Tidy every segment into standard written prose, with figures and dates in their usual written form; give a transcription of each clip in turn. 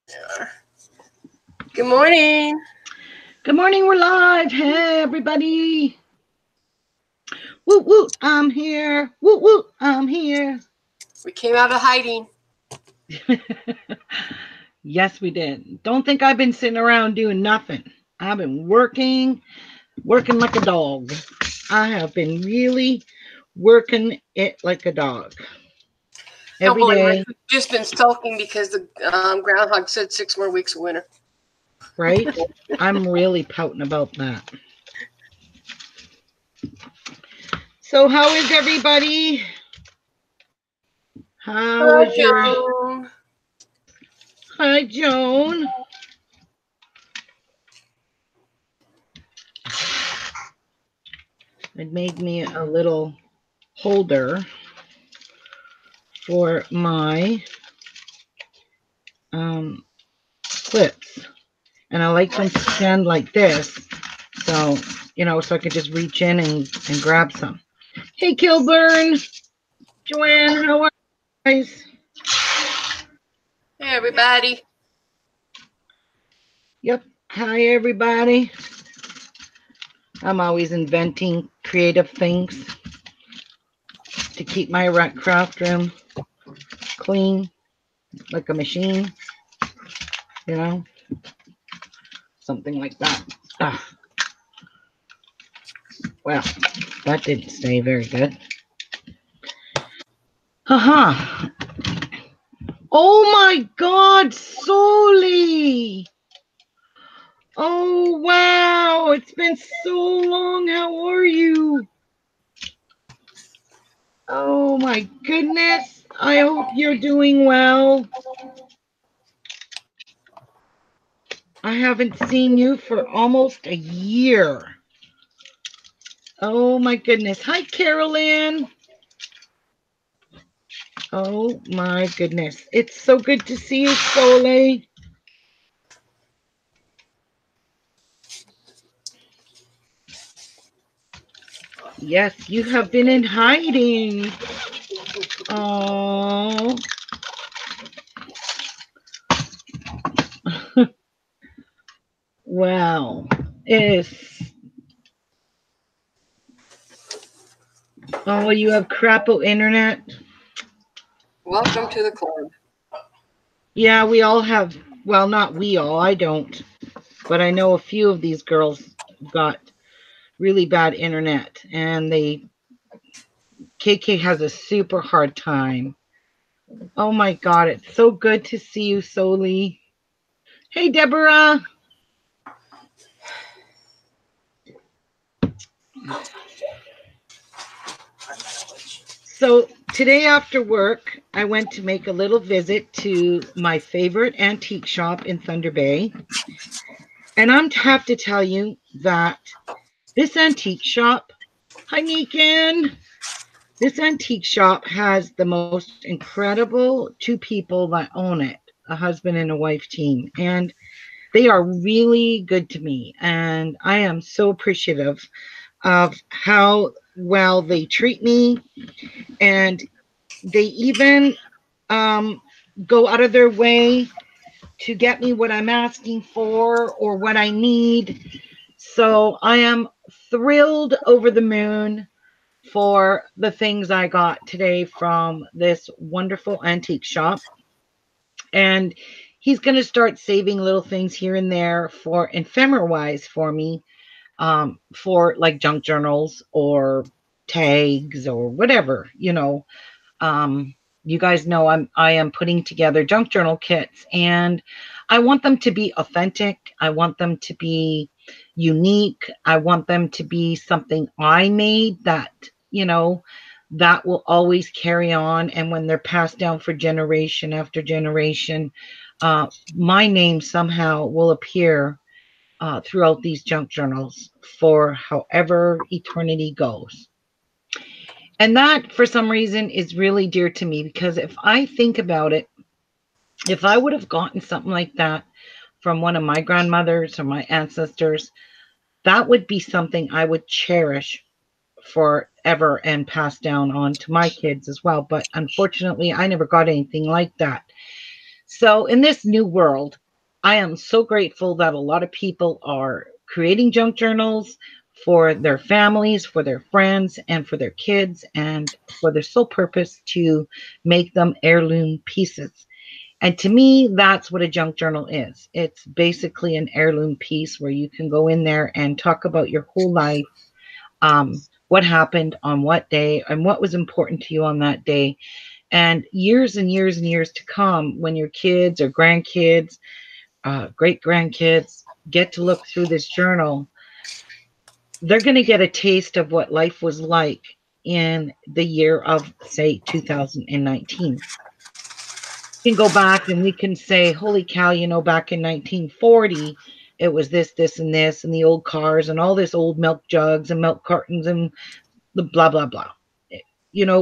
Yeah. Good morning. Good morning. We're live. Hey, everybody. Woot, woot. I'm here. Woot, woot. I'm here. We came out of hiding. Yes, we did. Don't think I've been sitting around doing nothing. I've been working like a dog. I have been really working it like a dog. Every day. We've just been sulking because the groundhog said 6 more weeks of winter. Right? I'm really pouting about that. So how is everybody? How is your... Joan. Hi, Joan. It made me a little holder for my clips, and I like them to stand like this, so so I could just reach in and grab some. Hey, Kilburn, Joanne, how are you guys? Hey, everybody. Yep. Hi, everybody. I'm always inventing creative things to keep my craft room clean, like a machine, something like that. Well, that didn't stay very good. Haha. Oh my God, Soli! Oh wow, it's been so long. How are you? Oh my goodness. I hope you're doing well. I haven't seen you for almost a year. Oh my goodness. Hi, Carolyn. Oh my goodness. It's so good to see you, Soli. Yes, you have been in hiding. Oh. Wow. Oh, you have crappo internet? Welcome to the club. Yeah, we all have. Well, not we all. I don't. But I know a few of these girls got really bad internet, and KK has a super hard time. Oh my God, it's so good to see you, Soli. Hey, Deborah. So today after work, I went to make a little visit to my favorite antique shop in Thunder Bay. And I'm have to tell you that this antique shop, hi Meekin, this antique shop has the most incredible two people that own it, a husband and a wife team. And they are really good to me. And I am so appreciative of how well they treat me. And they even go out of their way to get me what I'm asking for or what I need. So I am thrilled over the moon for the things I got today from this wonderful antique shop. And he's going to start saving little things here and there for ephemera wise for me, for like junk journals or tags or whatever, you guys know I am putting together junk journal kits, and I want them to be authentic. I want them to be unique. I want them to be something I made that, that will always carry on. And when they're passed down for generation after generation, my name somehow will appear throughout these junk journals for however eternity goes. And that, for some reason, is really dear to me, because if I think about it, if I would have gotten something like that from one of my grandmothers or my ancestors, that would be something I would cherish forever ever and pass down on to my kids as well. But unfortunately, I never got anything like that. So in this new world, I am so grateful that a lot of people are creating junk journals for their families, for their friends, and for their kids, and for their sole purpose to make them heirloom pieces. And to me, that's what a junk journal is. It's basically an heirloom piece where you can go in there and talk about your whole life, what happened on what day, and what was important to you on that day. And years and years to come, when your kids or grandkids, great grandkids get to look through this journal, they're going to get a taste of what life was like in the year of, say, 2019. We can go back and we can say, holy cow, back in 1940, it was this, and this, and the old cars, and all this old milk jugs and milk cartons and the blah, blah, blah.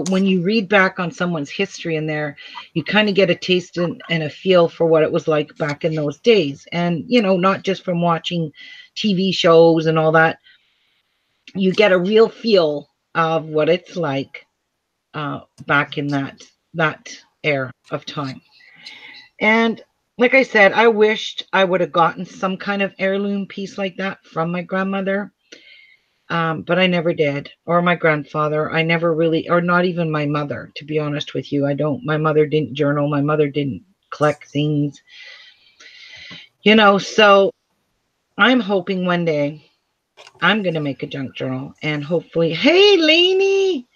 When you read back on someone's history in there, you kind of get a taste and a feel for what it was like back in those days. And, not just from watching TV shows and all that, you get a real feel of what it's like back in that era of time. And like I said, I wished I would have gotten some kind of heirloom piece like that from my grandmother. But I never did, or my grandfather. I never really, or not even my mother, to be honest with you. My mother didn't journal. My mother didn't collect things, so I'm hoping one day I'm going to make a junk journal and hopefully, hey, Lainey,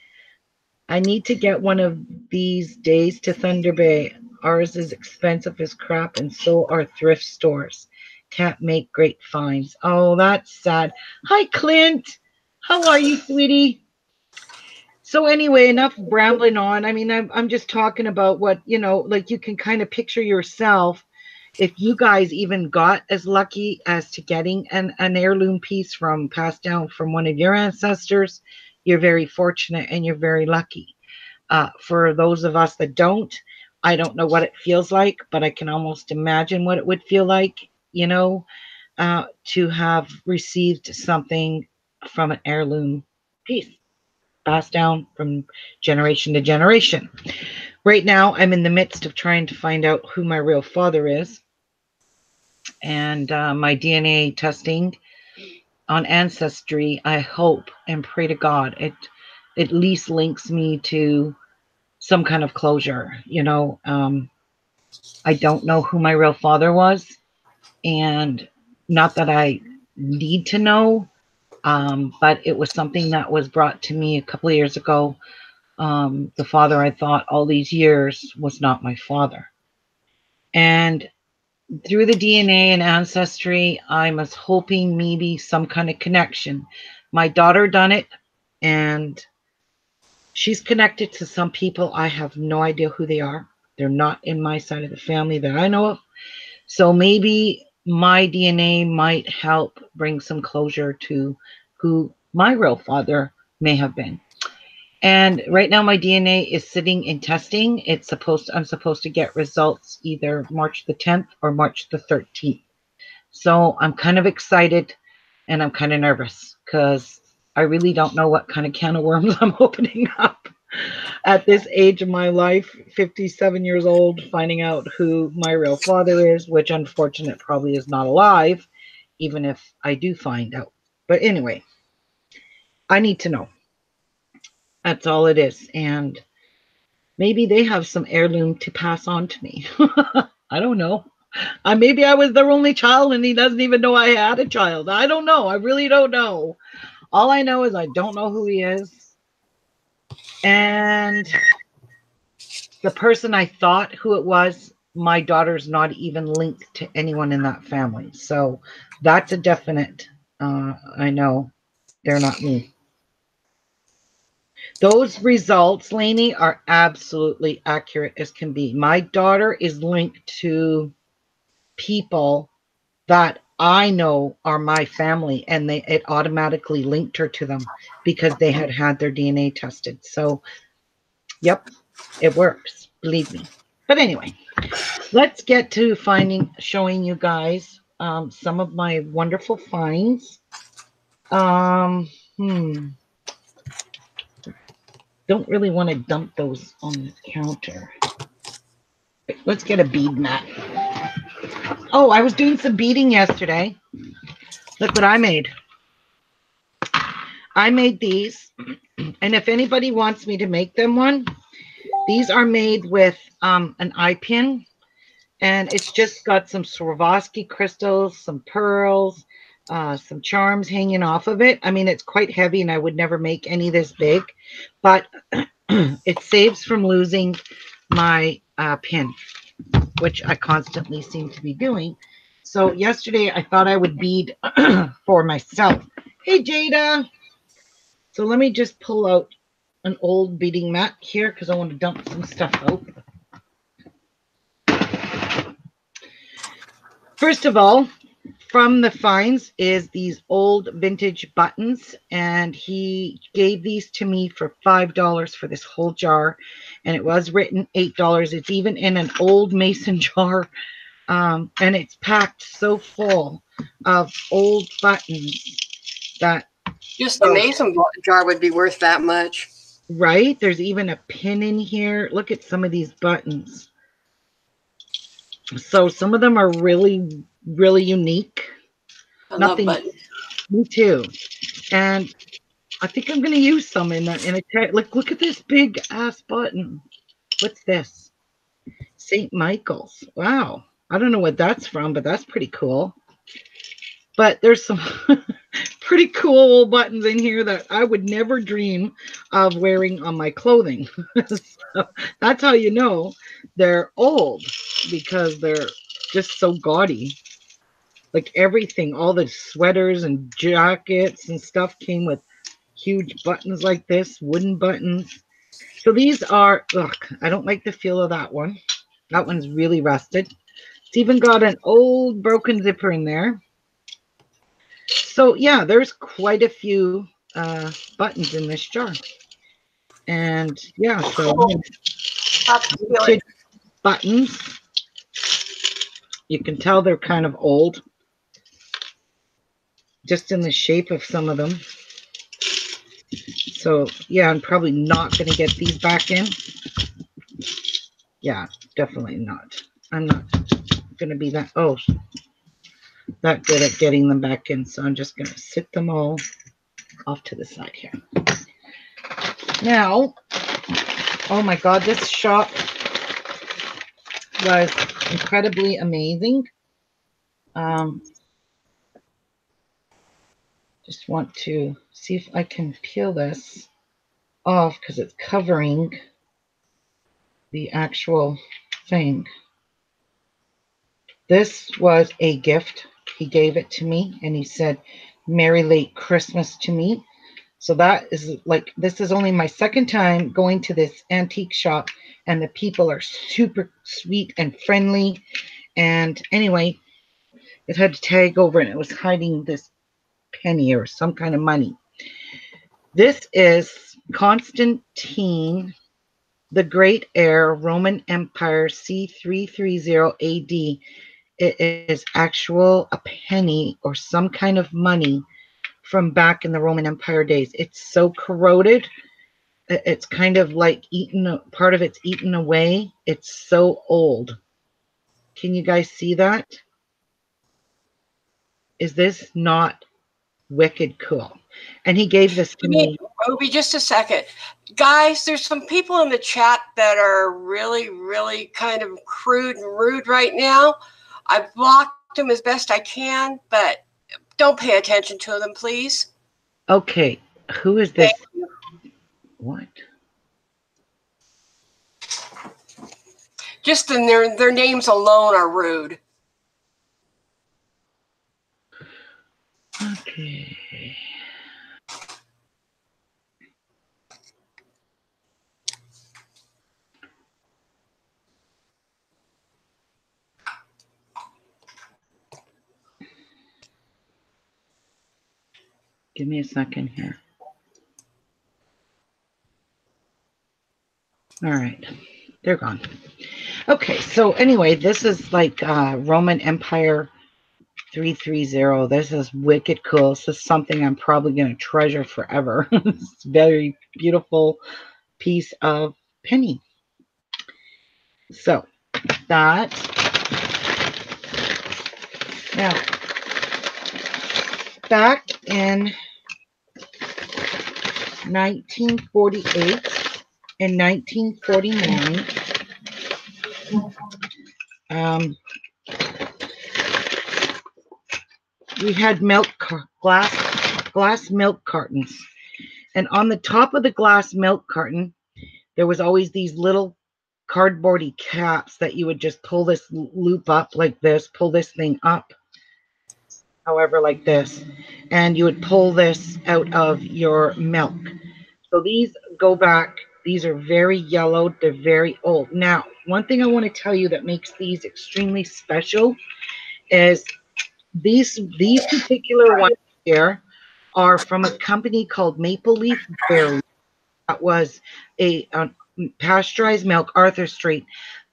I need to get one of these days to Thunder Bay. Ours is expensive as crap, and so are thrift stores. Can't make great finds. Oh, that's sad. Hi, Clint. How are you, sweetie? So anyway, enough rambling on. I mean, I'm just talking about what, like you can kind of picture yourself if you guys even got as lucky as to getting an heirloom piece passed down from one of your ancestors. You're very fortunate and you're very lucky. For those of us that don't, I don't know what it feels like, but I can almost imagine what it would feel like, to have received something from an heirloom piece passed down from generation to generation. Right now, I'm in the midst of trying to find out who my real father is, and my DNA testing on Ancestry, I hope and pray to God it at least links me to some kind of closure. I don't know who my real father was, and not that I need to know, but it was something that was brought to me a couple of years ago. The father I thought all these years was not my father. And through the DNA and Ancestry, I was hoping maybe some kind of connection. My daughter done it, and she's connected to some people. I have no idea who they are. They're not in my side of the family that I know of. So maybe my DNA might help bring some closure to who my real father may have been. And right now my DNA is sitting in testing. I'm supposed to get results either March the 10th or March the 13th. So I'm kind of excited and I'm kind of nervous because I really don't know what kind of can of worms I'm opening up at this age of my life, 57 years old, finding out who my real father is, which unfortunately probably is not alive, even if I do find out. But anyway, I need to know. That's all it is. And maybe they have some heirloom to pass on to me. I don't know. Maybe I was their only child and he doesn't even know I had a child. I don't know. I really don't know. All I know is I don't know who he is. And the person I thought who it was, my daughter's not even linked to anyone in that family. So that's a definite, I know they're not me. Those results, Lainey, are absolutely accurate as can be. My daughter is linked to people that I know are my family, and it automatically linked her to them because they had their DNA tested. So, yep, it works. Believe me. But anyway, let's get to showing you guys some of my wonderful finds. Let's don't really want to dump those on the counter. Let's get a bead mat. Oh, I was doing some beading yesterday. Look what I made. I made these, and if anybody wants me to make them one, these are made with an eye pin, and it's just got some Swarovski crystals, some pearls, some charms hanging off of it. I mean, it's quite heavy, and I would never make any this big, but it saves from losing my pin, which I constantly seem to be doing. So yesterday I thought I would bead for myself. Hey, Jada. So let me just pull out an old beading mat here because I want to dump some stuff out. First of all, from the finds is these old vintage buttons, and he gave these to me for $5 for this whole jar, and it was written $8. It's even in an old mason jar, and it's packed so full of old buttons that just the mason jar would be worth that much. Right? There's even a pin in here. Look at some of these buttons. So some of them are really, really unique. I love buttons. Me too. And I think I'm going to use some in a look at this big ass button. What's this? St. Michael's. Wow. I don't know what that's from, but that's pretty cool. But there's some pretty cool buttons in here that I would never dream of wearing on my clothing. So that's how you know they're old, because they're just so gaudy. Like everything, all the sweaters and jackets and stuff came with huge buttons like this, wooden buttons. So these are, I don't like the feel of that one. That one's really rusted. It's even got an old broken zipper in there. So yeah, there's quite a few buttons in this jar. And yeah, so buttons. You can tell they're kind of old, just in the shape of some of them. So yeah, I'm probably not going to get these back in. Yeah, definitely not. I'm not going to be that good at getting them back in. So I'm just going to sit them all off to the side here. Now, oh my God, this shop was incredibly amazing. Just want to see if I can peel this off because it's covering the actual thing. This was a gift. He gave it to me and he said, "Merry late Christmas" to me. So that is like, this is only my second time going to this antique shop, and the people are super sweet and friendly. And anyway, it had to tag over and it was hiding this penny or some kind of money. This is Constantine the Great Heir, Roman Empire, C330 AD. It is actual a penny or some kind of money from back in the Roman Empire days. It's so corroded. It's kind of like part of it's eaten away. It's so old. Can you guys see that? Is this not wicked cool? And he gave this to me. Ruby, just a second. Guys, there's some people in the chat that are really, really kind of crude and rude right now. I've blocked them as best I can, but don't pay attention to them, please. Okay, who is this? What? Just their names alone are rude. Okay. Give me a second here. All right, they're gone. Okay, so anyway, this is like Roman Empire 330. This is wicked cool. This is something I'm probably going to treasure forever. It's very beautiful. piece of penny. So that, now back in 1948 and 1949, we had glass milk cartons, and on the top of the glass milk carton there was always these little cardboardy caps that you would just pull this loop up like this, pull this thing up, however, like this, and you would pull this out of your milk. So these go back, these are very yellowed, they're very old. Now, one thing I want to tell you that makes these extremely special is these particular ones here are from a company called Maple Leaf Dairy. That was a pasteurized milk, Arthur Street,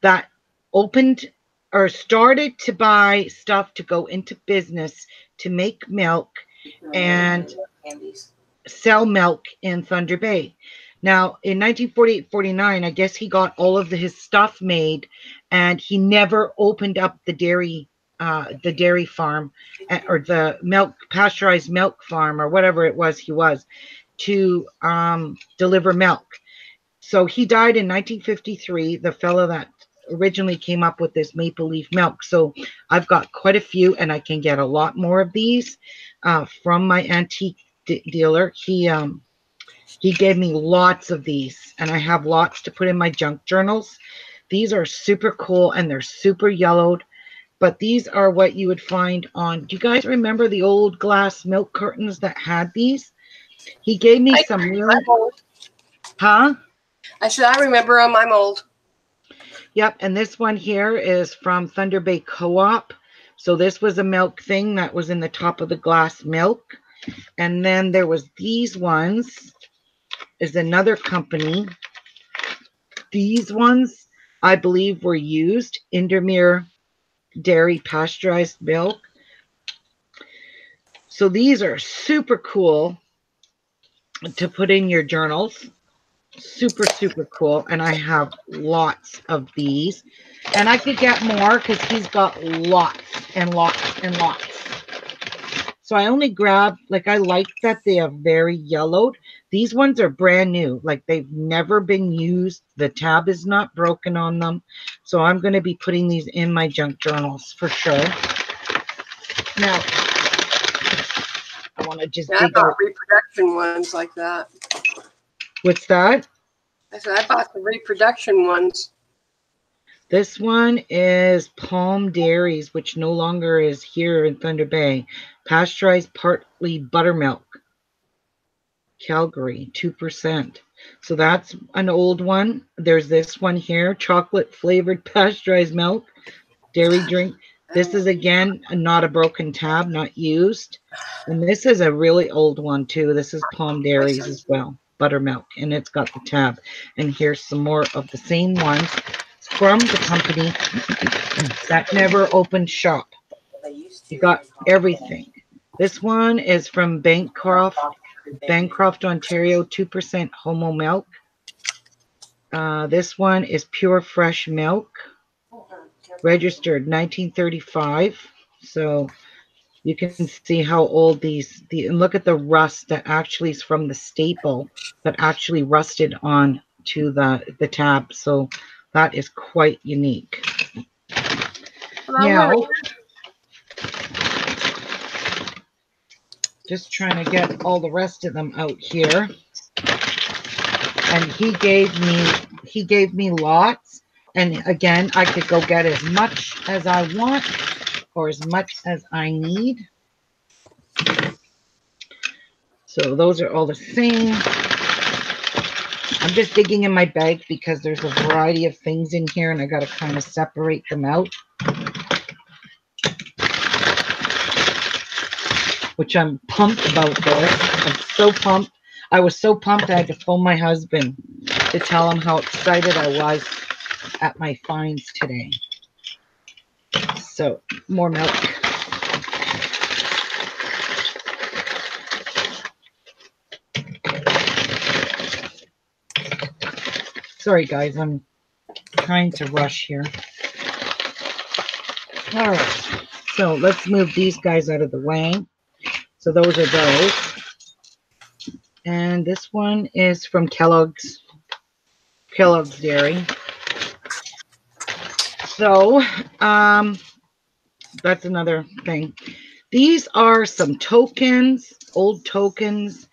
that opened or started to buy stuff to go into business to make milk and sell milk in Thunder Bay. Now, in 1948-49, I guess he got all of his stuff made, and he never opened up the dairy farm, or the milk, pasteurized milk farm, or whatever it was he was, to deliver milk. So he died in 1953, the fellow that originally came up with this maple leaf milk. So I've got quite a few, and I can get a lot more of these from my antique dealer. He gave me lots of these, and I have lots to put in my junk journals. These are super cool, and they're super yellowed, but these are what you would find on, do you guys remember the old glass milk cartons that had these? He gave me some really, huh? I said, I remember them. I'm old. Yep, and this one here is from Thunder Bay Co-op. So this was a milk thing that was in the top of the glass milk. And then there was these ones, is another company. These ones, I believe, were used, Indermere Dairy Pasteurized Milk. So these are super cool to put in your journals. Super, super cool. And I have lots of these. And I could get more because he's got lots and lots and lots. So I only grabbed, like, I like that they are very yellowed. These ones are brand new. Like, they've never been used. The tab is not broken on them. So I'm going to be putting these in my junk journals for sure. Now, I want to just dig out reproduction ones like that. What's that? I said, I bought the reproduction ones. This one is Palm Dairies, which no longer is here in Thunder Bay. Pasteurized partly buttermilk. Calgary, 2%. So that's an old one. There's this one here, chocolate flavored pasteurized milk, dairy drink. This is, again, not a broken tab, not used. And this is a really old one too. This is Palm Dairies as well, buttermilk, and it's got the tab. And here's some more of the same ones from the company that never opened shop. You got everything. This one is from Bancroft, Ontario, 2% Homo milk. This one is pure fresh milk, registered 1935. So you can see how old and look at the rust that actually is from the staple that actually rusted on to the tab. So that is quite unique. Now, just trying to get all the rest of them out here. And he gave me lots. And again, I could go get as much as I want or as much as I need. So those are all the same. I'm just digging in my bag because there's a variety of things in here and I got to kind of separate them out. Which I'm pumped about this. I'm so pumped. I was so pumped I had to phone my husband to tell him how excited I was at my finds today. So, more milk. Sorry, guys, I'm trying to rush here. All right, so let's move these guys out of the way. So those are those. And this one is from Kellogg's Dairy. So that's another thing. These are some tokens, old tokens.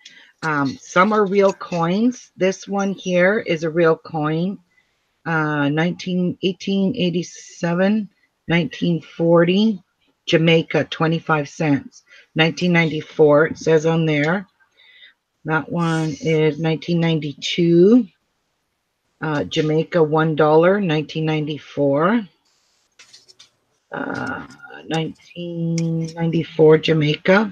Some are real coins. This one here is a real coin. 1887, 1940, Jamaica, 25 cents. 1994, it says on there. That one is 1992. Jamaica, $1, 1994. 1994 Jamaica.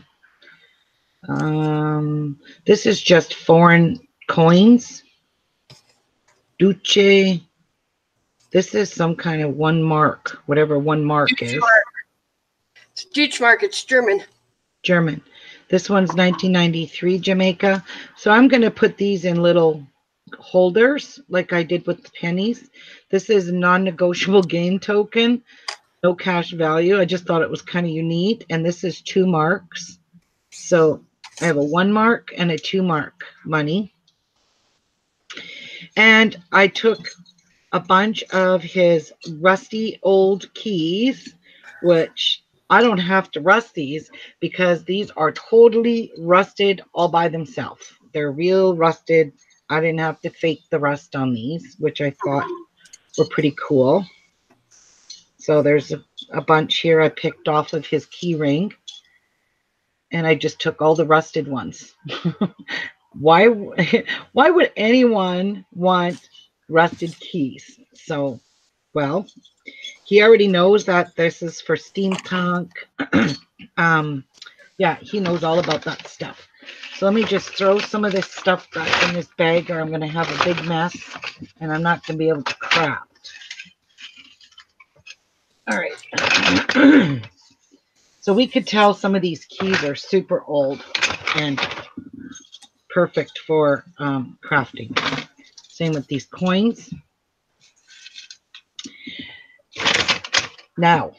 This is just foreign coins. Duce. This is some kind of 1 mark, whatever 1 mark is. It's Deutschmark. It's German. German. This one's 1993 Jamaica. So I'm going to put these in little holders like I did with the pennies. This is a non-negotiable gain token. No cash value. I just thought it was kind of unique. And this is 2 marks. So I have a 1 mark and a 2 mark money. And I took a bunch of his rusty old keys, which I don't have to rust these because these are totally rusted all by themselves. They're real rusted. I didn't have to fake the rust on these, which I thought were pretty cool. So there's a bunch here I picked off of his key ring. And I just took all the rusted ones. Why would anyone want rusted keys? So, well, he already knows that this is for steampunk. Yeah, he knows all about that stuff. So let me just throw some of this stuff back in this bag or I'm going to have a big mess and I'm not going to be able to craft. All right. So we could tell some of these keys are super old and perfect for crafting. Same with these coins. Now,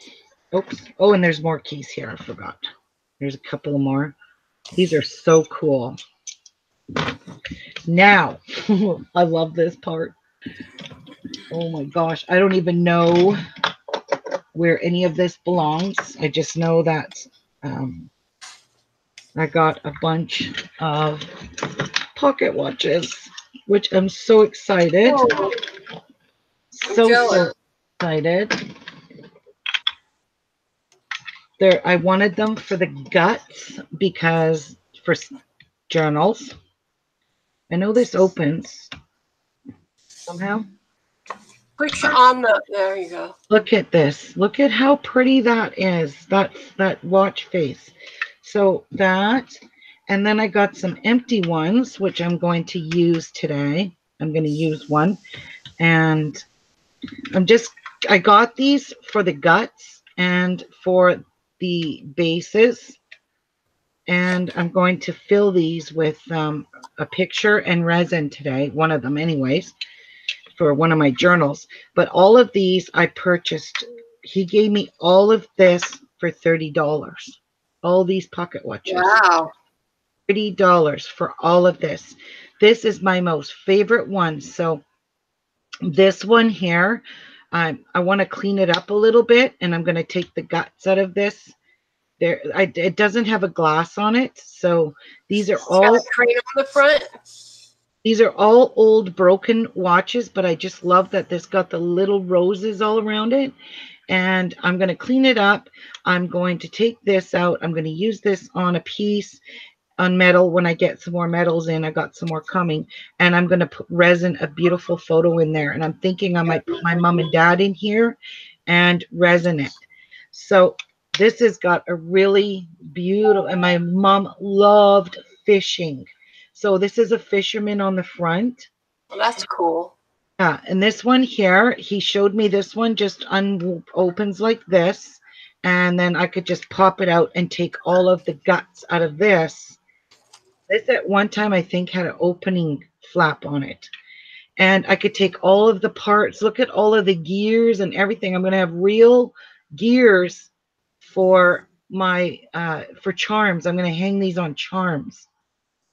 oops. Oh, and there's more keys here. I forgot. There's a couple more. These are so cool. Now, I love this part. Oh my gosh. I don't even know where any of this belongs. I just know that I got a bunch of pocket watches, which I'm so excited. Oh, So excited. I wanted them for the guts because for journals. I know this opens somehow. Push on the, there you go. Look at this. Look at how pretty that is. That watch face. So that, and then I got some empty ones, which I'm going to use today. I'm going to use one. And I got these for the guts and for the bases. And I'm going to fill these with a picture and resin today. One of them anyways. For one of my journals. But all of these I purchased. He gave me all of this for $30. All these pocket watches. Wow. $30 for all of this. This is my most favorite one. So this one here, I want to clean it up a little bit and I'm going to take the guts out of this. It doesn't have a glass on it. So these are all crane on the front. These are all old broken watches, but I just love that this got the little roses all around it. And I'm going to clean it up. I'm going to take this out. I'm going to use this on a piece on metal when I get some more metals in. I got some more coming. And I'm going to put resin a beautiful photo in there. And I'm thinking I might put my mom and dad in here and resin it. So this has got a really beautiful, and my mom loved fishing. So this is a fisherman on the front. Well, that's cool. Yeah, and this one here, he showed me this one just opens like this. And then I could just pop it out and take all of the guts out of this. This at one time, I think, had an opening flap on it. And I could take all of the parts. Look at all of the gears and everything. I'm going to have real gears for my for charms. I'm going to hang these on charms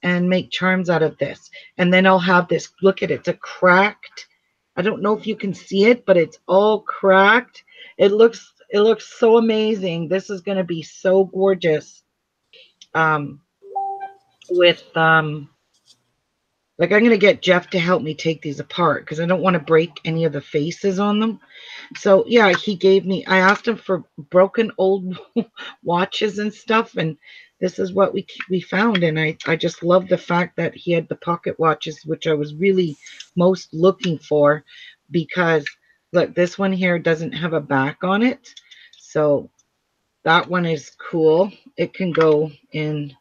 and make charms out of this. And then I'll have this. Look at it. It's a cracked. I don't know if you can see it, but it's all cracked. It looks so amazing. This is going to be so gorgeous. Um, with like I'm going to get Jeff to help me take these apart because I don't want to break any of the faces on them. So yeah, he gave me, I asked him for broken old watches and stuff, and this is what we found. And I just love the fact that he had the pocket watches, which I was really most looking for, because look, this one here doesn't have a back on it. So that one is cool. It can go in.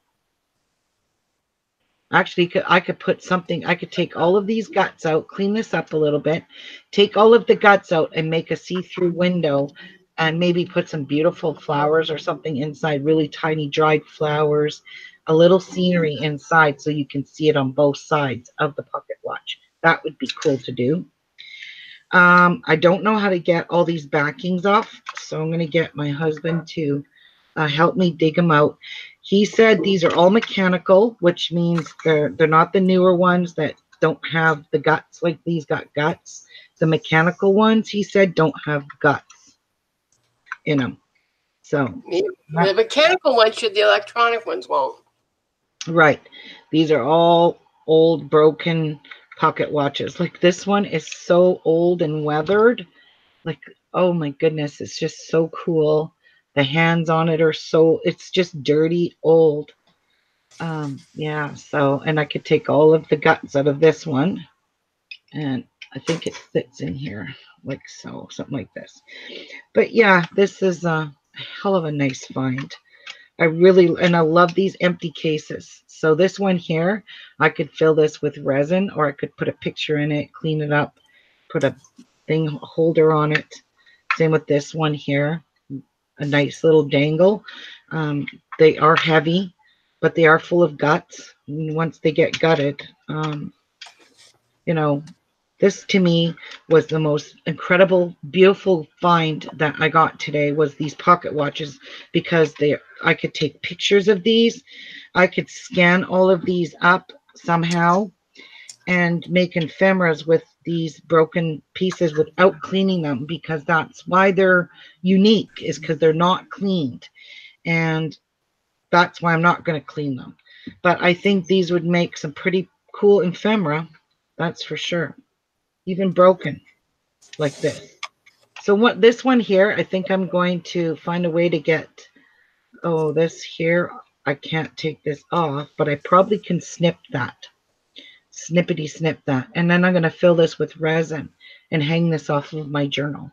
Actually, I could put something, I could take all of these guts out, clean this up a little bit, take all of the guts out and make a see-through window and maybe put some beautiful flowers or something inside, really tiny dried flowers, a little scenery inside so you can see it on both sides of the pocket watch. That would be cool to do. I don't know how to get all these backings off, so I'm going to get my husband to help me dig them out. He said these are all mechanical, which means they're not the newer ones that don't have the guts, like these got guts. The mechanical ones, he said, don't have guts in them. So the mechanical ones should, the electronic ones won't. Right. These are all old broken pocket watches. Like this one is so old and weathered. Like, oh my goodness, it's just so cool. The hands on it are so, it's just dirty old. Yeah, so, and I could take all of the guts out of this one, and I think it fits in here like so, something like this. But yeah, this is a hell of a nice find. I love these empty cases. So this one here, I could fill this with resin, or I could put a picture in it, clean it up, put a thing holder on it. Same with this one here, a nice little dangle. They are heavy, but they are full of guts. Once they get gutted, you know, this to me was the most incredible, beautiful find that I got today was these pocket watches, because I could take pictures of these. I could scan all of these up somehow and make ephemeras with these broken pieces without cleaning them, because that's why they're unique, is because they're not cleaned. And that's why I'm not going to clean them. But I think these would make some pretty cool ephemera. That's for sure. Even broken like this. So what this one here, I think I'm going to find a way to get, oh, this here, I can't take this off, but I probably can snip that. Snippety snip that. And then I'm going to fill this with resin and hang this off of my journal.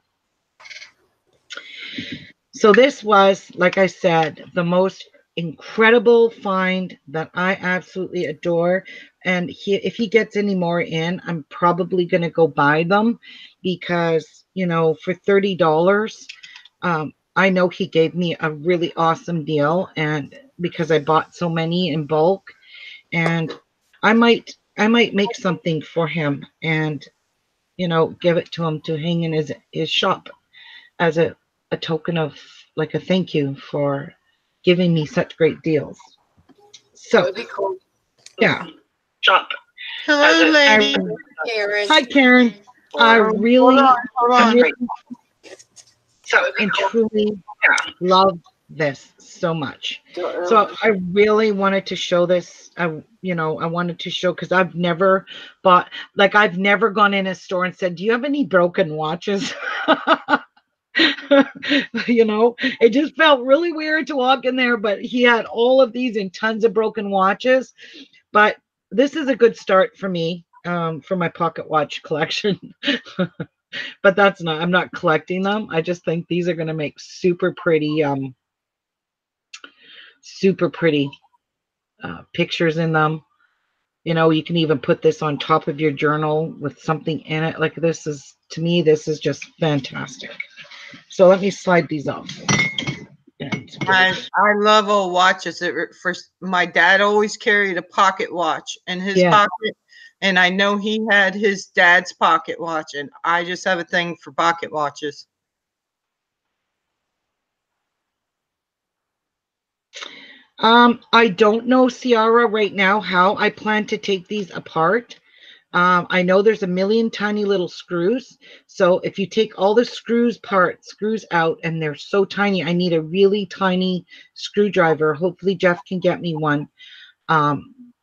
So this was, like I said, the most incredible find that I absolutely adore. And if he gets any more in, I'm probably going to go buy them, because, you know, for $30, I know he gave me a really awesome deal, and because I bought so many in bulk, and I might make something for him and, you know, give it to him to hang in his shop as a token of, like, a thank you for giving me such great deals. So That would be cool. yeah. Shop. Hello, lady. Karen. Hi, Karen. I really, Hold on. really and truly love this so much. So I really wanted to show this. I wanted to show, because I've never bought, like, I've never gone in a store and said, do you have any broken watches? You know, it just felt really weird to walk in there, but he had all of these and tons of broken watches. But this is a good start for me, for my pocket watch collection. But I'm not collecting them. I just think these are going to make super pretty pictures in them. You know, you can even put this on top of your journal with something in it. Like, this is, to me, this is just fantastic. So let me slide these off. I love old watches. My dad always carried a pocket watch, and his pocket And I know he had his dad's pocket watch, and I just have a thing for pocket watches. I don't know, Ciara, right now how I plan to take these apart. I know there's a million tiny little screws. So if you take all the screws out, and they're so tiny, I need a really tiny screwdriver. Hopefully Jeff can get me one.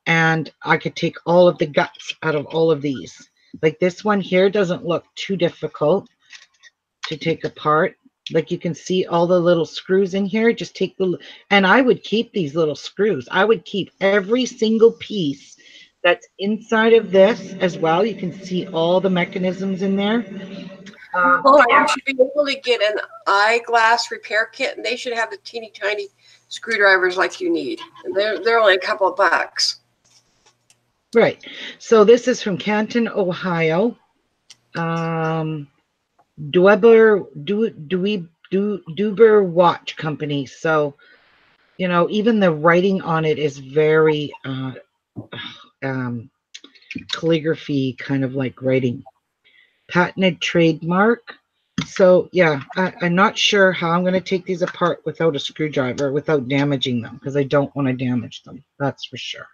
And I could take all of the guts out of all of these. Like this one here doesn't look too difficult to take apart. Like you can see all the little screws in here. Just take and I would keep these little screws. I would keep every single piece that's inside of this as well. You can see all the mechanisms in there. Oh, you should be able to get an eyeglass repair kit, and they should have the teeny tiny screwdrivers like you need. And they're only a couple of bucks. Right. So this is from Canton, Ohio. Duber Watch Company. So, you know, even the writing on it is very calligraphy, kind of like writing. Patented trademark. So yeah, I'm not sure how I'm going to take these apart without a screwdriver, without damaging them, because I don't want to damage them. That's for sure.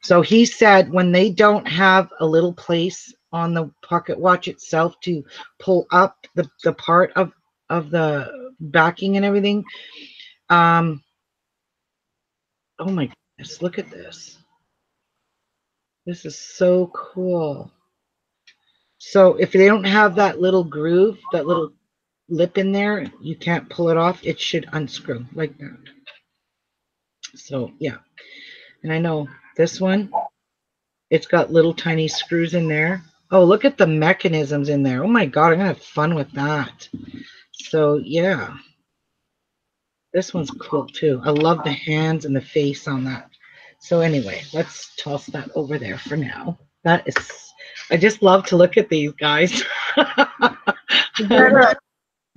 So he said when they don't have a little place on the pocket watch itself to pull up the part of the backing and everything. Oh my goodness, look at this. This is so cool. So if they don't have that little groove, that little lip in there, you can't pull it off. It should unscrew like that. So yeah. And I know this one, it's got little tiny screws in there. Oh, look at the mechanisms in there. Oh my God, I'm gonna have fun with that. So yeah. This one's cool too. I love the hands and the face on that. So anyway, let's toss that over there for now. That is, I just love to look at these guys. Is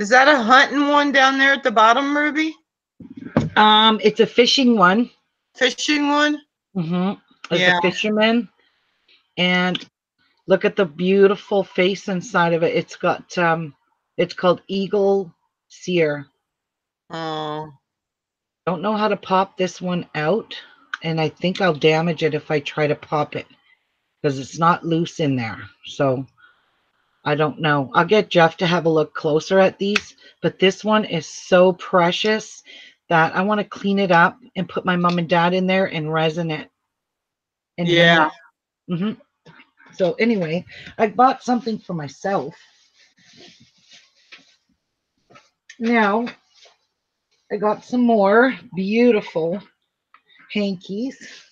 that a hunting one down there at the bottom, Ruby? It's a fishing one. Fishing one? Mm-hmm. It's a fisherman. And look at the beautiful face inside of it. It's got, it's called Eagle Sear. Oh. Don't know how to pop this one out. And I think I'll damage it if I try to pop it, because it's not loose in there. So I don't know. I'll get Jeff to have a look closer at these. But this one is so precious that I want to clean it up and put my mom and dad in there and resin it. And yeah. Mm-hmm. So anyway, I bought something for myself. Now, I got some more beautiful hankies.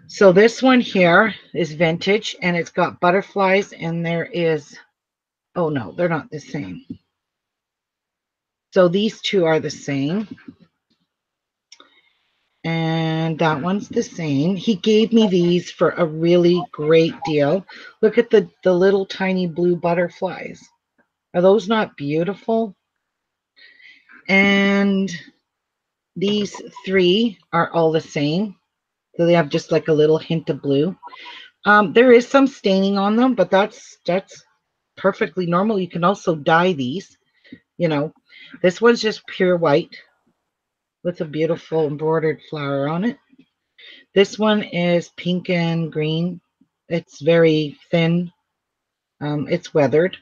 So this one here is vintage, and it's got butterflies, and there is, oh no, they're not the same. So these two are the same. And that one's the same. He gave me these for a really great deal. Look at the little tiny blue butterflies. Are those not beautiful? And these three are all the same. So they have just like a little hint of blue. There is some staining on them, but that's perfectly normal. You can also dye these, you know. This one's just pure white with a beautiful embroidered flower on it. This one is pink and green. It's very thin. It's weathered.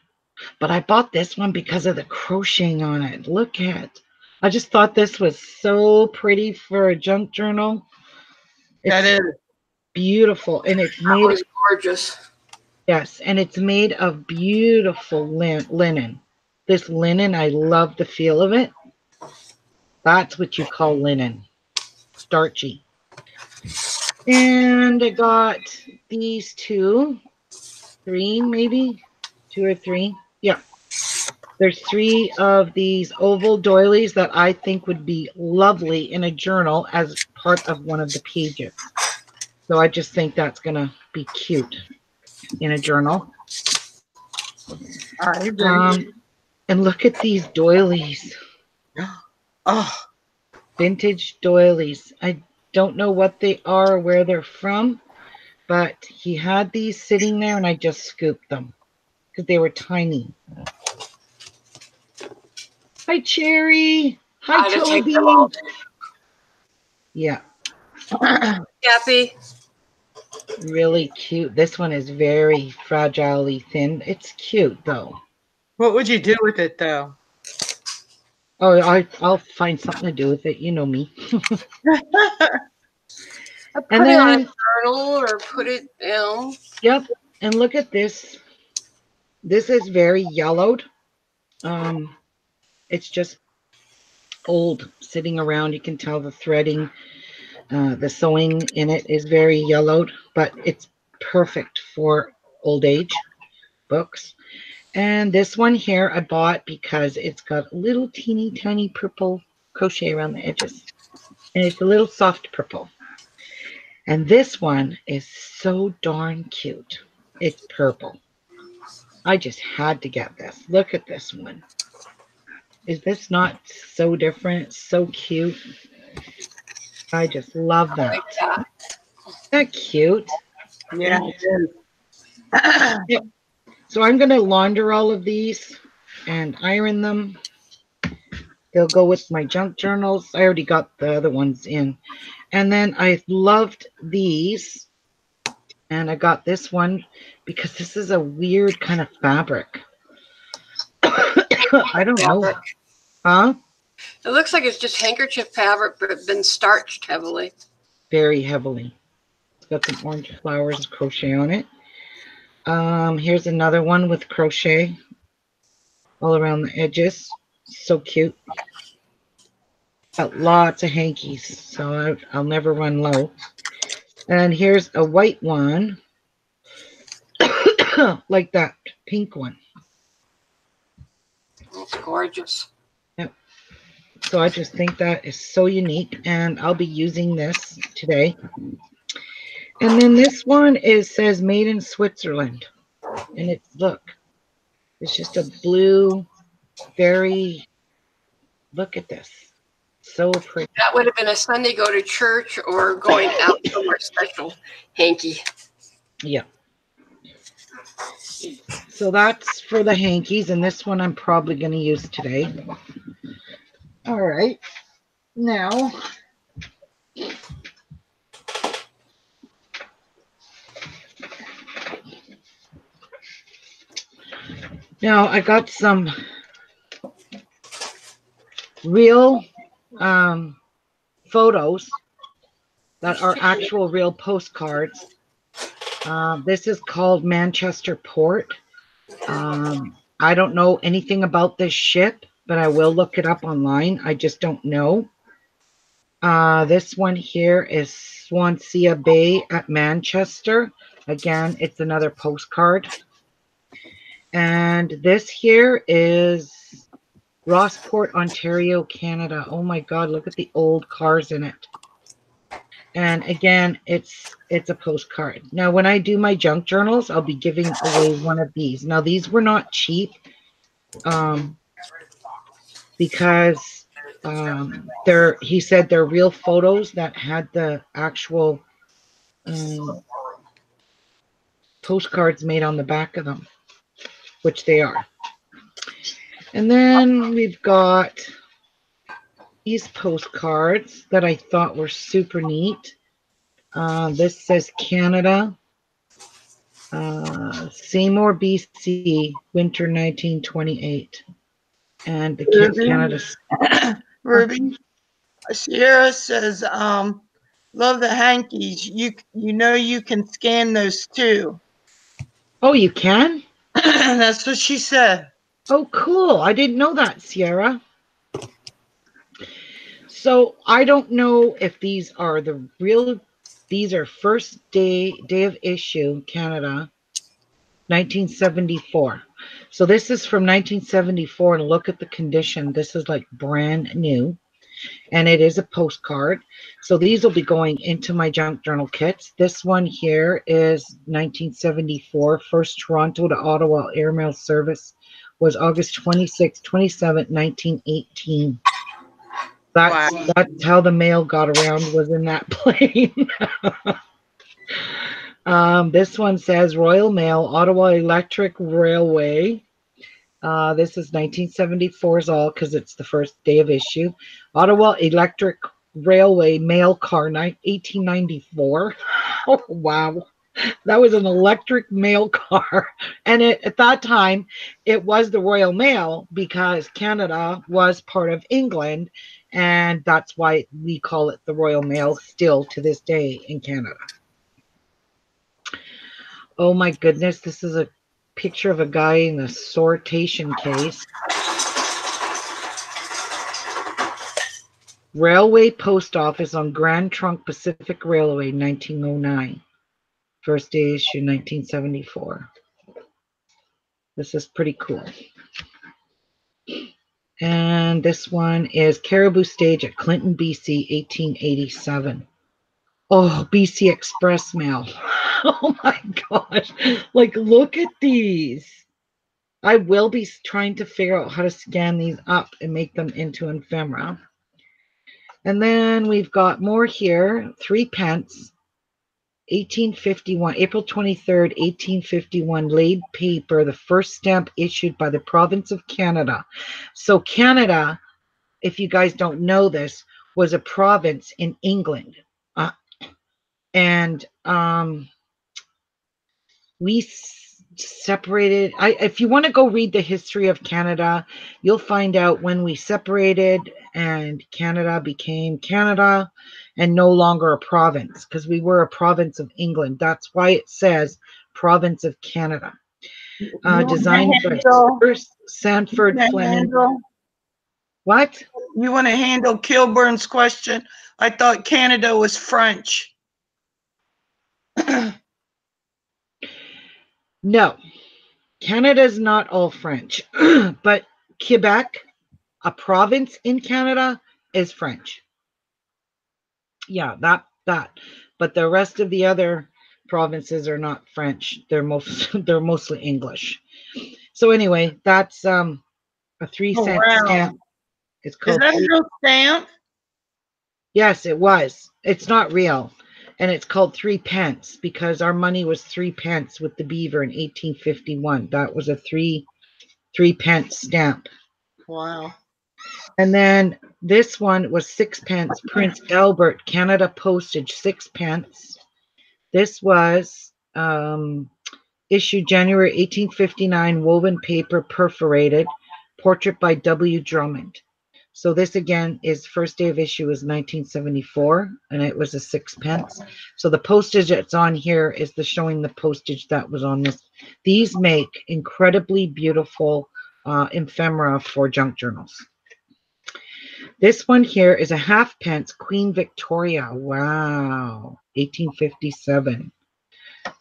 But I bought this one because of the crocheting on it. Look at, I just thought this was so pretty for a junk journal. That is beautiful. And it's made, that was gorgeous. Yes, and it's made of beautiful linen. This linen, I love the feel of it. That's what you call linen. Starchy. And I got these three maybe, 2 or 3. Yeah. There's 3 of these oval doilies that I think would be lovely in a journal as part of one of the pages. So I just think that's going to be cute in a journal. I agree. And look at these doilies. Oh. Vintage doilies. I don't know what they are or where they're from, but he had these sitting there and I just scooped them because they were tiny. Hi, Cherry. Hi, I'd have taken them all. Toby. Yeah, Happy. really cute. This one is very fragilely thin. It's cute though. What would you do with it though? Oh, I'll find something to do with it. You know me. I And put it on a then, journal or put it, yep. And look at this. This is very yellowed. It's just old sitting around. You can tell the threading, the sewing in it is very yellowed, but it's perfect for old age books. And this one here I bought because it's got a little teeny tiny purple crochet around the edges. And it's a little soft purple. And this one is so darn cute. It's purple. I just had to get this. Look at this one. Is this not so different? So cute. I just love that. like that. Isn't that cute? Yeah, it is. Yep. So I'm going to launder all of these and iron them. They'll go with my junk journals. I already got the other ones in. And then I loved these. And I got this one because this is a weird kind of fabric. I don't know. Huh? It looks like it's just handkerchief fabric, but it's been starched heavily. Very heavily. It's got some orange flowers crochet on it. Here's another one with crochet all around the edges. So cute. Got lots of hankies, so I'll never run low. And here's a white one, like that pink one. It's gorgeous. Yep. So I just think that is so unique, and I'll be using this today. And then this one says made in Switzerland, and it's just a blue, look at this, so pretty. That would have been a Sunday go to church or going out somewhere special hanky. Yeah. So that's for the hankies, and this one I'm probably going to use today. All right. Now, I got some real photos that are actual real postcards. This is called Manchester Port. I don't know anything about this ship, but I will look it up online. I just don't know. This one here is Swansea Bay at Manchester. Again, it's another postcard. And this here is Rossport, Ontario, Canada. Oh my God, look at the old cars in it. And again, it's a postcard. Now, when I do my junk journals, I'll be giving away one of these. Now, these were not cheap because he said they're real photos that had the actual postcards made on the back of them, which they are. And then we've got these postcards that I thought were super neat. This says Canada, Seymour, BC, winter 1928. And the Canada. Ruby, Sierra says, love the hankies. You know you can scan those too. Oh, you can? That's what she said. Oh, cool. I didn't know that, Sierra. So I don't know if these are these are first day of issue, Canada, 1974. So this is from 1974, and look at the condition. This is like brand new, and it is a postcard. So these will be going into my junk journal kits. This one here is 1974, first Toronto to Ottawa airmail service was August 26, 27, 1918. That's Wow. that's how the mail got around, was in that plane. This one says Royal Mail, Ottawa Electric Railway. This is 1974's all because it's the first day of issue. Ottawa Electric Railway mail car, 1894. Oh, wow. That was an electric mail car. And at that time, it was the Royal Mail because Canada was part of England. And that's why we call it the Royal Mail still to this day in Canada. Oh my goodness, this is a picture of a guy in a sortation case. Railway Post Office on Grand Trunk Pacific Railway, 1909. First day issue, 1974. This is pretty cool. And this one is Caribou Stage at Clinton, BC, 1887. Oh, BC Express Mail. Oh my gosh. Like, look at these. I will be trying to figure out how to scan these up and make them into ephemera. And then we've got more here. 3 pence. 1851, April 23rd, 1851, laid paper, the first stamp issued by the province of Canada. So Canada, if you guys don't know this, was a province in England. And we separated. If you want to go read the history of Canada, you'll find out when we separated and Canada became Canada and no longer a province, because we were a province of England. That's why it says province of Canada. Designed by Sir Sanford Fleming. What? You want to handle Kilburn's question? I thought Canada was French. No, Canada is not all French, but Quebec, a province in Canada, is French. Yeah, that. But the rest of the other provinces are not French. They're mostly English. So anyway, that's a 3-cent stamp. It's called. Is that a real stamp? Yes, it was. It's not real. And it's called 3 pence because our money was 3 pence with the beaver in 1851. That was a 3 pence stamp. Wow. And then this one was 6 pence. Prince Albert, Canada postage, 6 pence. This was issued January 1859, woven paper, perforated, portrait by W. Drummond. So this again is first day of issue is 1974, and it was a 6 pence. So the postage that's on here is showing the postage that was on this. These make incredibly beautiful ephemera for junk journals. This one here is a 1/2 pence, Queen Victoria. Wow, 1857.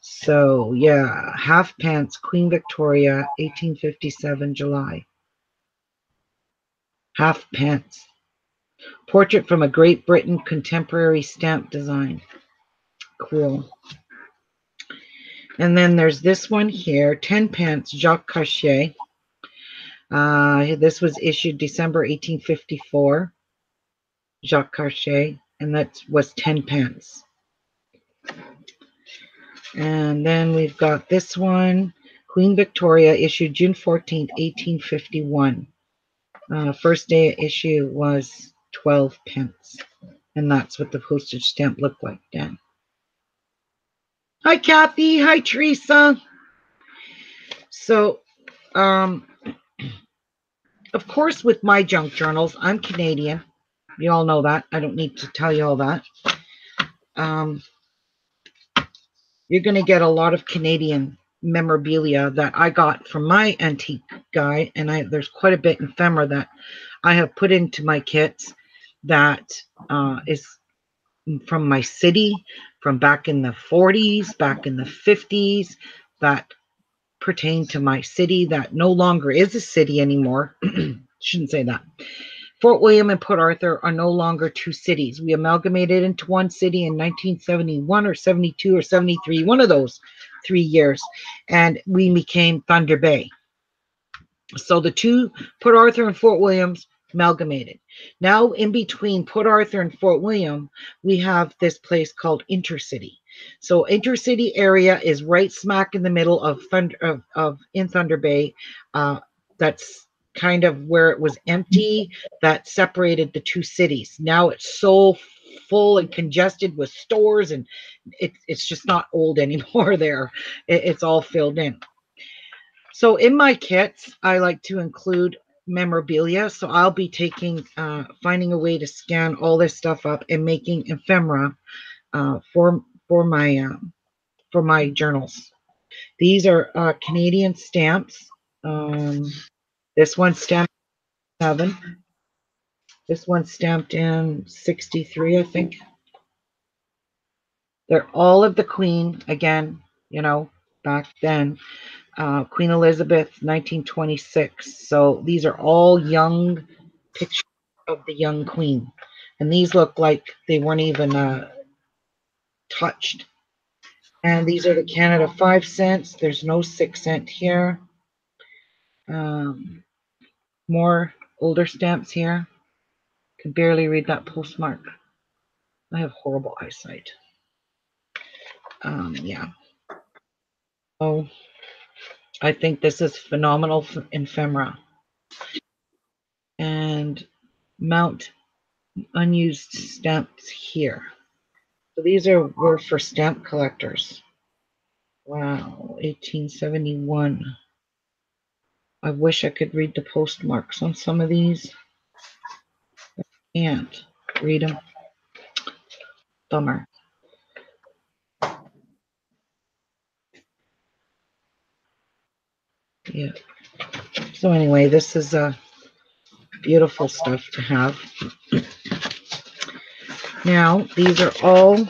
So yeah, 1/2 pence, Queen Victoria, 1857, July. 1/2 pence. Portrait from a Great Britain contemporary stamp design. Cool. And then there's this one here, 10 pence, Jacques Cartier. This was issued December 1854. Jacques Cartier, and that was 10 pence. And then we've got this one, Queen Victoria, issued June 14th, 1851. First day issue was 12 pence. And that's what the postage stamp looked like then. Hi, Kathy. Hi, Teresa. So, of course, with my junk journals, I'm Canadian. You all know that. I don't need to tell you all that. You're going to get a lot of Canadian memorabilia that I got from my antique guy, and there's quite a bit in ephemera that I have put into my kits that is from my city, from back in the 40s, back in the 50s, that pertain to my city that no longer is a city anymore. Shouldn't say that. Fort William and Port Arthur are no longer 2 cities. We amalgamated into 1 city in 1971 or 72 or 73, one of those 3 years, and we became Thunder Bay. So the 2, Port Arthur and Fort Williams, amalgamated. Now, in between Port Arthur and Fort William, we have this place called Intercity. So, Intercity area is right smack in the middle of in Thunder Bay. That's kind of where it was empty that separated the two cities. Now it's so full and congested with stores, and it's just not old anymore there. It's all filled in. So in my kits, I like to include memorabilia. So I'll be finding a way to scan all this stuff up and making ephemera for my journals. These are Canadian stamps. This one's stamped in 7. This one's stamped in 63, I think. They're all of the Queen again. Back then. Queen Elizabeth, 1926. So these are all young pictures of the young Queen. And these look like they weren't even touched. And these are the Canada 5 cents. There's no 6 cent here. More older stamps here. Can barely read that postmark. I have horrible eyesight. Yeah. So I think this is phenomenal ephemera. And Mount unused stamps here. So these were for stamp collectors. Wow, 1871. I wish I could read the postmarks on some of these. I can't read them. Bummer. Yeah. So anyway, this is beautiful stuff to have. Now, these are all,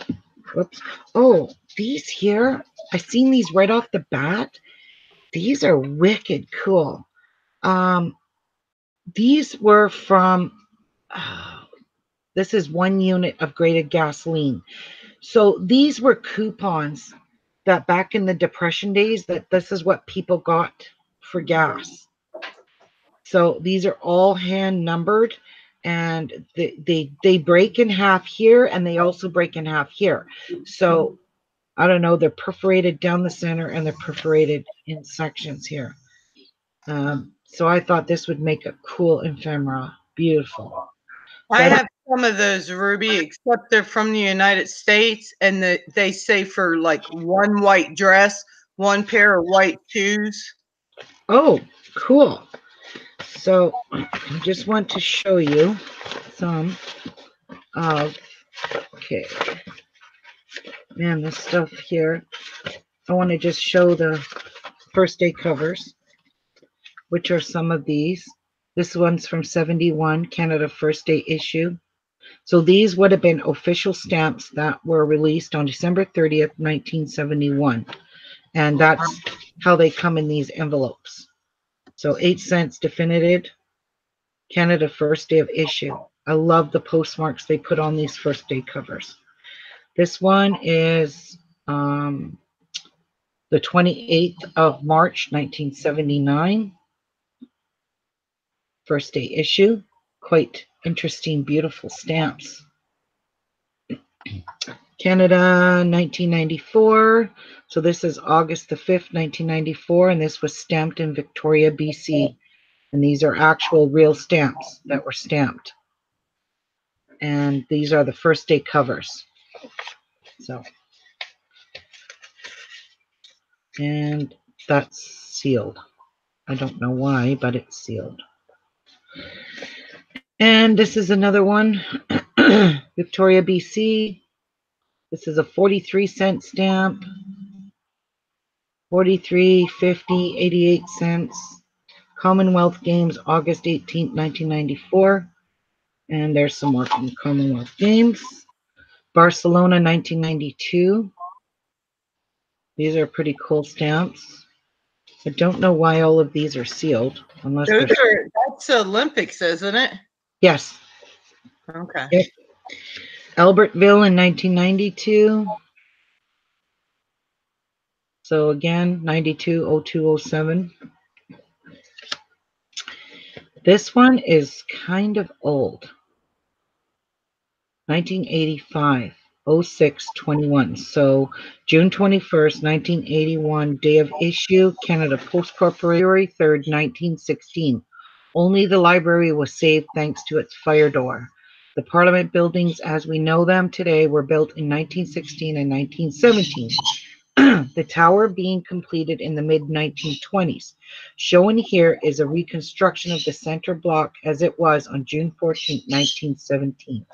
whoops. Oh, these here, I seen these right off the bat. These are wicked cool. These were from, this is 1 unit of grated gasoline. So these were coupons that back in the Depression days, that this is what people got for gas. So these are all hand numbered, and they break in half here, and they also break in half here. So I don't know, they're perforated down the center and they're perforated in sections here. So I thought this would make a cool ephemera. Beautiful. I have some of those, Ruby, except they're from the United States, and they say for like 1 white dress, 1 pair of white shoes. Oh, cool. So I just want to show you some of, okay, man, this stuff here. I want to just show the first day covers, which are some of these. This one's from 71, Canada First Day issue. So these would have been official stamps that were released on December 30th, 1971. And that's how they come in these envelopes. So 8 cents definited, Canada First Day of issue. I love the postmarks they put on these first day covers. This one is the 28th of March, 1979. First day issue. Quite interesting, beautiful stamps. Canada, 1994. So this is August the 5th, 1994, and this was stamped in Victoria, BC. And these are actual real stamps that were stamped. And these are the first day covers. So, and that's sealed. I don't know why, but it's sealed. And this is another one, Victoria, BC. This is a 43-cent stamp, 43, 50, 88 cents. Commonwealth Games, August 18th, 1994. And there's some more from Commonwealth Games. Barcelona, 1992. These are pretty cool stamps. I don't know why all of these are sealed. Unless that's Olympics, isn't it? Yes. Okay. Yep. Albertville in 1992. So again, 92, 02, 07. This one is kind of old. 1985, 06/21. So June 21st, 1981, day of issue, Canada Post Corporation, February 3rd, 1916. Only the library was saved thanks to its fire door. The Parliament buildings as we know them today were built in 1916 and 1917. The tower being completed in the mid-1920s. Shown here is a reconstruction of the center block as it was on June 14, 1917.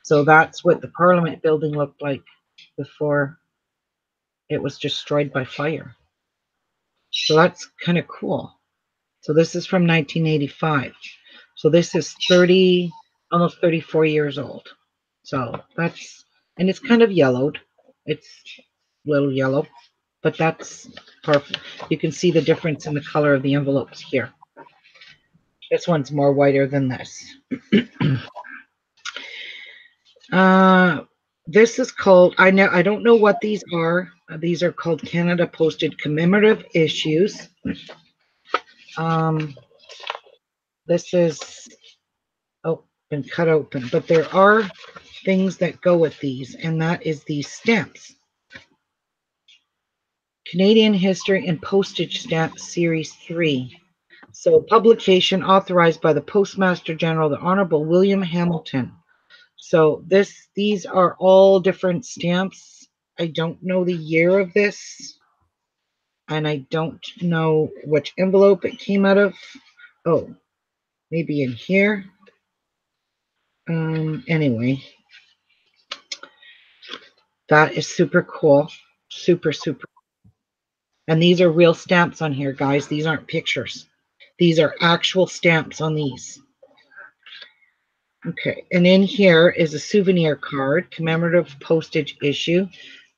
So that's what the Parliament building looked like before it was destroyed by fire. So that's kind of cool. So this is from 1985. So this is 30, almost 34 years old. So that's, and it's kind of yellowed. It's a little yellow, but that's perfect. You can see the difference in the color of the envelopes here. This one's more whiter than this. This is called, I don't know what these are. These are called Canada Posted Commemorative Issues. This is, oh, been cut open, but there are things that go with these, and that is these stamps. Canadian History and Postage Stamp Series 3. So publication authorized by the Postmaster General, the Honorable William Hamilton. So these are all different stamps. I don't know the year of this, and I don't know which envelope it came out of. Oh, maybe in here. Anyway, that is super cool. Super, super. And these are real stamps on here, guys. These aren't pictures. These are actual stamps on these. Okay, and in here is a souvenir card, commemorative postage issue.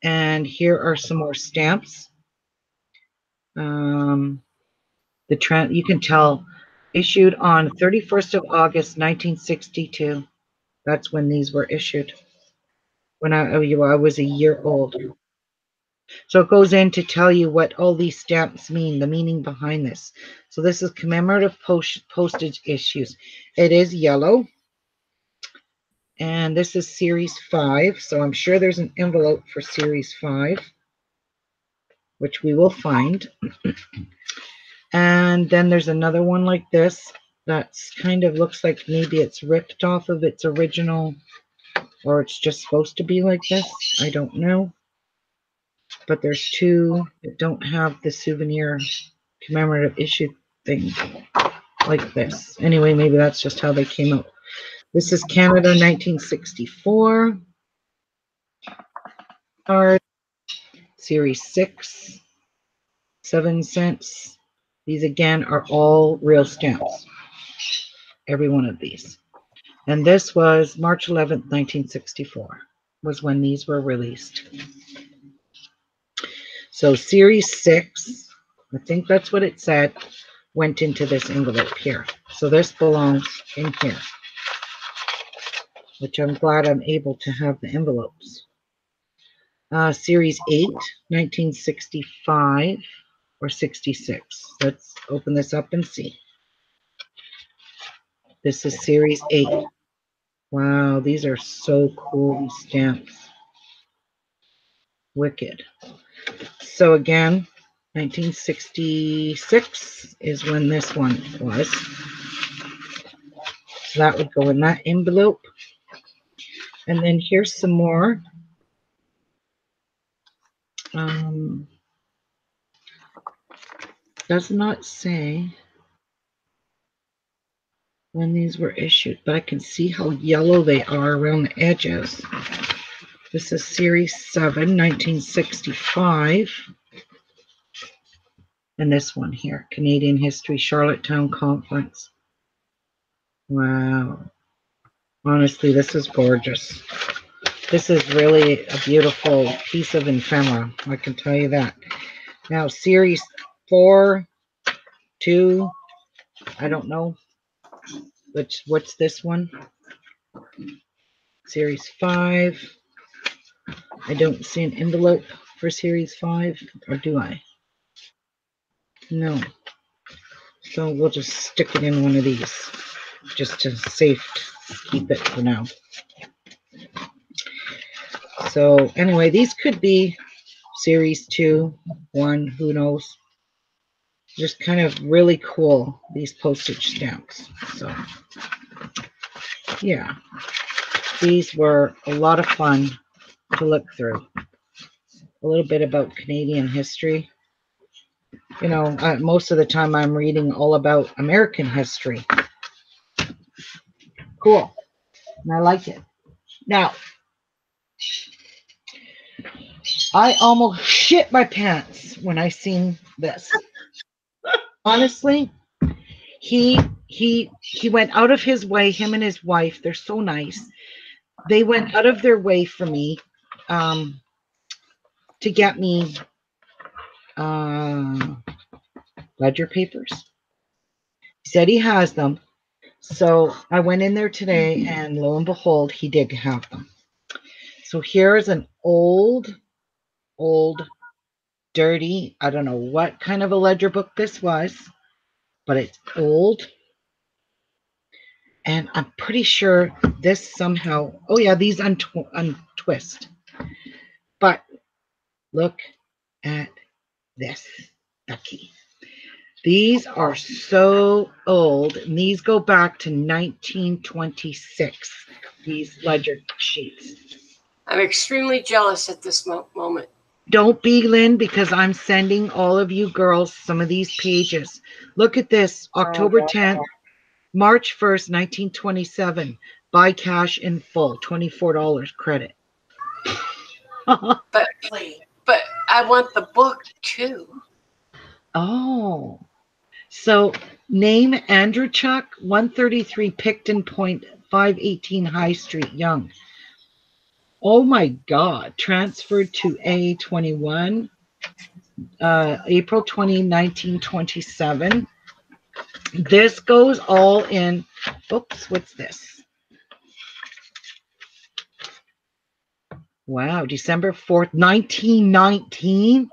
And here are some more stamps. You can tell, issued on 31st of August, 1962. That's when these were issued. When I was a year old. So it goes in to tell you what all these stamps mean, the meaning behind this. So this is commemorative postage issues. It is yellow. And this is Series 5. So I'm sure there's an envelope for Series 5, which we will find. And then there's another one like this that's kind of looks like maybe it's ripped off of its original, or it's just supposed to be like this. I don't know. But there's two that don't have the souvenir commemorative issue thing like this. Anyway, maybe that's just how they came out. This is Canada 1964 card, Series 6, 7 cents. These again are all real stamps. Every one of these. And this was March 11th, 1964 was when these were released. So Series 6, I think that's what it said, went into this envelope here. So this belongs in here, which I'm glad I'm able to have the envelopes. Series 8, 1965 or 66. Let's open this up and see. This is Series 8. Wow, these are so cool, these stamps. Wicked. So again, 1966 is when this one was. So that would go in that envelope. And then here's some more. Does not say when these were issued, but I can see how yellow they are around the edges. This is Series 7, 1965. And this one here, Canadian History, Charlottetown Conference. Wow. Honestly, this is gorgeous. This is really a beautiful piece of ephemera, I can tell you that. Now, Series 4, 2, I don't know. What's this one? Series 5. I don't see an envelope for Series 5, or do I? No. So we'll just stick it in one of these just to keep it for now. So anyway, these could be series 2, 1, who knows. Just kind of really cool, these postage stamps. So yeah, these were a lot of fun to look through. A little bit about Canadian history. You know, most of the time I'm reading all about American history. Cool. And I like it. Now, I almost shit my pants when I seen this. Honestly, he went out of his way, him and his wife, they're so nice. They went out of their way for me to get me ledger papers. He said he has them. So I went in there today and lo and behold, he did have them. So here's an old, dirty, I don't know what kind of a ledger book this was, but it's old. And I'm pretty sure this somehow, oh yeah, these untwist. But look at this, Becky. These are so old, and these go back to 1926, these ledger sheets. I'm extremely jealous at this moment. Don't be, Lynn, because I'm sending all of you girls some of these pages. Look at this, October 10th, March 1st, 1927. Buy cash in full, $24 credit. But I want the book too. Oh. So name Andrew Chuck, 133 Picton Point, 518 High Street, Young. Oh my God. Transferred to A21, April 20, 1927. This goes all in, oops, what's this? Wow, December 4th, 1919.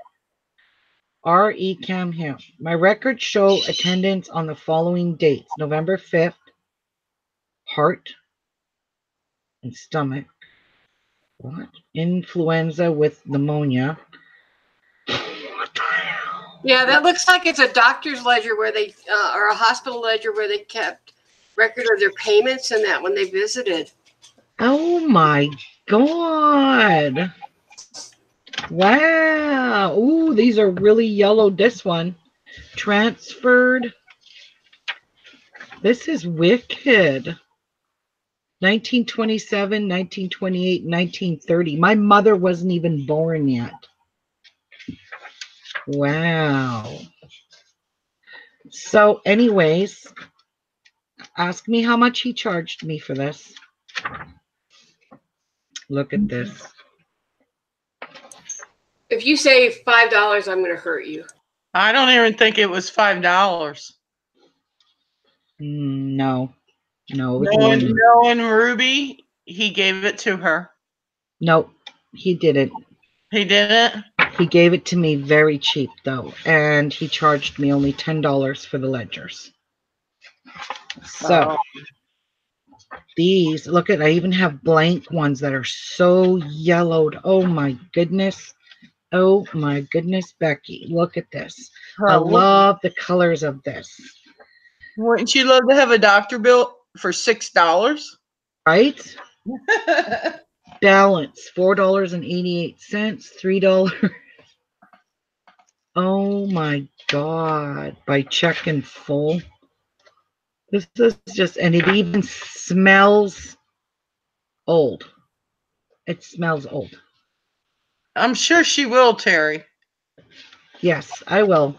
R.E. Camhill. My records show attendance on the following dates. November 5th, heart and stomach. What? Influenza with pneumonia. What the hell? Yeah, that looks like it's a doctor's ledger where they, or a hospital ledger where they kept record of their payments and that when they visited. Oh my God. Wow. Ooh, these are really yellowed. This one. Transferred. This is wicked. 1927, 1928, 1930. My mother wasn't even born yet. Wow. So anyways, ask me how much he charged me for this. Look at this. If you say $5, I'm going to hurt you. I don't even think it was $5. No. Knowing Ruby, he gave it to her. No, he didn't. He didn't? He gave it to me very cheap, though, and he charged me only $10 for the ledgers. So, these, look at, I even have blank ones that are so yellowed. Oh my goodness. Oh my goodness, Becky. Look at this. I love the colors of this. Wouldn't you love to have a doctor bill for $6? Right? Balance, $4.88, $3. Oh my God. By check in full. This is just, and it even smells old. It smells old. I'm sure she will, Terry. Yes, I will.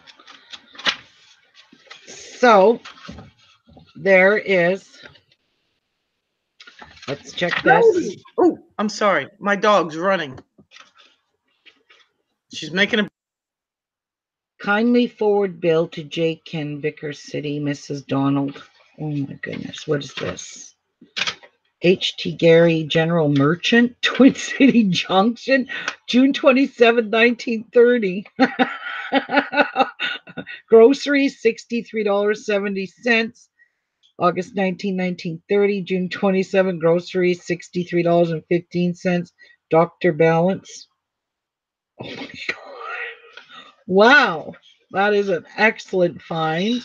So, there is, let's check this. Oh, I'm sorry. My dog's running. She's making a... Kindly forward bill to J. Ken, Vickers City, Mrs. Donald. Oh my goodness, what is this? H.T. Gary, General Merchant, Twin City Junction, June 27, 1930. Groceries, $63.70. August 19, 1930. June 27, groceries, $63.15. Dr. Balance. Oh my God. Wow. That is an excellent find.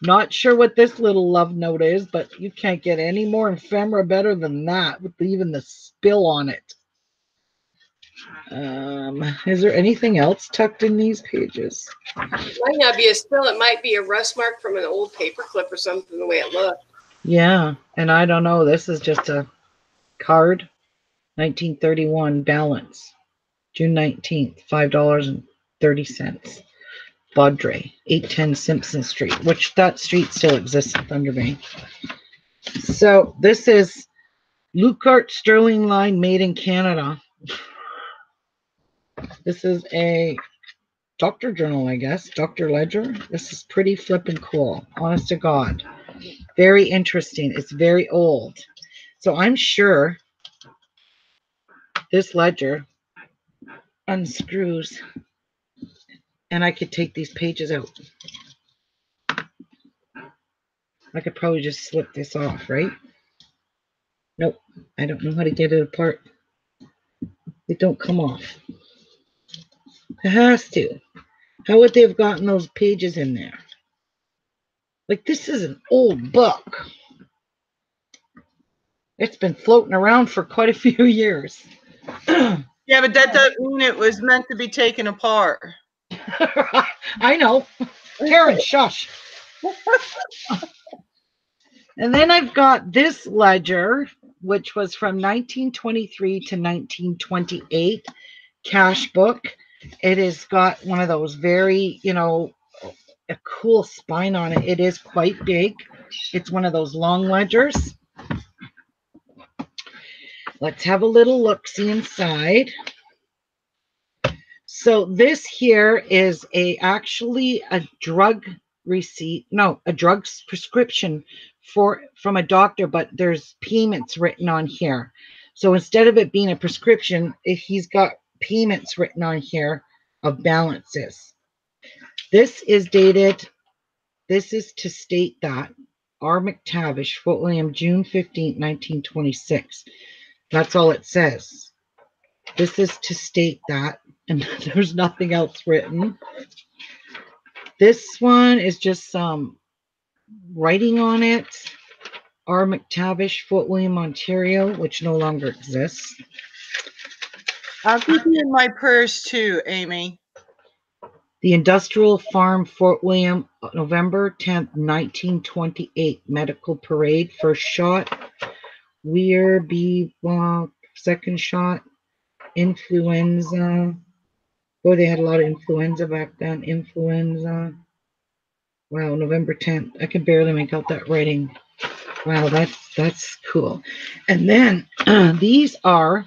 Not sure what this little love note is, but you can't get any more ephemera better than that with even the spill on it. Is there anything else tucked in these pages? It might not be a spill. It might be a rust mark from an old paper clip or something, the way it looked. Yeah, and I don't know. This is just a card. 1931 balance. June 19th, $5.30. Baudry, 810 Simpson Street, which that street still exists in Thunder Bay. So this is Lukart Sterling line made in Canada. This is a doctor journal, I guess. Doctor Ledger. This is pretty flippin' cool. Honest to God. Very interesting. It's very old. So I'm sure this ledger unscrews and I could take these pages out. I could probably just slip this off, right? Nope. I don't know how to get it apart. It don't come off. It has to. How would they have gotten those pages in there? Like, this is an old book. It's been floating around for quite a few years. Yeah, but that doesn't mean it was meant to be taken apart. I know. Karen, shush. And then I've got this ledger, which was from 1923 to 1928 cash book. It has got one of those very, a cool spine on it. It is quite big. It's one of those long ledgers. Let's have a little look-see inside. So this here is actually a drug receipt, no, a drug prescription from a doctor, but there's payments written on here. So instead of it being a prescription, he's got payments written on here of balances. This is dated, this is to state that R. McTavish, Fort William, June 15th, 1926. That's all it says. This is to state that, and there's nothing else written. This one is just some writing on it. R. McTavish, Fort William, Ontario, which no longer exists. I'll keep you in my prayers too, Amy. The Industrial Farm, Fort William, November 10th, 1928. Medical Parade, first shot. Weir B. Second shot. Influenza. Boy, they had a lot of influenza back then. Influenza. Wow, November 10th. I can barely make out that writing. Wow, that's cool. And then these are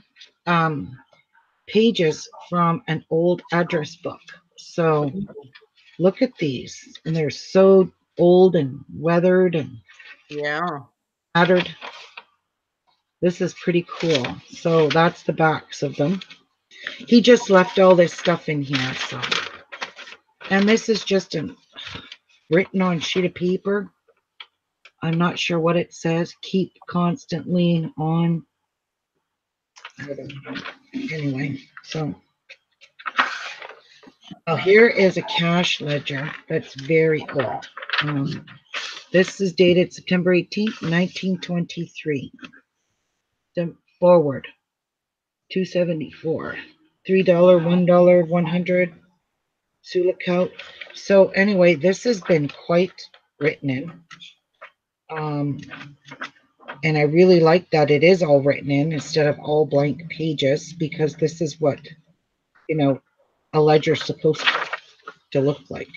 pages from an old address book. So look at these. And they're so old and weathered and tattered. This is pretty cool. So that's the backs of them. He just left all this stuff in here. So, and this is just written on sheet of paper. I'm not sure what it says. Keep constantly on. I don't know. Anyway, so here is a cash ledger that's very old. This is dated September 18th, 1923. Forward, $2.74. $3, $1, 100. Sulacout. So anyway, this has been quite written in. And I really like that it is all written in instead of all blank pages, because this is what, a ledger is supposed to look like.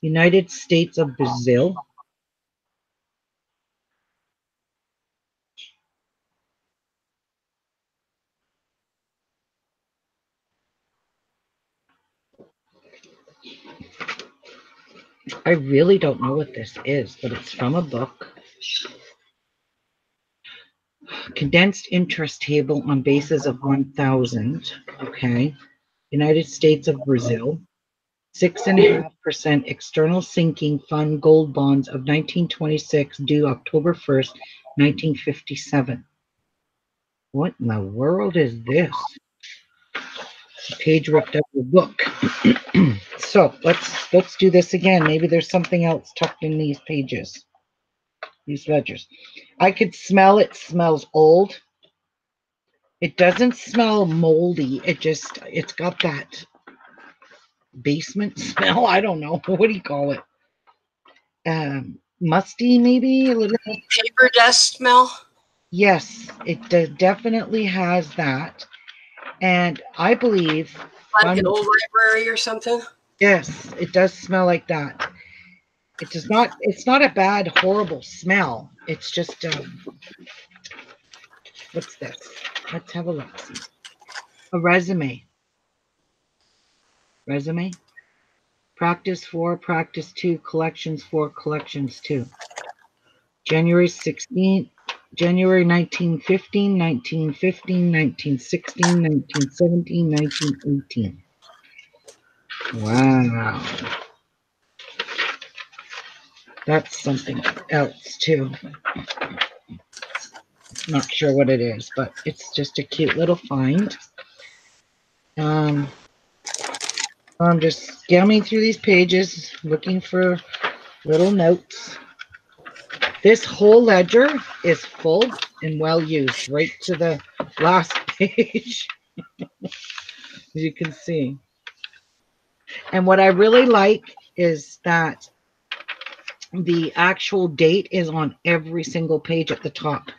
United States of Brazil. I really don't know what this is, but it's from a book. Condensed interest table on basis of 1,000. Okay. United States of Brazil. 6.5% external sinking fund gold bonds of 1926 due October 1st, 1957. What in the world is this? A page ripped out of the book. So let's do this again. Maybe there's something else tucked in these pages, these ledgers. I could smell it. Smells old. It doesn't smell moldy. It's got that basement smell. I don't know. What do you call it? Musty, maybe a little. Paper dust smell. Yes, it definitely has that. And I believe, Like an old library or something. yes, it does smell like that. It does not. It's not a bad, horrible smell. It's just what's this? Let's have a look. See. A resume. Resume. Practice 4, practice 2, collections 4, collections 2. January 16th, January 1915, 1915, 1916, 1917, 1918. Wow. That's something else too. Not sure what it is, but it's just a cute little find. I'm just scamming through these pages, looking for little notes. This whole ledger is full and well used, right to the last page, as you can see. And what I really like is that the actual date is on every single page at the top.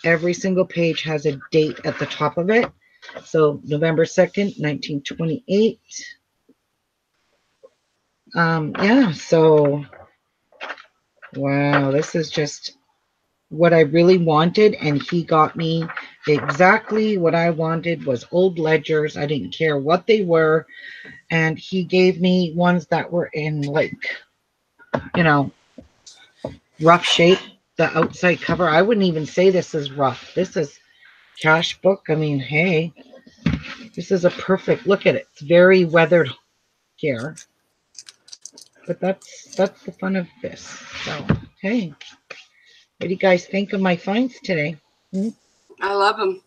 Every single page has a date at the top of it. So November 2nd, 1928. Yeah, so wow, this is just what I really wanted, and he got me exactly what I wanted. Was old ledgers. I didn't care what they were, and he gave me ones that were in, like, you know, rough shape. The outside cover, I wouldn't even say this is rough. This is cash book. I mean, hey, this is a perfect, look at it. It's very weathered here, but that's the fun of this. So hey, what do you guys think of my finds today? I love them.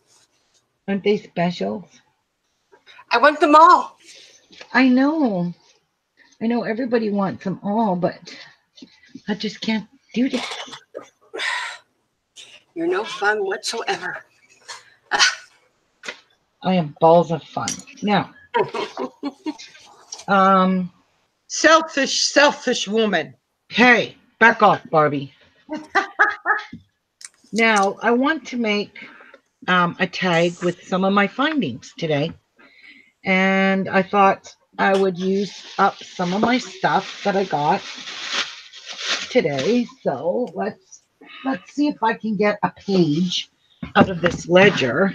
Aren't they special? I want them all. I know everybody wants them all, but I just can't do this. You're no fun whatsoever. I am balls of fun. Now, selfish woman. hey, back off, Barbie. Now, I want to make a tag with some of my findings today. And I thought I would use up some of my stuff that I got today. So let's see if I can get a page out of this ledger.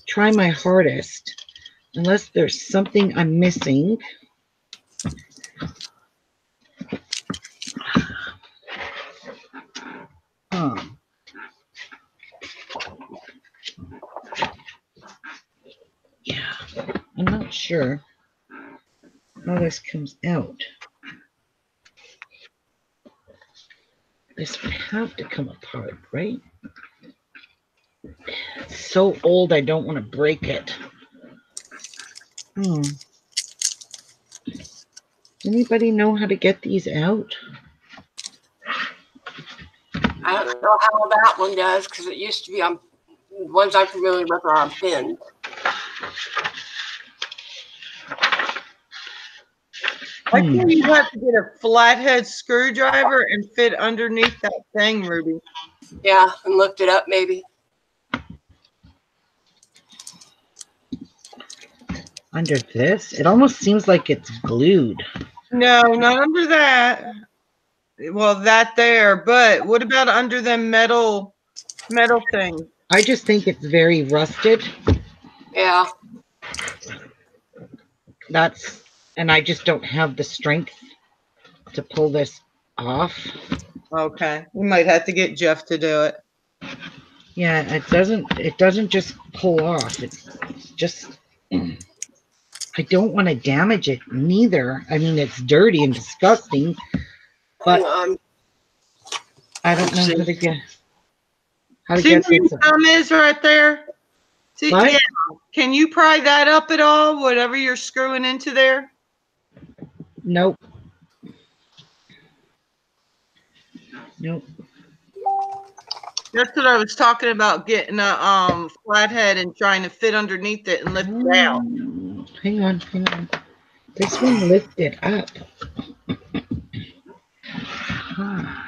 Try my hardest, unless there's something I'm missing. Yeah, I'm not sure how this comes out. This would have to come apart, right? It's so old, I don't want to break it. Anybody know how to get these out? I don't know how that one does, because it used to be on ones I'm familiar with are on pins. I think you have to get a flathead screwdriver and fit underneath that thing, Ruby. Yeah, and looked it up maybe. Under this? It almost seems like it's glued. No, not under that. Well, that there, but what about under them metal things? I just think it's very rusted. Yeah. And I just don't have the strength to pull this off. Okay. We might have to get Jeff to do it. Yeah, it doesn't just pull off. It's just I don't want to damage it neither. I mean, it's dirty and disgusting, but Hang on. I don't know See. how to See get where your this. thumb is right there? See, What? yeah. Can you pry that up at all? Whatever you're screwing into there? Nope. Nope. That's what I was talking about, getting a flathead and trying to fit underneath it and lift it out. Hang on, hang on. This one lifted up.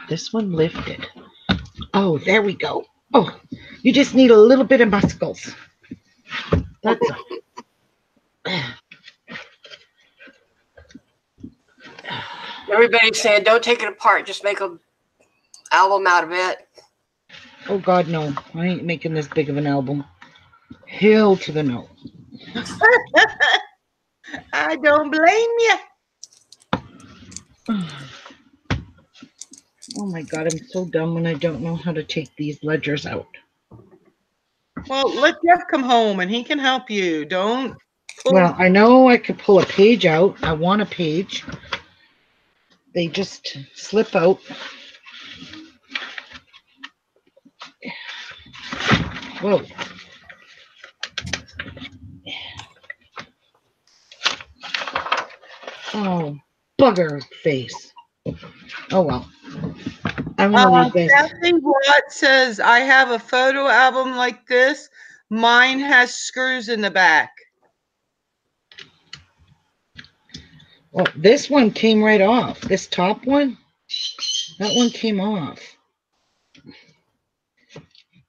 This one lifted. Oh, there we go. Oh, you just need a little bit of muscles. That's all. Everybody's saying don't take it apart. Just make an album out of it. Oh, God, no. I ain't making this big of an album. Hell to the no. I don't blame you. Oh, my God. I'm so dumb when I don't know how to take these ledgers out. Well, let Jeff come home and he can help you. Don't pull. Well, I know I could pull a page out. I want a page. They just slip out. Whoa. Oh, bugger face. Oh, well. I'm going to leave this. Kathy Watt says, I have a photo album like this. Mine has screws in the back. Well, this one came right off. This top one, that one came off.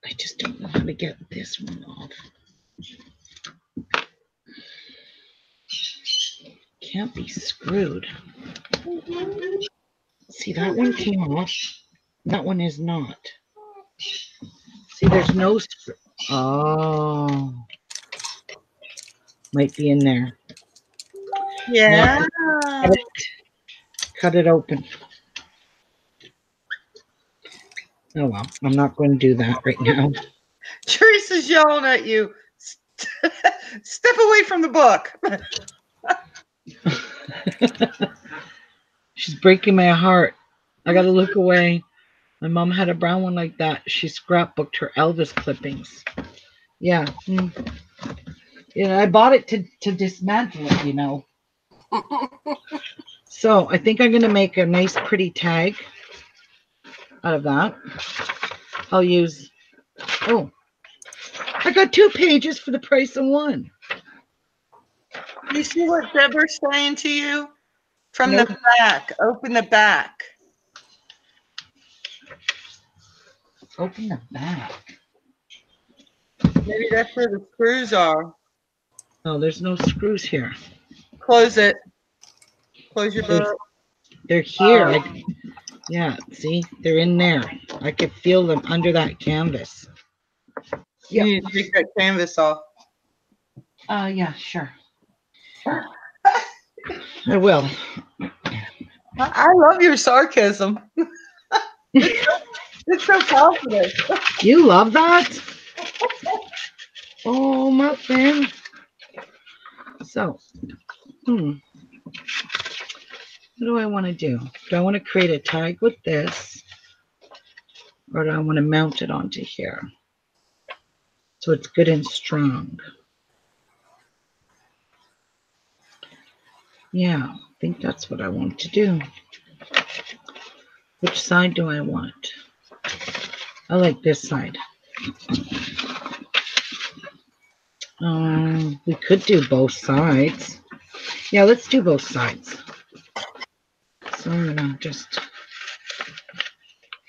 I just don't know how to get this one off. Can't be screwed. See, that one came off. That one is not. See, there's no screw. Oh. Might be in there. Yeah. Cut it open. Oh, well. I'm not going to do that right now. Teresa's yelling at you. Step away from the book. She's breaking my heart. I got to look away. My mom had a brown one like that. She scrapbooked her Elvis clippings. Yeah. Yeah, I bought it to dismantle it, you know. So I think I'm going to make a nice pretty tag out of that. I'll use, oh, I got 2 pages for the price of one. You see what Deborah's saying to you? From Nope. the back. Open the back. Open the back. Maybe that's where the screws are. Oh, there's no screws here. Close it. Close your book. They're here. Yeah, see, they're in there. I could feel them under that canvas. You need to take that canvas off. Yeah, sure. I will. I love your sarcasm. It's so confident. You love that? Oh, muffin. So, what do I want to do? Do I want to create a tag with this? Or do I want to mount it onto here? So it's good and strong. Yeah, I think that's what I want to do. Which side do I want? I like this side. We could do both sides. Yeah, let's do both sides. So I'm gonna just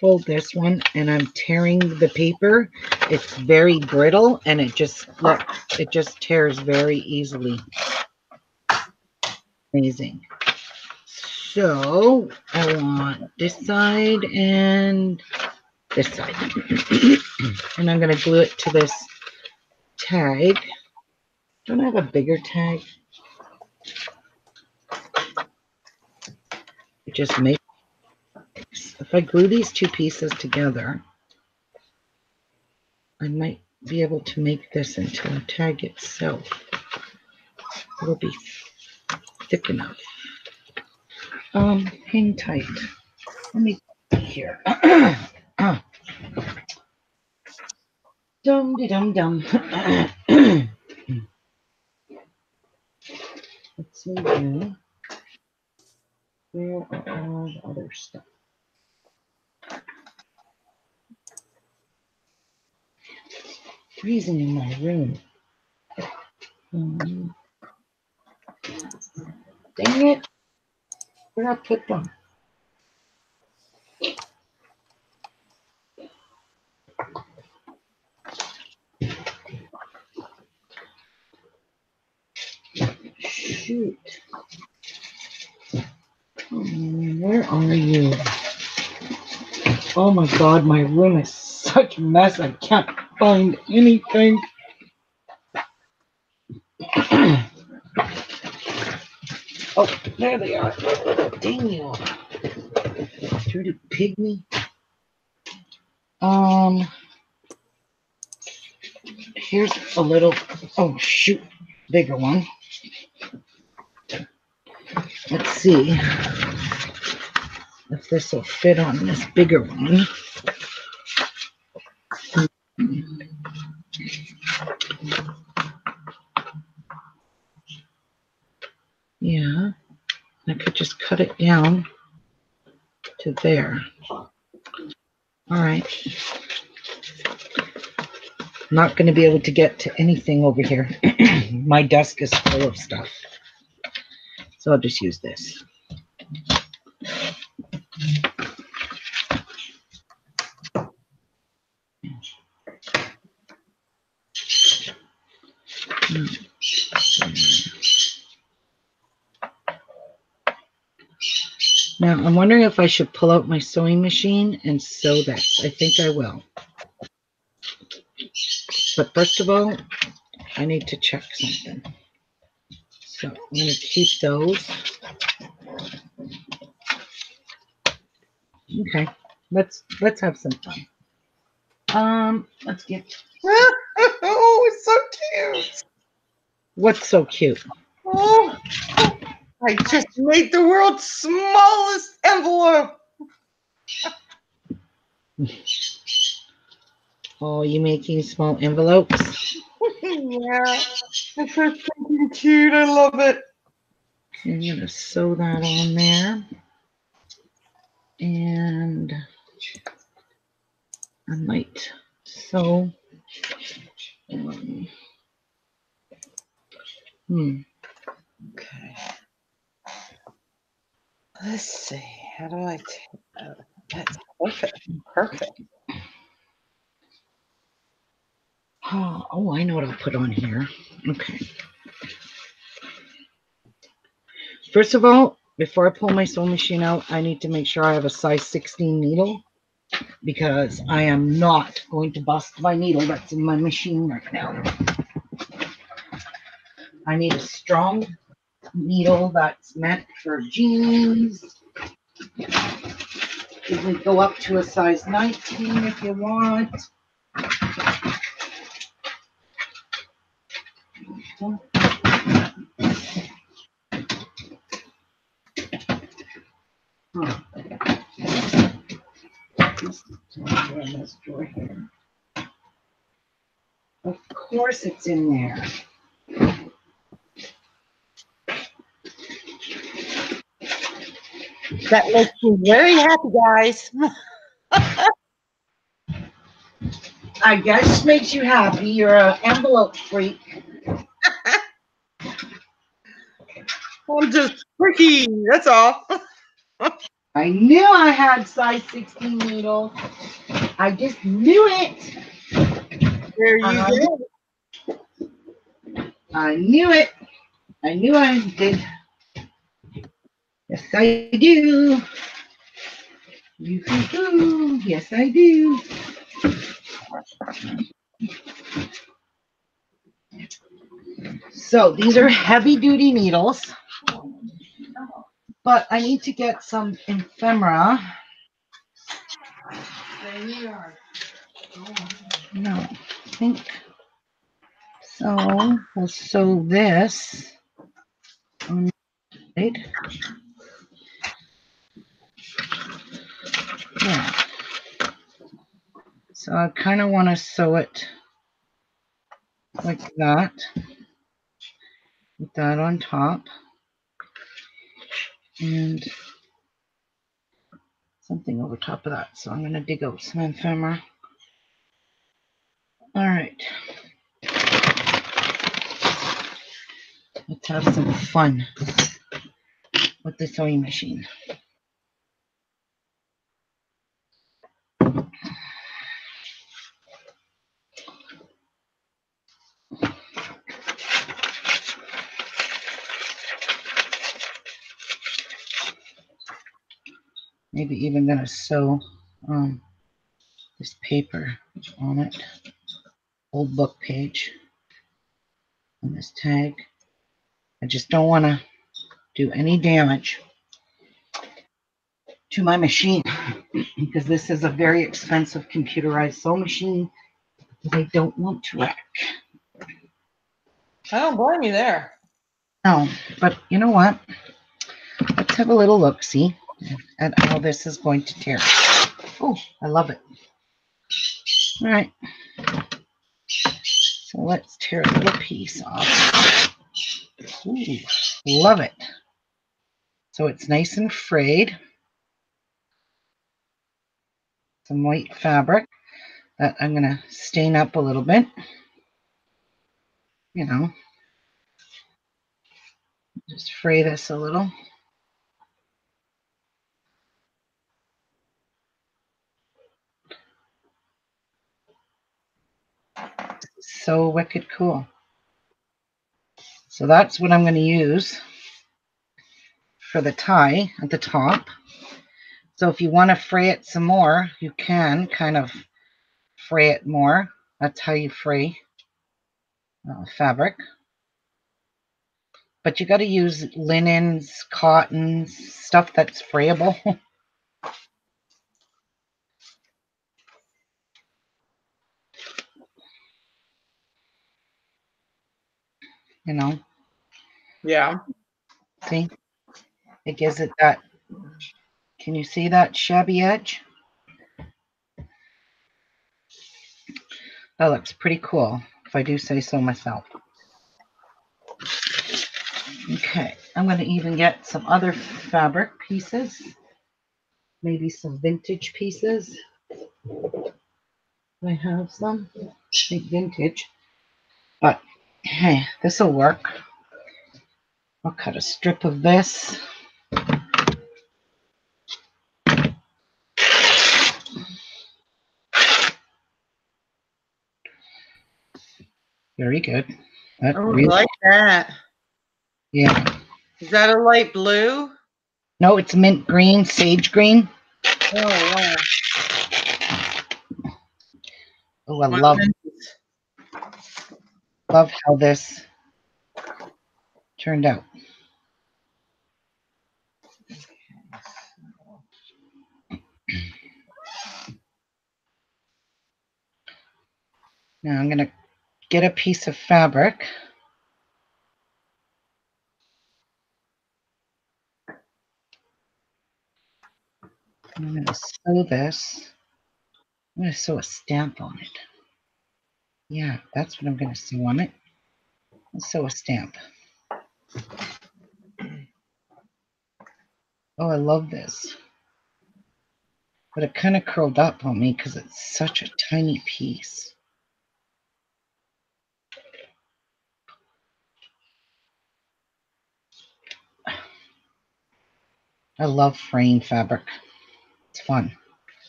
fold this one, and I'm tearing the paper. It's very brittle, and it just tears very easily. Amazing. So I want this side and this side. And I'm going to glue it to this tag. Don't I have a bigger tag? Just make. If I glue these 2 pieces together, I might be able to make this into a tag itself. It'll be thick enough. Hang tight. Let me here. Dum de dum dum. Let's see here. Where are all the other stuff? Freezing in my room. Dang it. Where did I put them? Shoot. Where are you? Oh my God, my room is such a mess. I can't find anything. Oh, there they are. Dang you. Dirty pygmy. Here's a little, oh shoot, bigger one. Let's see if this will fit on this bigger one. Yeah, I could just cut it down to there. All right. Not going to be able to get to anything over here. My desk is full of stuff. So I'll just use this. Now, I'm wondering if I should pull out my sewing machine and sew this. I think I will. But first of all, I need to check something. So I'm going to keep those. Okay, let's have some fun. Let's get. Oh, it's so cute. What's so cute? Oh, I just made the world's smallest envelope. Oh, you making small envelopes? Yeah, it's so freaking cute. I love it. I'm going to sew that on there. And I might sew. Okay. Let's see. How do I take that? That's perfect. Perfect. Oh, I know what I'll put on here. Okay. First of all, before I pull my sewing machine out, I need to make sure I have a size 16 needle because I am not going to bust my needle that's in my machine right now. I need a strong needle that's meant for jeans. You can go up to a size 19 if you want. Of course it's in there. That makes me very happy, guys. I guess makes you happy. You're an envelope freak. I'm just freaky. That's all. I knew I had size 16 needles. I just knew it. There you go. I knew it. I knew I did. Yes, I do. Yes, I do. So these are heavy duty needles, but I need to get some ephemera. No, I think so. We'll sew this. Right? Yeah. So I kind of want to sew it like that, with that on top, and something over top of that. So I'm going to dig out some ephemera. All right. Let's have some fun with the sewing machine. Maybe even going to sew this paper on it. Old book page on this tag. I just don't want to do any damage to my machine because this is a very expensive computerized sewing machine that I don't want to wreck. I don't blame you there. No, but you know what? Let's have a little look-see at how this is going to tear. Oh, I love it. All right. So let's tear a little piece off. Ooh, love it. So it's nice and frayed. Some white fabric that I'm going to stain up a little bit. You know, just fray this a little. So wicked cool. So that's what I'm going to use for the tie at the top. So if you want to fray it some more, you can kind of fray it more. That's how you fray fabric. But you got to use linens, cottons, stuff that's frayable. You know. Yeah. See? It gives it that. Can you see that shabby edge? That looks pretty cool, if I do say so myself. Okay, I'm going to even get some other fabric pieces. Maybe some vintage pieces. I have some. I think vintage. But hey, this will work. I'll cut a strip of this. Very good. That I really, like that. yeah. Is that a light blue? No, it's mint green, sage green. Oh, wow. Oh, I My love goodness. how this turned out. Now I'm going to get a piece of fabric. I'm going to sew this. I'm going to sew a stamp on it. Yeah, that's what I'm going to sew on it. I'll sew a stamp. Oh, I love this. But it kind of curled up on me because it's such a tiny piece. I love fraying fabric. It's fun.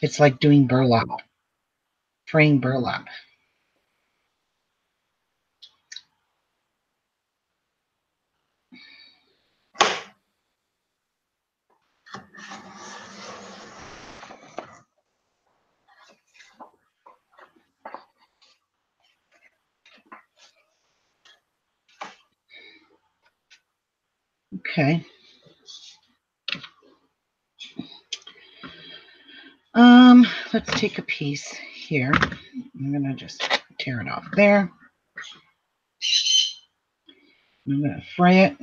It's like doing burlap, fraying burlap. Okay. Let's take a piece here. I'm gonna just tear it off there. I'm gonna fray it.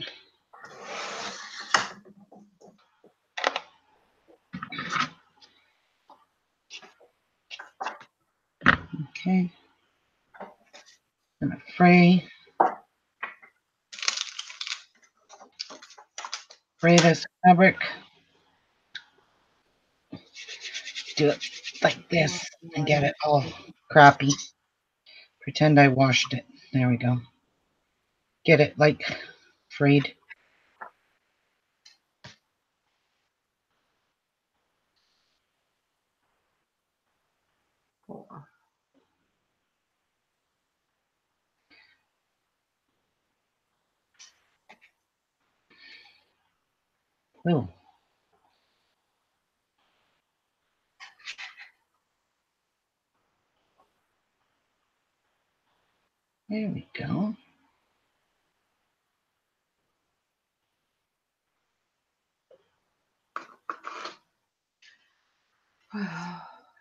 Okay. I'm gonna fray this fabric. Do it like this and get it all crappy. Pretend I washed it. There we go. Get it like frayed. Oh. There we go.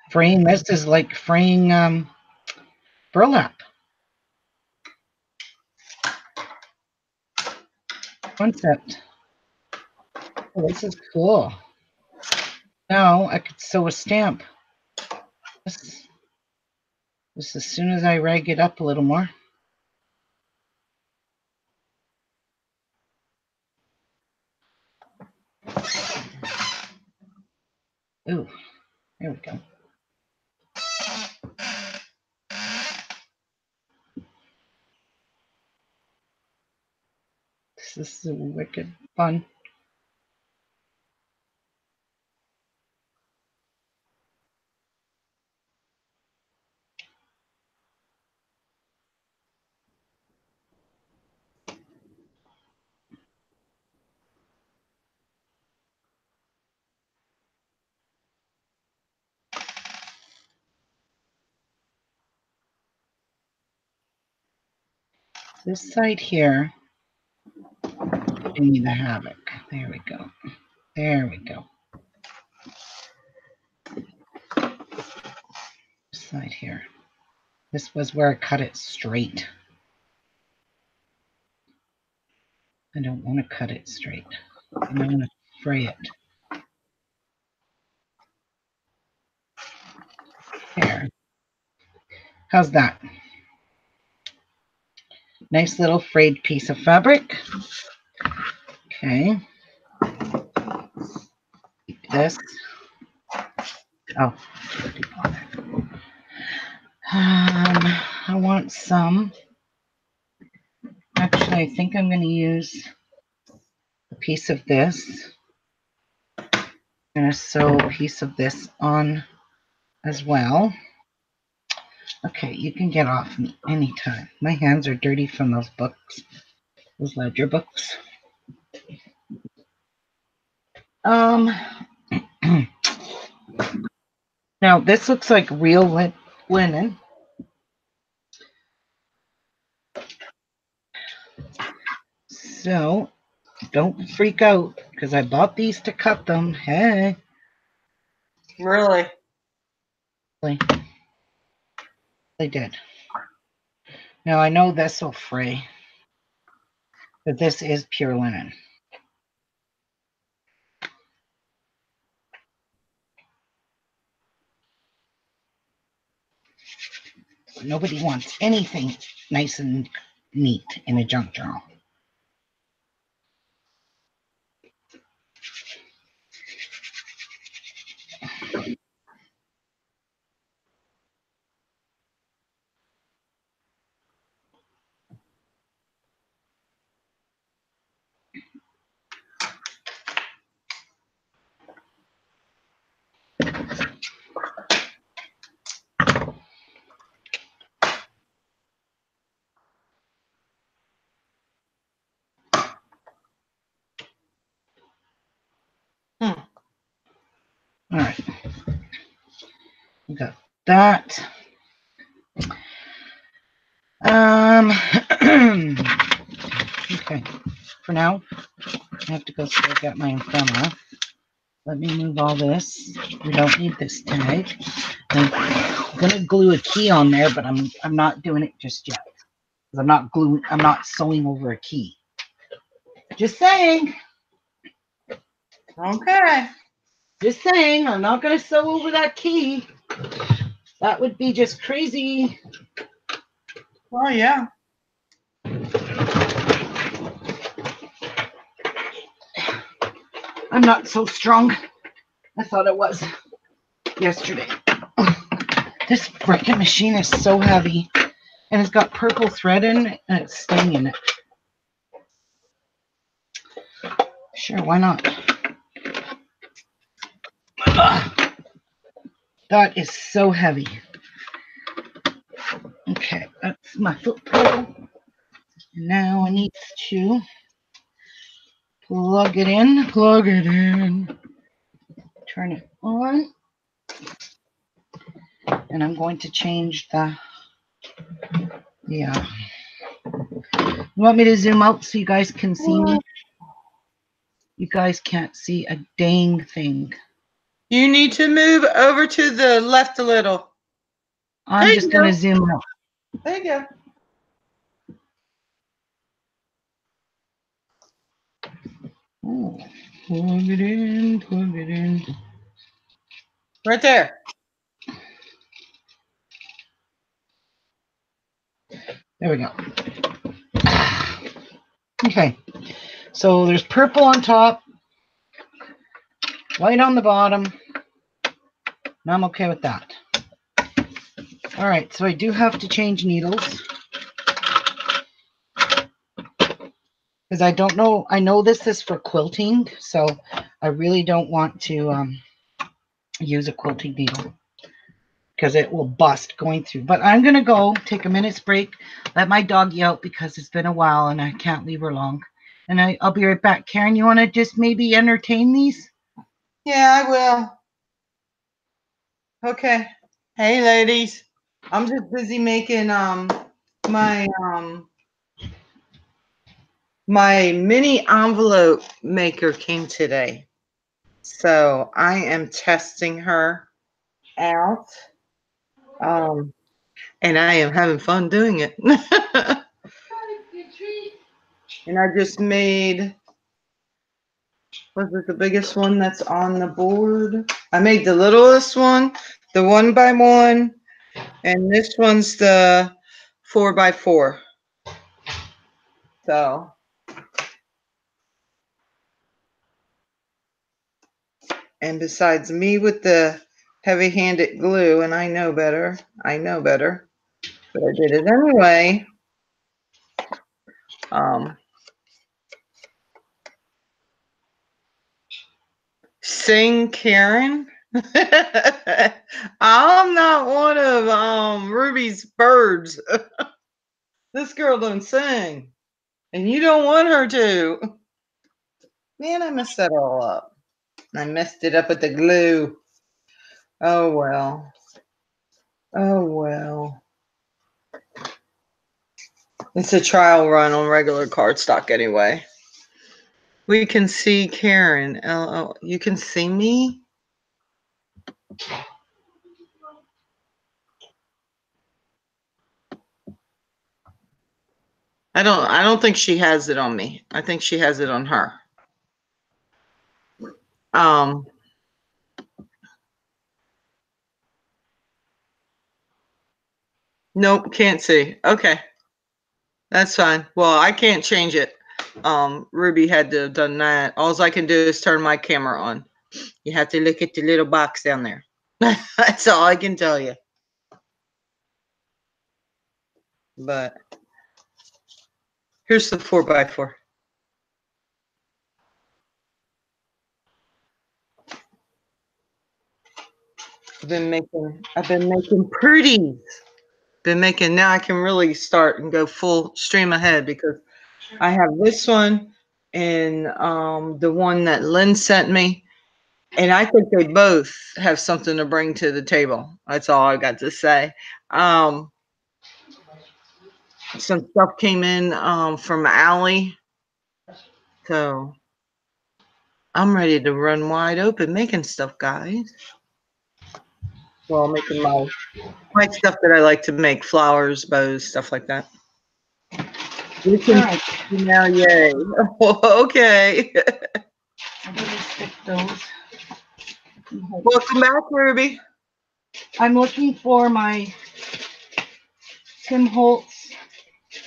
Fraying this is like fraying burlap. Concept. Oh, this is cool. Now I could sew a stamp. This as soon as I rag it up a little more. Ooh, there we go. This is wicked fun. This side here, we need the havoc. There we go. There we go. This side here. This was where I cut it straight. I don't want to cut it straight. I'm going to fray it. There. How's that? Nice little frayed piece of fabric. Okay. Keep this. Oh. I want some. Actually, I think I'm going to use a piece of this. I'm going to sew a piece of this on as well. Okay, you can get off me anytime. My hands are dirty from those books, those ledger books. Now this looks like real linen. So don't freak out because I bought these to cut them. Hey. Really? They did. Now I know this will fray, but this is pure linen. Nobody wants anything nice and neat in a junk journal. All right, we got that. Okay, for now, I have to go get my ephemera. Let me move all this. We don't need this tag. I'm gonna glue a key on there, but I'm not doing it just yet. Because I'm not sewing over a key. Just saying. Okay. Just saying, I'm not gonna sew over that key. That would be just crazy. Oh, yeah. I'm not so strong. I thought it was yesterday. This freaking machine is so heavy. And it's got purple thread in it and it's staying in it. Sure, why not? Ugh. That is so heavy. Okay, that's my foot pedal. Now I need to plug it in, turn it on, and I'm going to change the, yeah. You want me to zoom out so you guys can see me? You guys can't see a dang thing. You need to move over to the left a little. I'm just going to zoom out. There you go. Oh, plug it in, plug it in. Right there. There we go. Okay, so there's purple on top, white on the bottom, and I'm okay with that. All right, so I do have to change needles because I don't know. I know this is for quilting, so I really don't want to use a quilting needle because it will bust going through. But I'm going to go take a minute's break, let my doggy out because it's been a while and I can't leave her long. And I'll be right back. Karen, you want to just maybe entertain these? Yeah, I will. Okay. Hey, ladies. I'm just busy making my my mini envelope maker came today. So I am testing her out. And I am having fun doing it. And I just made, was it the biggest one that's on the board? I made the littlest one, the 1x1, and this one's the 4x4. So, and besides me with the heavy-handed glue, and I know better, but I did it anyway. Sing Karen. I'm not one of Ruby's birds. This girl don't sing, and you don't want her to. Man, I messed that all up. I messed it up with the glue. Oh well. Oh well. It's a trial run on regular cardstock anyway. We can see Karen. Oh, you can see me? I don't think she has it on me. I think she has it on her. Nope, can't see. Okay. That's fine. Well, I can't change it. Ruby had to have done that. All I can do is turn my camera on. You have to look at the little box down there. That's all I can tell you. But here's the 4x4. I've been making pretties. Now I can really start and go full stream ahead because I have this one and the one that Lynn sent me. And I think they both have something to bring to the table. That's all I got to say. Some stuff came in from Allie. So I'm ready to run wide open making stuff, guys. Well, making my stuff that I like to make, flowers, bows, stuff like that. You can now, yay. Okay. I'm going to stick those. Welcome back, Ruby. I'm looking for my Tim Holtz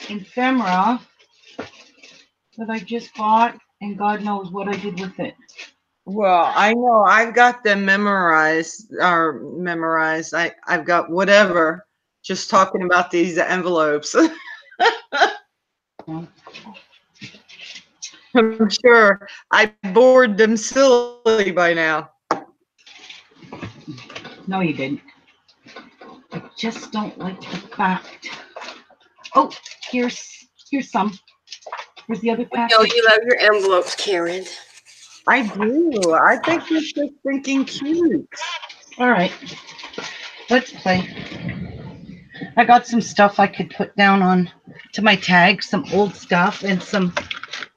ephemera that I just bought, and God knows what I did with it. Well, I know I've got them memorized. I've got whatever. Just talking about these envelopes. I'm sure I bored them silly by now. No, you didn't. I just don't like the fact. Oh, here's some. Here's the other We package. know you love your envelopes, Karen. I do. I think it's just thinking cute. All right, let's play. I got some stuff I could put down on to my tag, some old stuff and some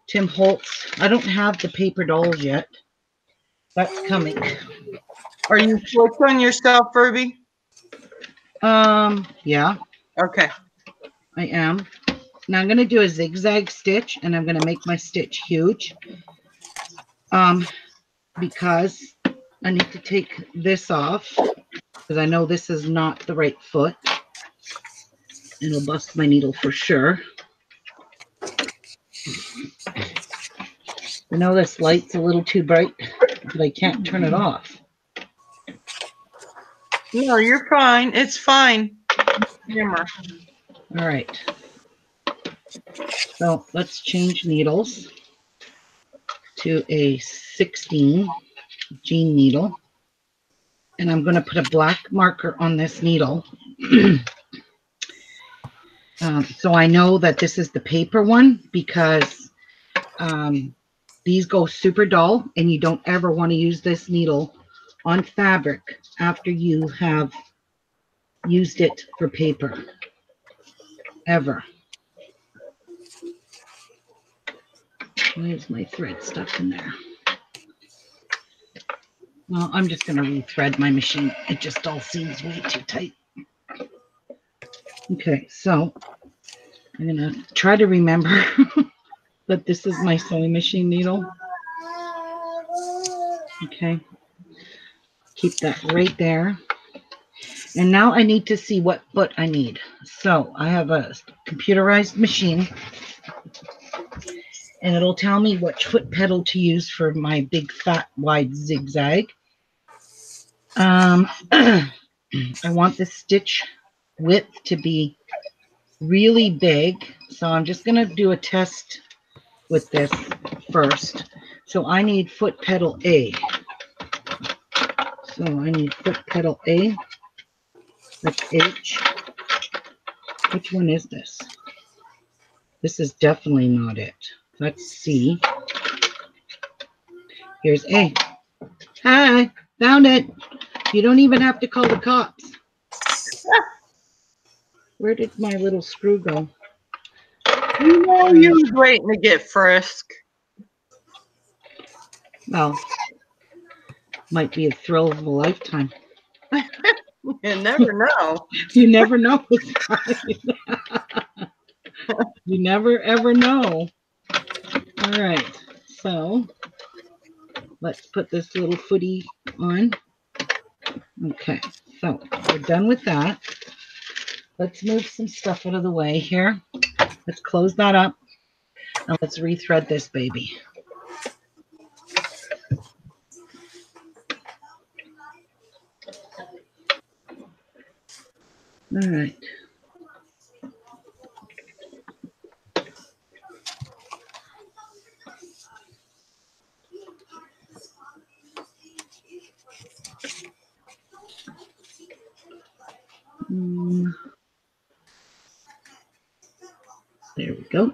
Tim Holtz. I don't have the paper dolls yet. That's coming. Are you slick on yourself, Furby? Yeah, Okay. I am. Now I'm going to do a zigzag stitch, and I'm going to make my stitch huge. Because I need to take this off, because I know this is not the right foot. It'll bust my needle for sure. I know this light's a little too bright, but I can't turn it off. No, you're fine. It's fine. Camera. All right. So let's change needles to a 16 jean needle. And I'm going to put a black marker on this needle. So I know that this is the paper one, because these go super dull, and you don't ever want to use this needle on fabric after you have used it for paper. Ever. Where's my thread stuck in there? Well, I'm just going to rethread my machine. It just all seems way too tight. Okay, so I'm going to try to remember that this is my sewing machine needle. Okay. Keep that right there. And now I need to see what foot I need. So I have a computerized machine, and it'll tell me which foot pedal to use for my big fat wide zigzag. I want the stitch width to be really big, so I'm just going to do a test with this first. So I need foot pedal A. So I need foot pedal A. That's H. Which one is this? This is definitely not it. That's C. Here's A. Hi, found it. You don't even have to call the cops. Where did my little screw go? You know you was waiting to get frisked. Well, might be a thrill of a lifetime. You never know. You never know. You never ever know. All right, so let's put this little footy on. Okay, so we're done with that. Let's move some stuff out of the way here. Let's close that up, and let's rethread this baby. All right. There we go.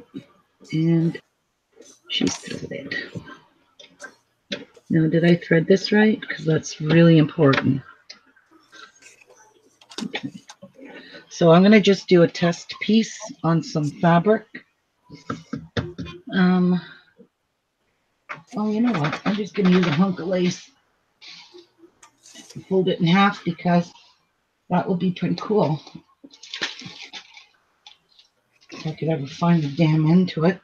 And she's threaded. Now, did I thread this right? Because that's really important. Okay. So I'm going to just do a test piece on some fabric. Oh, you know what? I'm just going to use a hunk of lace. Fold it in half, because that would be pretty cool. If I could ever find the damn end to it.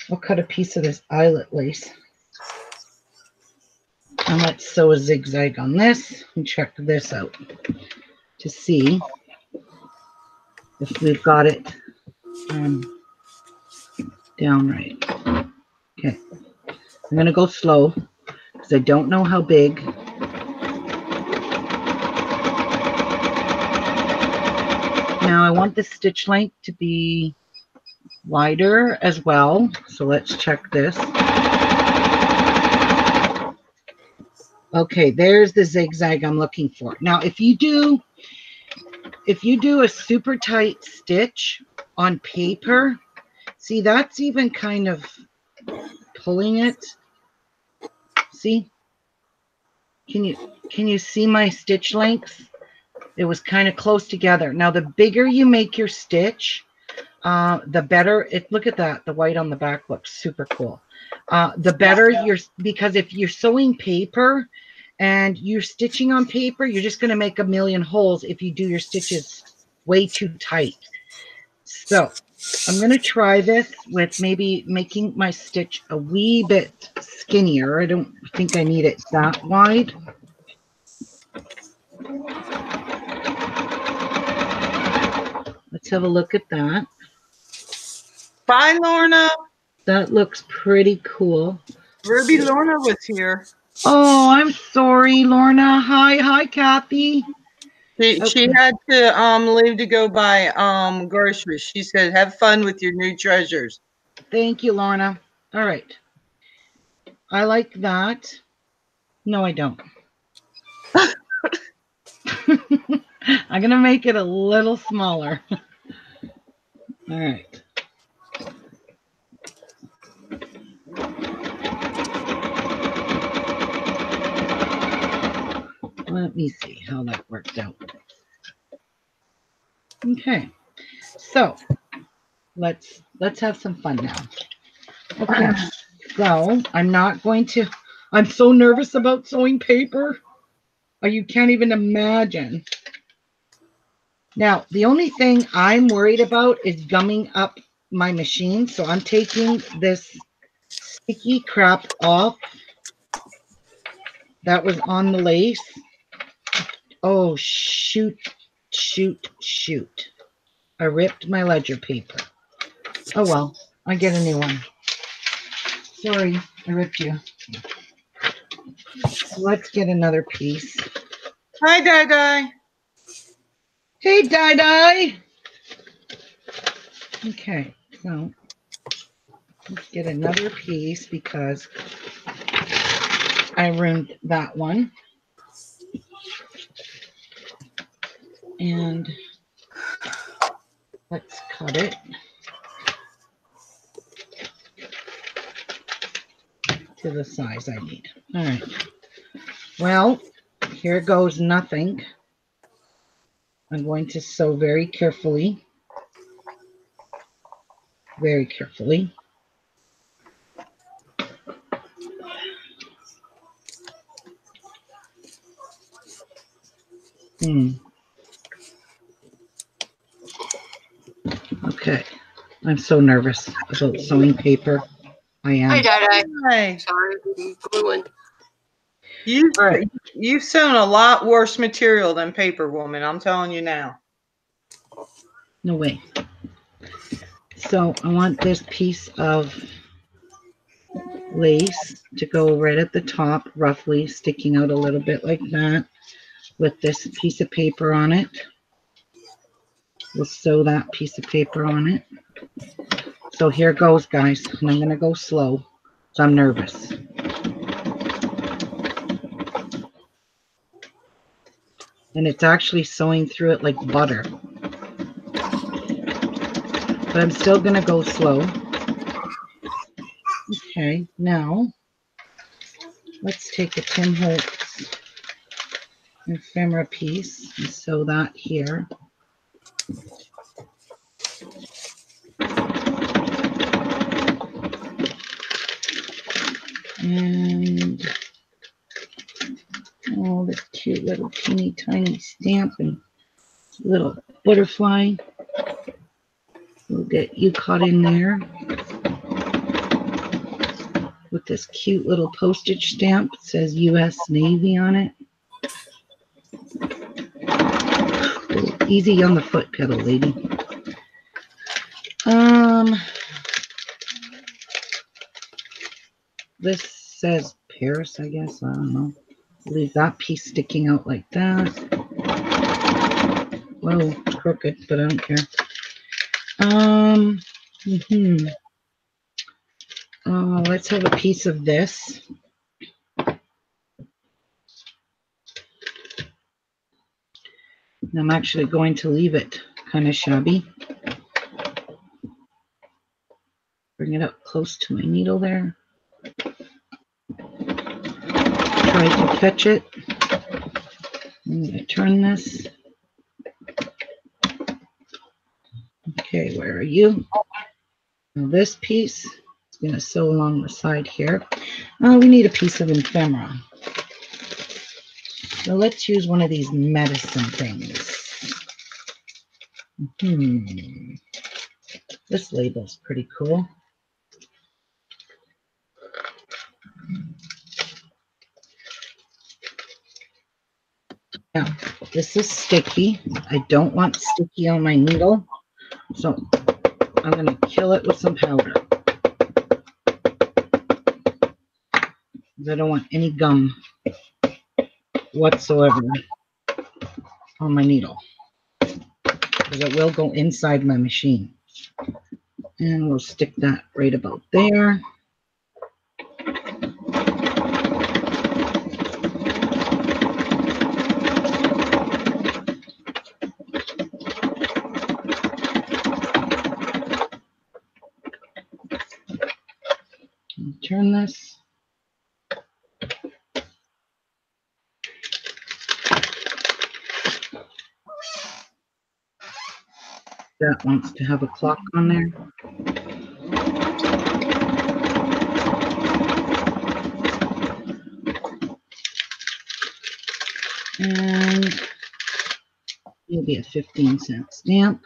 I'll cut a piece of this eyelet lace. And let's sew a zigzag on this and check this out to see if we've got it down right. Okay, I'm going to go slow because I don't know how big. Now I want the stitch length to be wider as well, so let's check this. Okay, there's the zigzag I'm looking for. Now if you do a super tight stitch on paper, see, that's even kind of pulling it. See, can you see my stitch length? It was kind of close together. Now the bigger you make your stitch, the better it. Look at that, the white on the back looks super cool. The better because if you're sewing paper and you're stitching on paper, you're just going to make a million holes if you do your stitches way too tight. So I'm going to try this with maybe making my stitch a wee bit skinnier. I don't think I need it that wide. Let's have a look at that. Bye, Lorna. That looks pretty cool. Ruby Lorna was here. Oh, I'm sorry, Lorna. Hi, Kathy. She had to leave to go buy groceries. She said, "Have fun with your new treasures." Thank you, Lorna. All right. I like that. No, I don't. I'm going to make it a little smaller. All right. Let me see how that worked out. Okay. So let's have some fun now. Okay. So I'm so nervous about sewing paper. You can't even imagine. Now, the only thing I'm worried about is gumming up my machine. So I'm taking this sticky crap off that was on the lace. Oh, shoot. I ripped my ledger paper. Oh, well, I get a new one. Sorry, I ripped you. So let's get another piece. Hi, Di. Hey, Di. Okay, so let's get another piece because I ruined that one. And let's cut it to the size I need. All right. Well, here goes nothing. I'm going to sew very carefully. Very carefully. Okay. I'm so nervous about sewing paper. I am. Hi, Dada. Hi. Sorry, I'm gluing. You've sewn a lot worse material than paper, woman. I'm telling you now. No way. So I want this piece of lace to go right at the top, roughly sticking out a little bit like that, with this piece of paper on it. We'll sew that piece of paper on it. So here goes, guys, and I'm going to go slow, so I'm nervous. And it's actually sewing through it like butter. But I'm still going to go slow. Okay, now let's take a Tim Holtz ephemera piece and sew that here. And oh, this cute little teeny tiny stamp and little butterfly. We'll get you caught in there. with this cute little postage stamp. It says U.S. Navy on it. Oh, easy on the foot pedal, lady. This says Paris, I guess. I don't know. Leave that piece sticking out like that. Whoa, it's crooked, but I don't care. Let's have a piece of this. I'm actually going to leave it kind of shabby. Bring it up close to my needle there. Try to catch it. I'm going to turn this. Okay, where are you? Now this piece is going to sew along the side here. We need a piece of ephemera. So let's use one of these medicine things. This label's pretty cool. Now, this is sticky. I don't want sticky on my needle, so I'm going to kill it with some powder. I don't want any gum whatsoever on my needle, because it will go inside my machine. And we'll stick that right about there. Turn this. That wants to have a clock on there. And maybe a 15-cent stamp.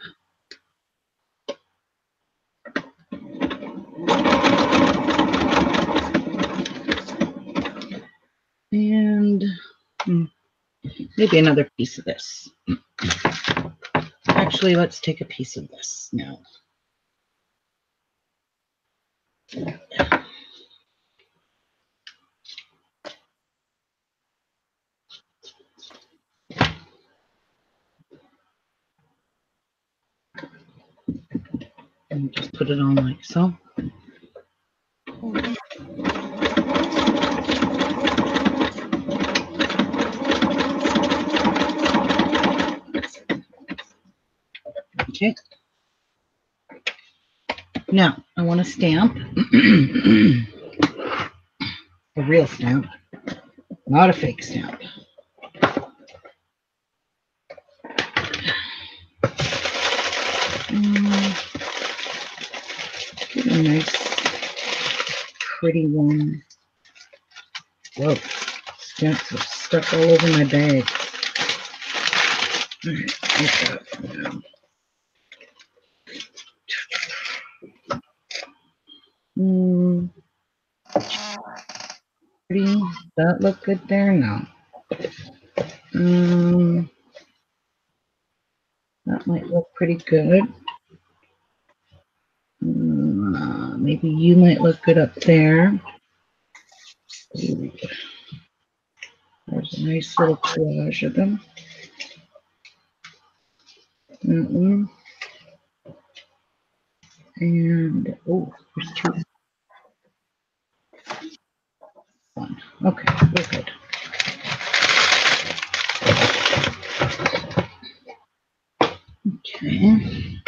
And maybe another piece of this. Actually, let's take a piece of this now. And just put it on like so. Okay. Now, I want a stamp. A real stamp, not a fake stamp. Get a nice, pretty one. Whoa, stamps are stuck all over my bag. All right, get that down. Pretty. That look good there? No. That might look pretty good. Maybe you might look good up there. Ooh. There's a nice little collage of them. That one. And, oh, there's two. One. Okay, we're good. Okay.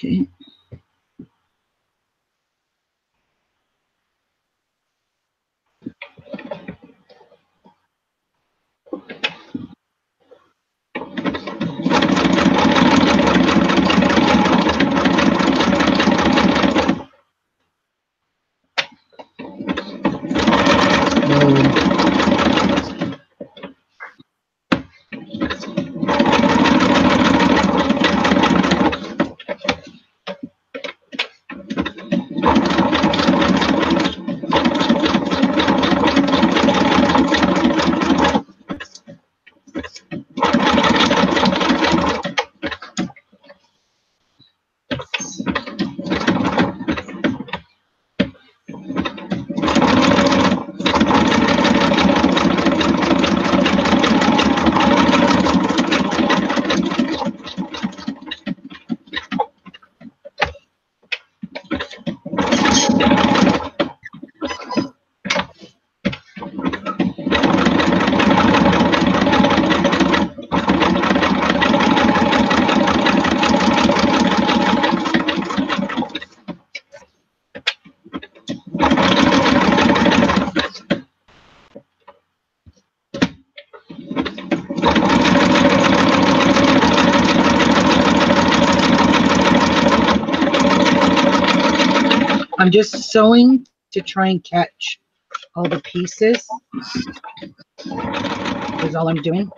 Okay. I'm just sewing to try and catch all the pieces. Is all I'm doing.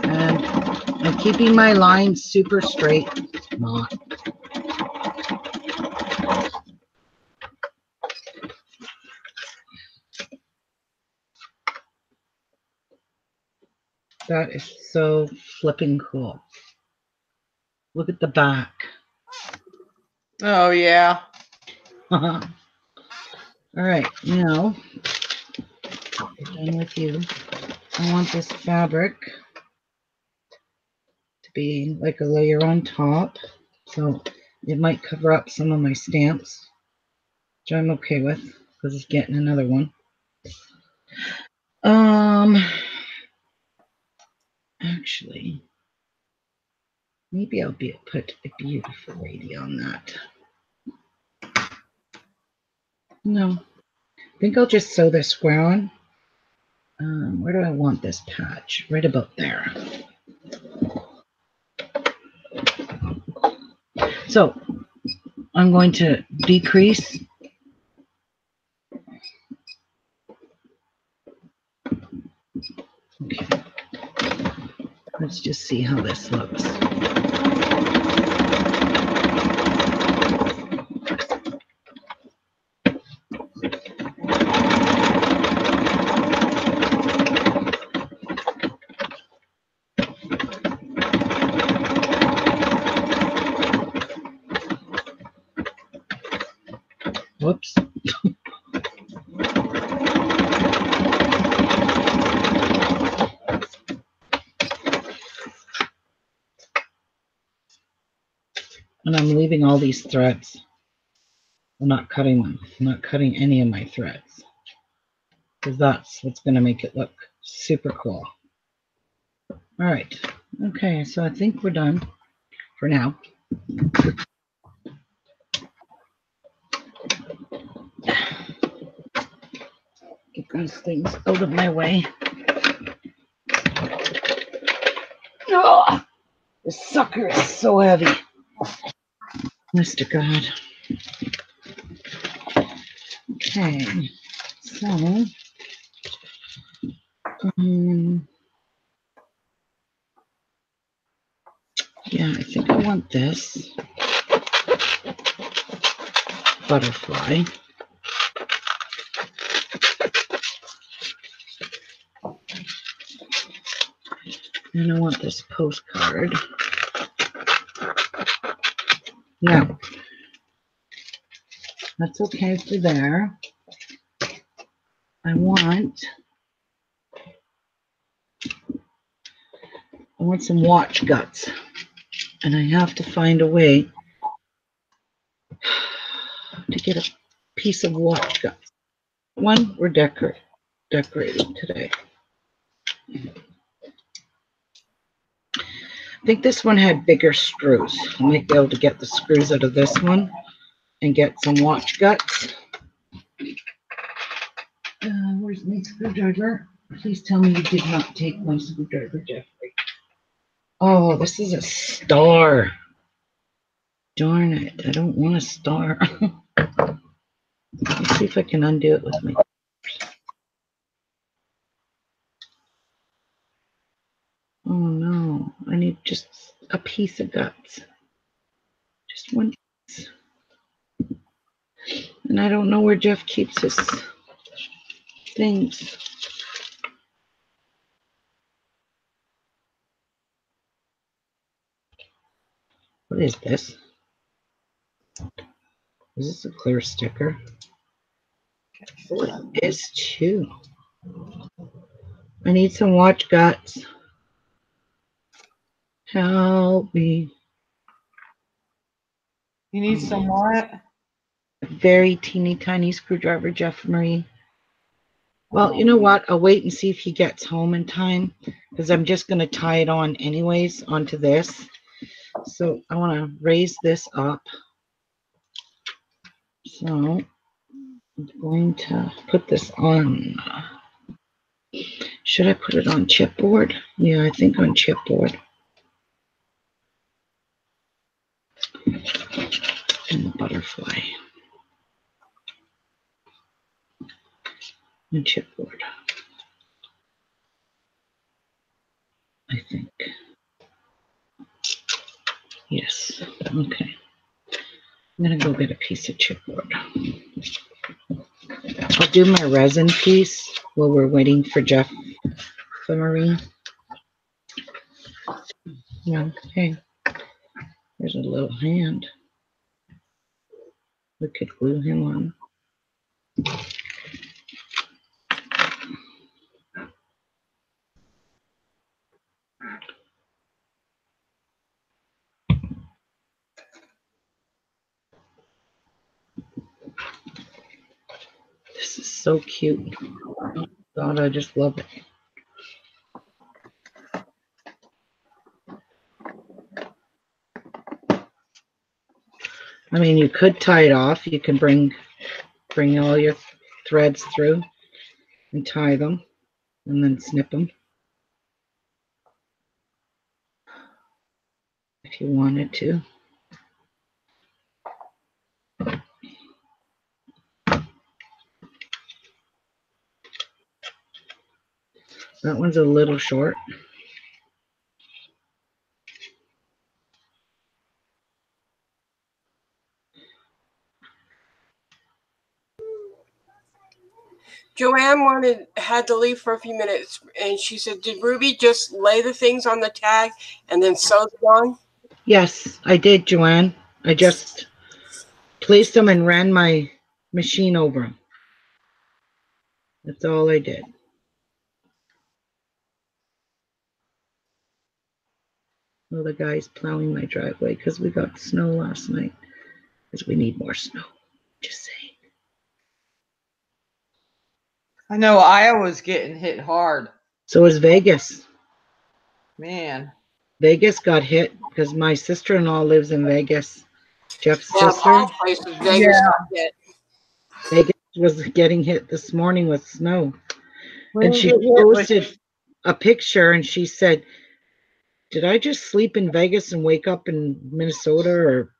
And I'm keeping my line super straight. It's not. That is so flipping cool. Look at the back. Oh, yeah. All right, now we're done with you. I want this fabric to be like a layer on top, so it might cover up some of my stamps, which I'm okay with because it's getting another one. Actually, maybe I'll put a beautiful lady on that. No, I think I'll just sew this square on. Where do I want this patch? Right about there. So I'm going to decrease. Okay. Let's just see how this looks. Whoops. And I'm leaving all these threads. I'm not cutting them. I'm not cutting any of my threads, because that's what's going to make it look super cool. All right. Okay, so I think we're done for now. Get these things out of my way. Oh, this sucker is so heavy. Mr. God. Okay, so yeah, I think I want this butterfly. And I want this postcard. Now, that's okay for there. I want some watch guts, and I have to find a way to get a piece of watch guts. One, we're decorating today. I think this one had bigger screws. I might be able to get the screws out of this one and get some watch guts. Where's my screwdriver? Please tell me you did not take my screwdriver, Jeffrey. Oh, this is a star. Darn it, I don't want a star. Let's see if I can undo it with my... Oh no, I need just a piece of guts. Just one piece. And I don't know where Jeff keeps his things. What is this? Is this a clear sticker? Oh, it is too. I need some watch guts. Help me. You need some what? A very teeny tiny screwdriver, Jeff Marie. Well, you know what? I'll wait and see if he gets home in time, because I'm just going to tie it on anyways onto this. So I want to raise this up. So I'm going to put this on. Should I put it on chipboard? Yeah, I think on chipboard. And the butterfly. And chipboard. I think. Yes. Okay. I'm going to go get a piece of chipboard. I'll do my resin piece while we're waiting for Jeff for Marie. Okay. There's a little hand. We could glue him on. This is so cute. Oh God, I just love it. I mean, you could tie it off. You can bring all your threads through and tie them and then snip them if you wanted to. That one's a little short. Joanne had to leave for a few minutes, and she said, "Did Ruby just lay the things on the tag and then sew them on?" Yes, I did, Joanne. I just placed them and ran my machine over them. That's all I did. Well, the guy's plowing my driveway because we got snow last night. Because we need more snow. Just saying. I know Iowa's getting hit hard. So is Vegas. Man. Vegas got hit because my sister-in-law lives in Vegas. Jeff's Yeah, sister. all places Vegas got hit. Vegas was getting hit this morning with snow. We And didn't she get hit with- posted a picture and she said, "Did I just sleep in Vegas and wake up in Minnesota or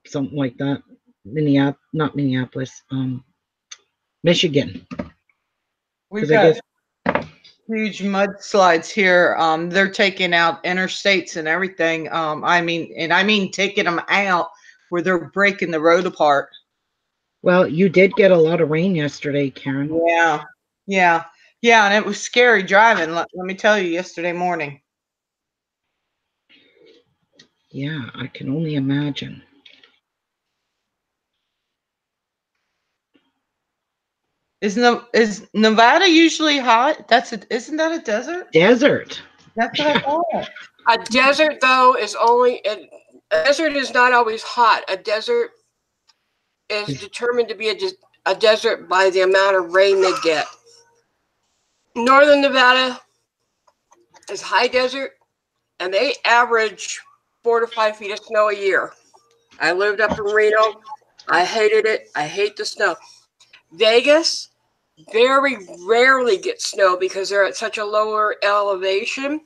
something like that?" Not Minneapolis, Michigan. We've 'Cause I got huge mudslides here. They're taking out interstates and everything. I mean taking them out where they're breaking the road apart. Well, you did get a lot of rain yesterday, Karen. Yeah, and it was scary driving. Let me tell you, yesterday morning. Yeah, I can only imagine. Is Nevada usually hot? Isn't that a desert? Desert. That's what I thought. A desert, though, a desert is not always hot. A desert is determined to be a desert by the amount of rain they get. Northern Nevada is high desert, and they average 4 to 5 feet of snow a year. I lived up in Reno. I hated it. I hate the snow. Vegas very rarely gets snow because they're at such a lower elevation,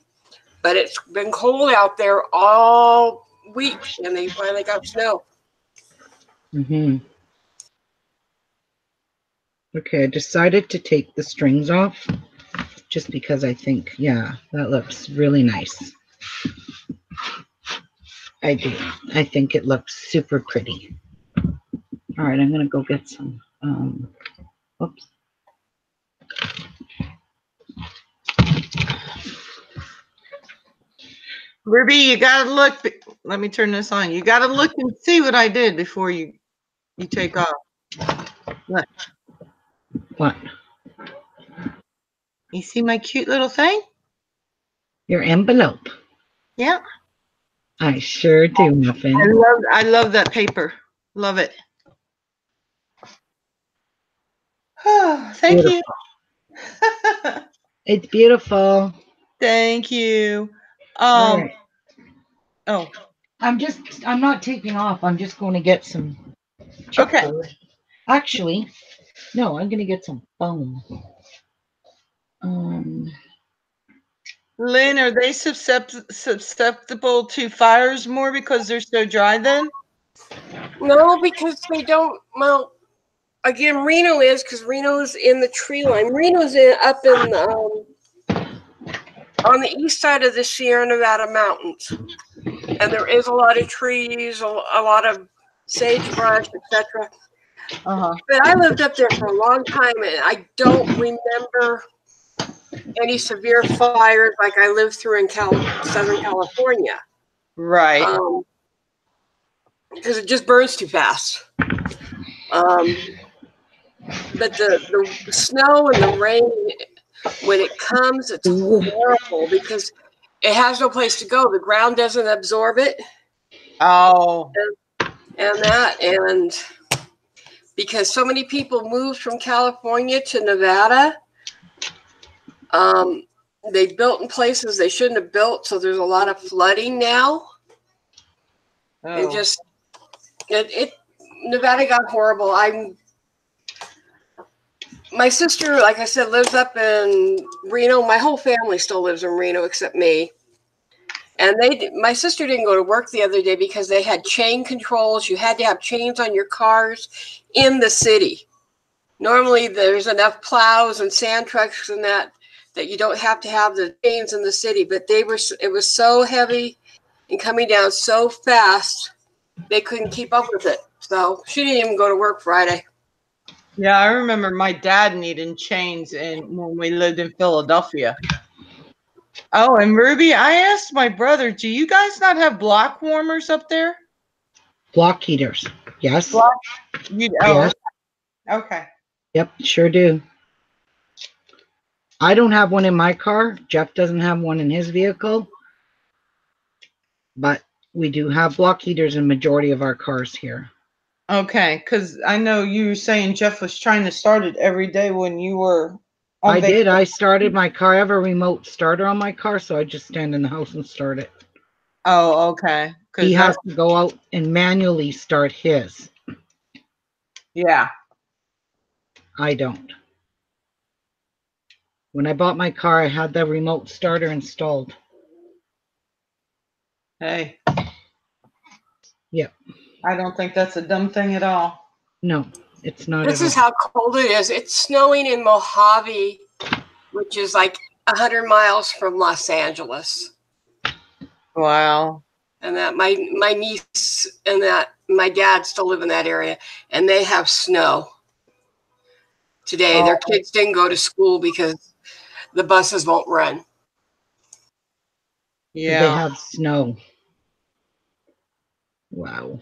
but it's been cold out there all week, and they finally got snow. Mm-hmm. Okay, I decided to take the strings off just because I think, yeah, that looks really nice. I do. I think it looks super pretty. All right, I'm going to go get some. Oops. Ruby, you gotta look. Let me turn this on. You gotta look and see what I did before you take off. Look. What? You see my cute little thing? Your envelope. Yeah. I sure do, Muffin. I love that paper. Love it. Oh, thank you. It's beautiful. Thank you. All right. Oh. I'm not taking off. I'm just going to get some Okay. Actually, no, I'm going to get some foam. Lynn, are they susceptible to fires more because they're so dry then? No, because they don't. Well, again, Reno is because Reno's in the tree line. Reno's up in on the east side of the Sierra Nevada mountains, and there is a lot of trees, a lot of sagebrush, etc. Uh-huh. But I lived up there for a long time, and I don't remember any severe fires like I lived through in Southern California. Right. Because it just burns too fast. But the snow and the rain, when it comes, it's horrible because it has no place to go. The ground doesn't absorb it. Oh. And because so many people moved from California to Nevada, they built in places they shouldn't have built, so there's a lot of flooding now. Oh. It Nevada got horrible. My sister, like I said, lives up in Reno. My whole family still lives in Reno except me. And my sister didn't go to work the other day because they had chain controls. You had to have chains on your cars in the city. Normally, there's enough plows and sand trucks and that you don't have to have the chains in the city. But it was so heavy and coming down so fast, they couldn't keep up with it. So she didn't even go to work Friday. Yeah, I remember my dad needing chains when we lived in Philadelphia. Oh, and Ruby, I asked my brother, do you guys not have block warmers up there? Block heaters. Yes. Yes. Okay. Yep, sure do. I don't have one in my car. Jeff doesn't have one in his vehicle. But we do have block heaters in majority of our cars here. Okay, because I know you were saying Jeff was trying to start it every day when you were on I vacation. did. I started my car. I have a remote starter on my car, so I just stand in the house and start it. Oh, okay. He has to go out and manually start his. Yeah. I don't. When I bought my car, I had the remote starter installed. Hey. Yep. I don't think that's a dumb thing at all. No, it's not. This is how cold it is. It's snowing in Mojave, which is like 100 miles from Los Angeles. Wow. And that my niece and that my dad still live in that area, and they have snow today. Their kids didn't go to school because the buses won't run. Yeah. They have snow. Wow.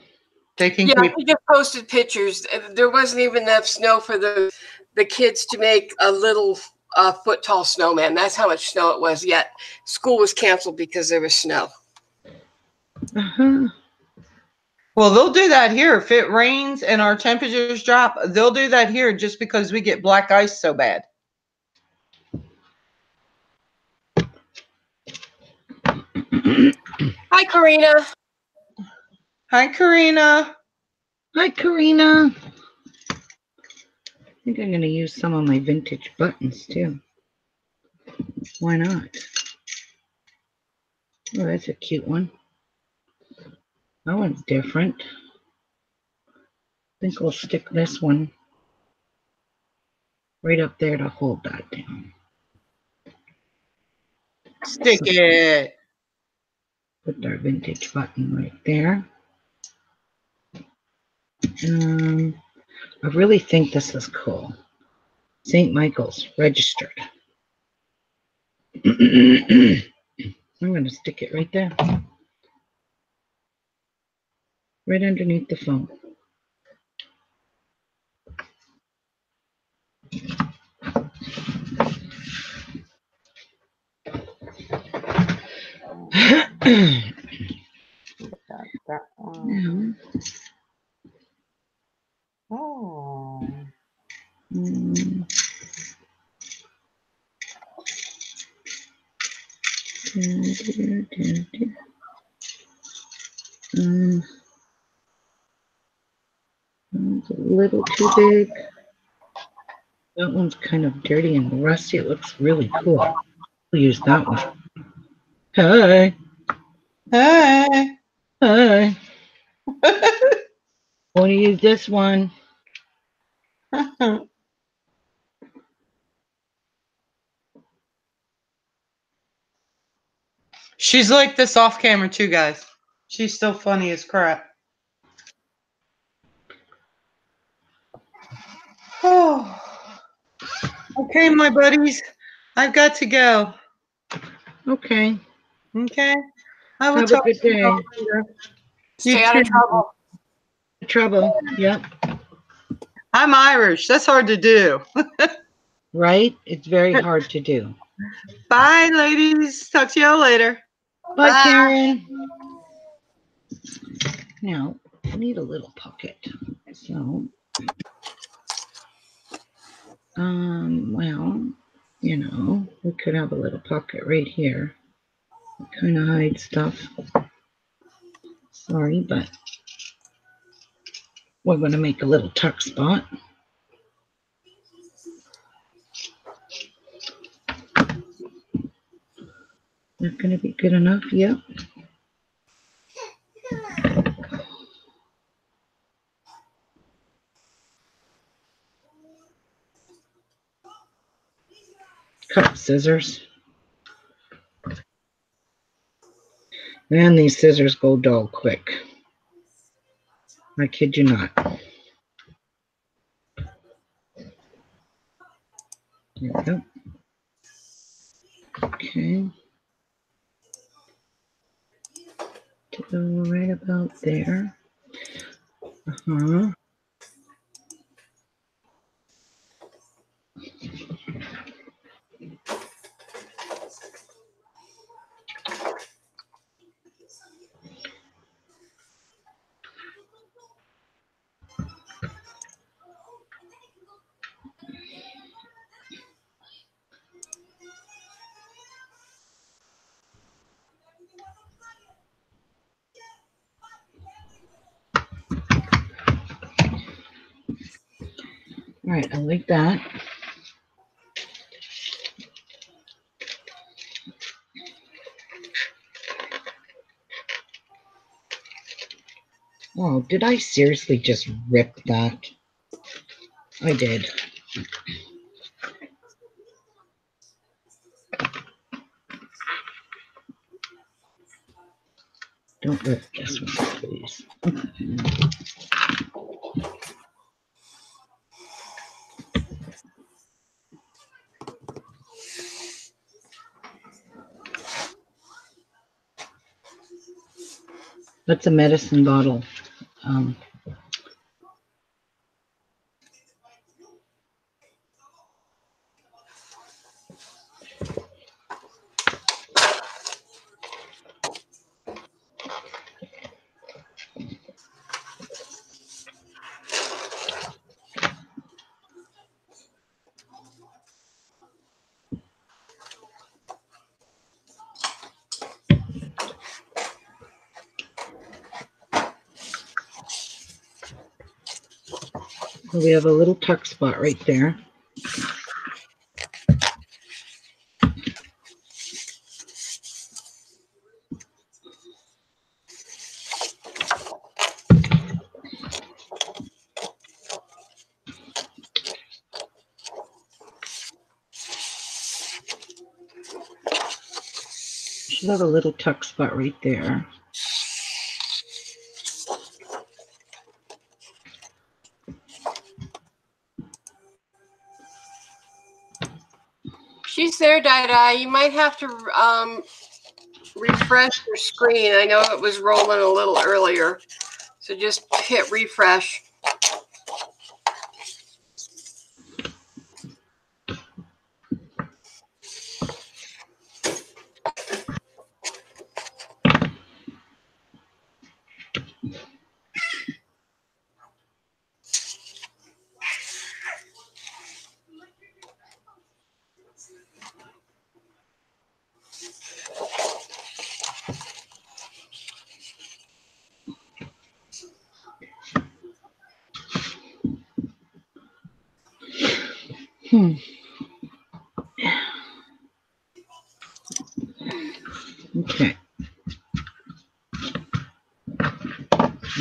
He just posted pictures. There wasn't even enough snow for the kids to make a little foot tall snowman. That's how much snow it was. Yet school was canceled because there was snow. Uh-huh. Well, they'll do that here. If it rains and our temperatures drop, they'll do that here just because we get black ice so bad. Hi, Karina. Hi, Karina. Hi, Karina. I think I'm going to use some of my vintage buttons, too. Why not? Oh, that's a cute one. That one's different. I think we'll stick this one right up there to hold that down. Stick it. Put our vintage button right there. I really think this is cool. St. Michael's registered. I'm going to stick it right there. Right underneath the phone. That one. Oh. It's a little too big. That one's kind of dirty and rusty. It looks really cool. We'll use that one. Hi. Hey. Hi. Want to use this one? She's like this off camera too, guys. She's still funny as crap. Oh. Okay, my buddies. I've got to go. Okay. Okay. I will Have a talk good to you day. all later. Stay You out of too. trouble. Trouble. Yep. I'm Irish. That's hard to do. Right? It's very hard to do. Bye, ladies. Talk to y'all later. Bye, Bye. Karen. Now, I need a little pocket. So, well, you know, we could have a little pocket right here. Kind of hide stuff. Sorry, but we're going to make a little tuck spot. That going to be good enough? Yep. Cut scissors. Man, these scissors go dull quick. I kid you not. There we go. Okay. To go right about there. Uh-huh. All right, I like that. Oh, did I seriously just rip that? I did. Don't rip this one, please. That's a medicine bottle. So we have a little tuck spot right there. Should have a little tuck spot right there. She's there, Dada. You might have to refresh your screen. I know it was rolling a little earlier. So just hit refresh.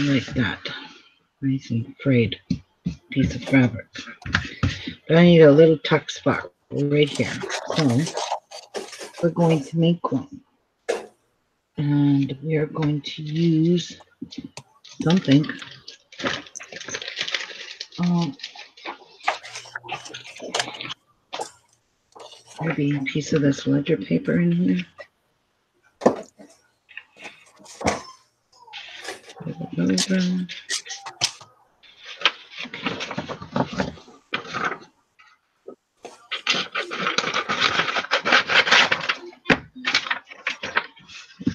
like that. Nice and frayed piece of fabric. But I need a little tuck spot right here. So we're going to make one. And we are going to use something. Maybe a piece of this ledger paper in here. Over.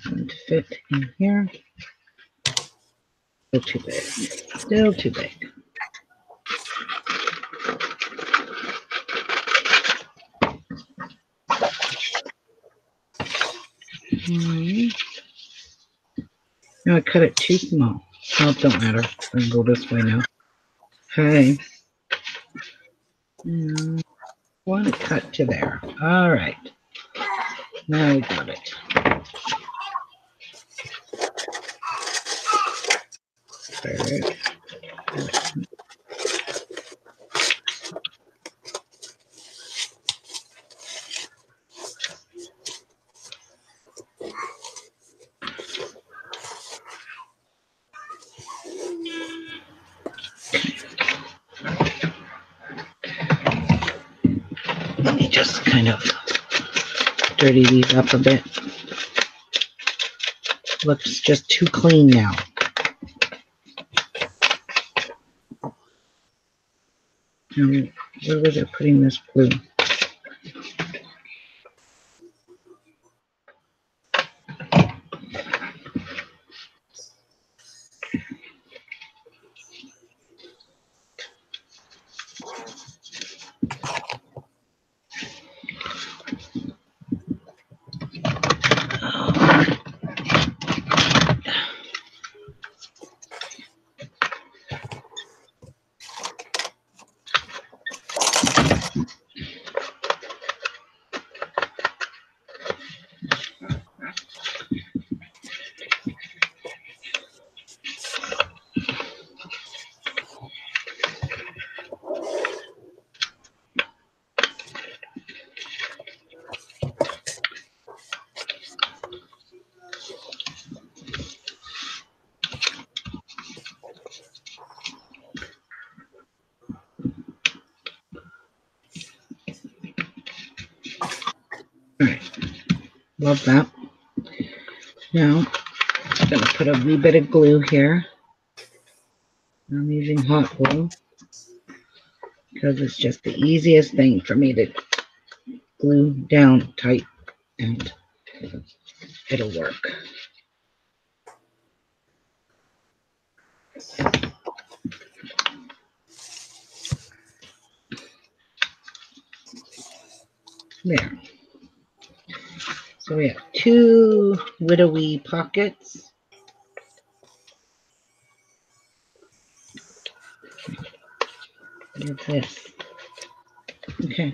Going to fit in here. Still too big. Still too big. No, I cut it too small. Oh, it don't matter. I can go this way now. Okay. I want to cut to there. All right. Now we got it. Third. Let me just kind of dirty these up a bit. Looks just too clean now. Where was I putting this glue? All right. Love that. Now, I'm going to put a wee bit of glue here. I'm using hot glue because it's just the easiest thing for me to glue down tight and it'll work. There. So we have two widowy pockets. Like this. Okay.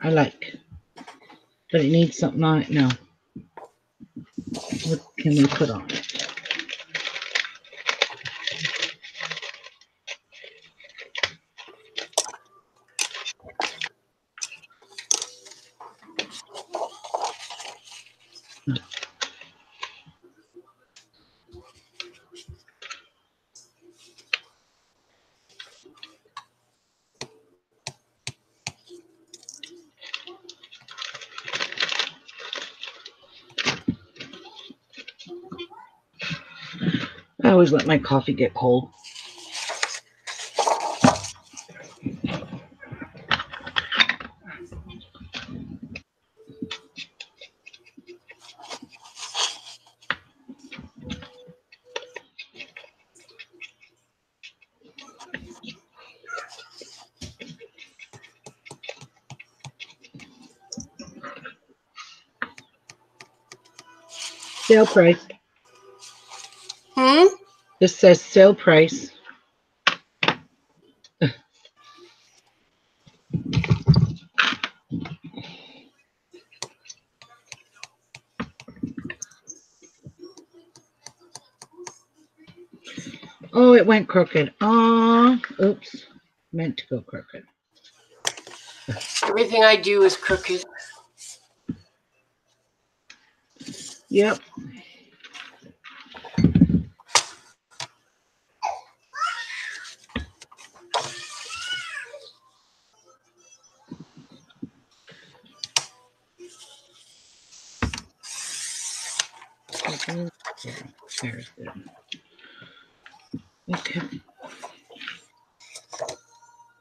I like. But it needs something on it now. What can we put on it? I always let my coffee get cold. Sale price. This says sale price. Oh, it went crooked. Oh, oops. Meant to go crooked. Everything I do is crooked. Yep. There's good. Okay.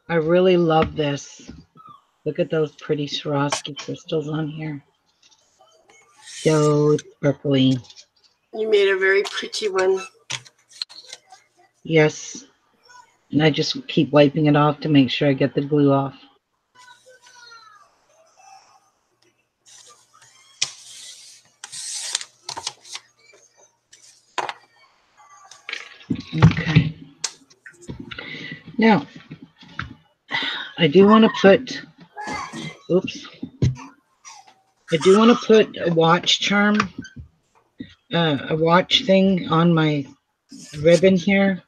I really love this. Look at those pretty Swarovski crystals on here. So sparkly. You made a very pretty one. Yes. And I just keep wiping it off to make sure I get the glue off. Okay. Now, I do want to put, oops. I do want to put a watch charm, a watch thing on my ribbon here,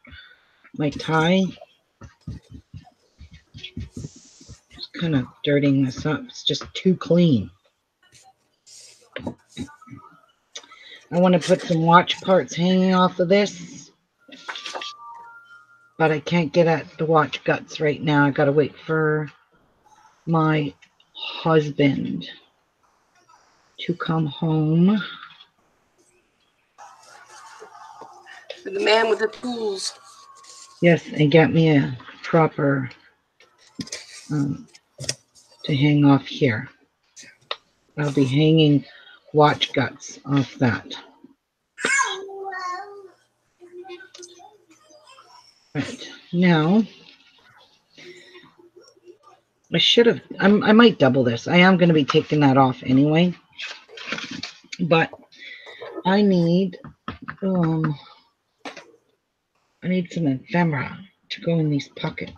my tie. Just kind of dirtying this up. It's just too clean. I want to put some watch parts hanging off of this, but I can't get at the watch guts right now. I got to wait for my husband to come home. For the man with the tools. Yes, and get me a proper to hang off here. I'll be hanging watch guts off that. Right, now I should have, I might double this. I am going to be taking that off anyway, but I need some ephemera to go in these pockets.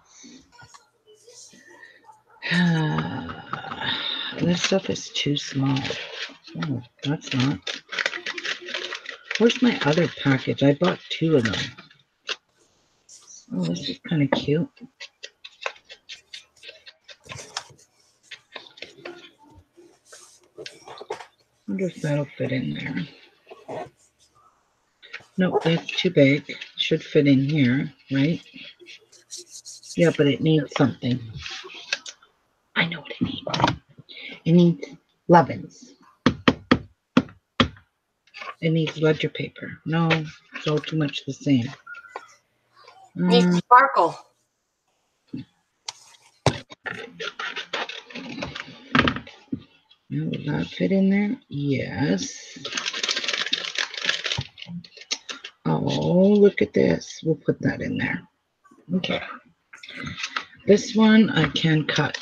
This stuff is too small. Oh, that's not. Where's my other package? I bought 2 of them. Oh, this is kind of cute. Wonder if that'll fit in there. Nope, that's too big. Should fit in here, right? Yeah, but it needs something. I know what it needs. It needs lovin's. It needs ledger paper. No, it's all too much the same. Needs sparkle. Will that fit in there? Yes. Oh, look at this. We'll put that in there. Okay. This one I can cut.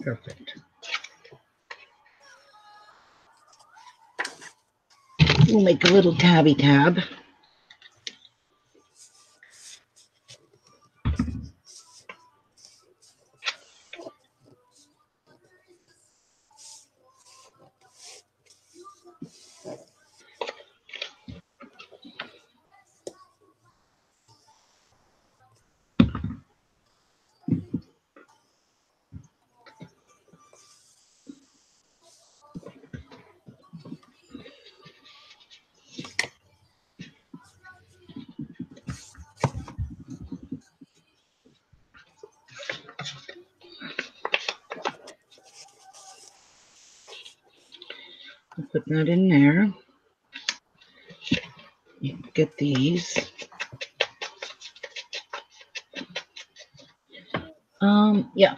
Perfect. We'll make a little tabby tab. I'll put that in there. Get these. Yeah. Yeah.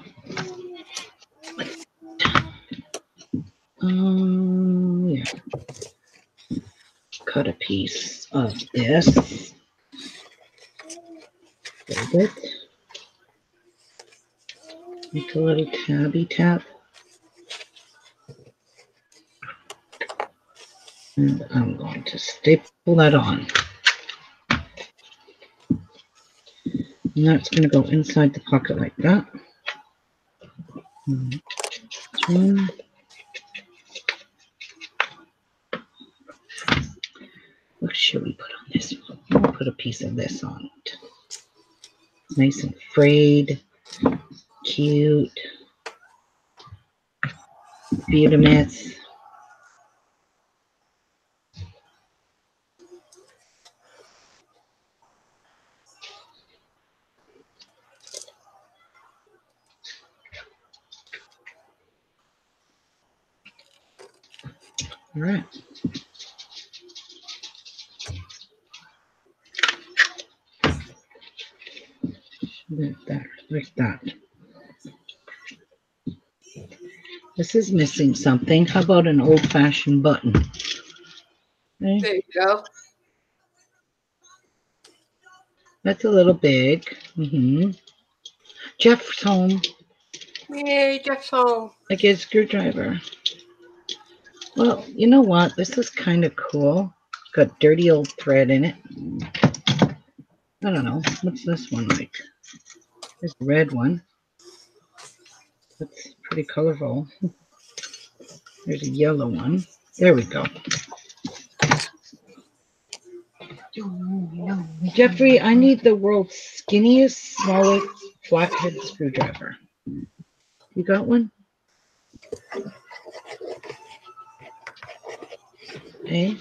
Cut a piece of this. Fold it. a little tabby tap. And I'm going to staple that on. And that's going to go inside the pocket like that. One. What should we put on this one? I'll put a piece of this on it. Nice and frayed. Cute. Beautimous. All right. Like that. This is missing something. How about an old-fashioned button? Okay. There you go. That's a little big. Jeff's home. Yay, Jeff's home. I get a screwdriver. Well, you know what? This is kind of cool. Got dirty old thread in it. I don't know. What's this one like? There's a red one. That's pretty colorful. There's a yellow one. There we go. Jeffrey, I need the world's skinniest, smallest flathead screwdriver. You got one? Hey?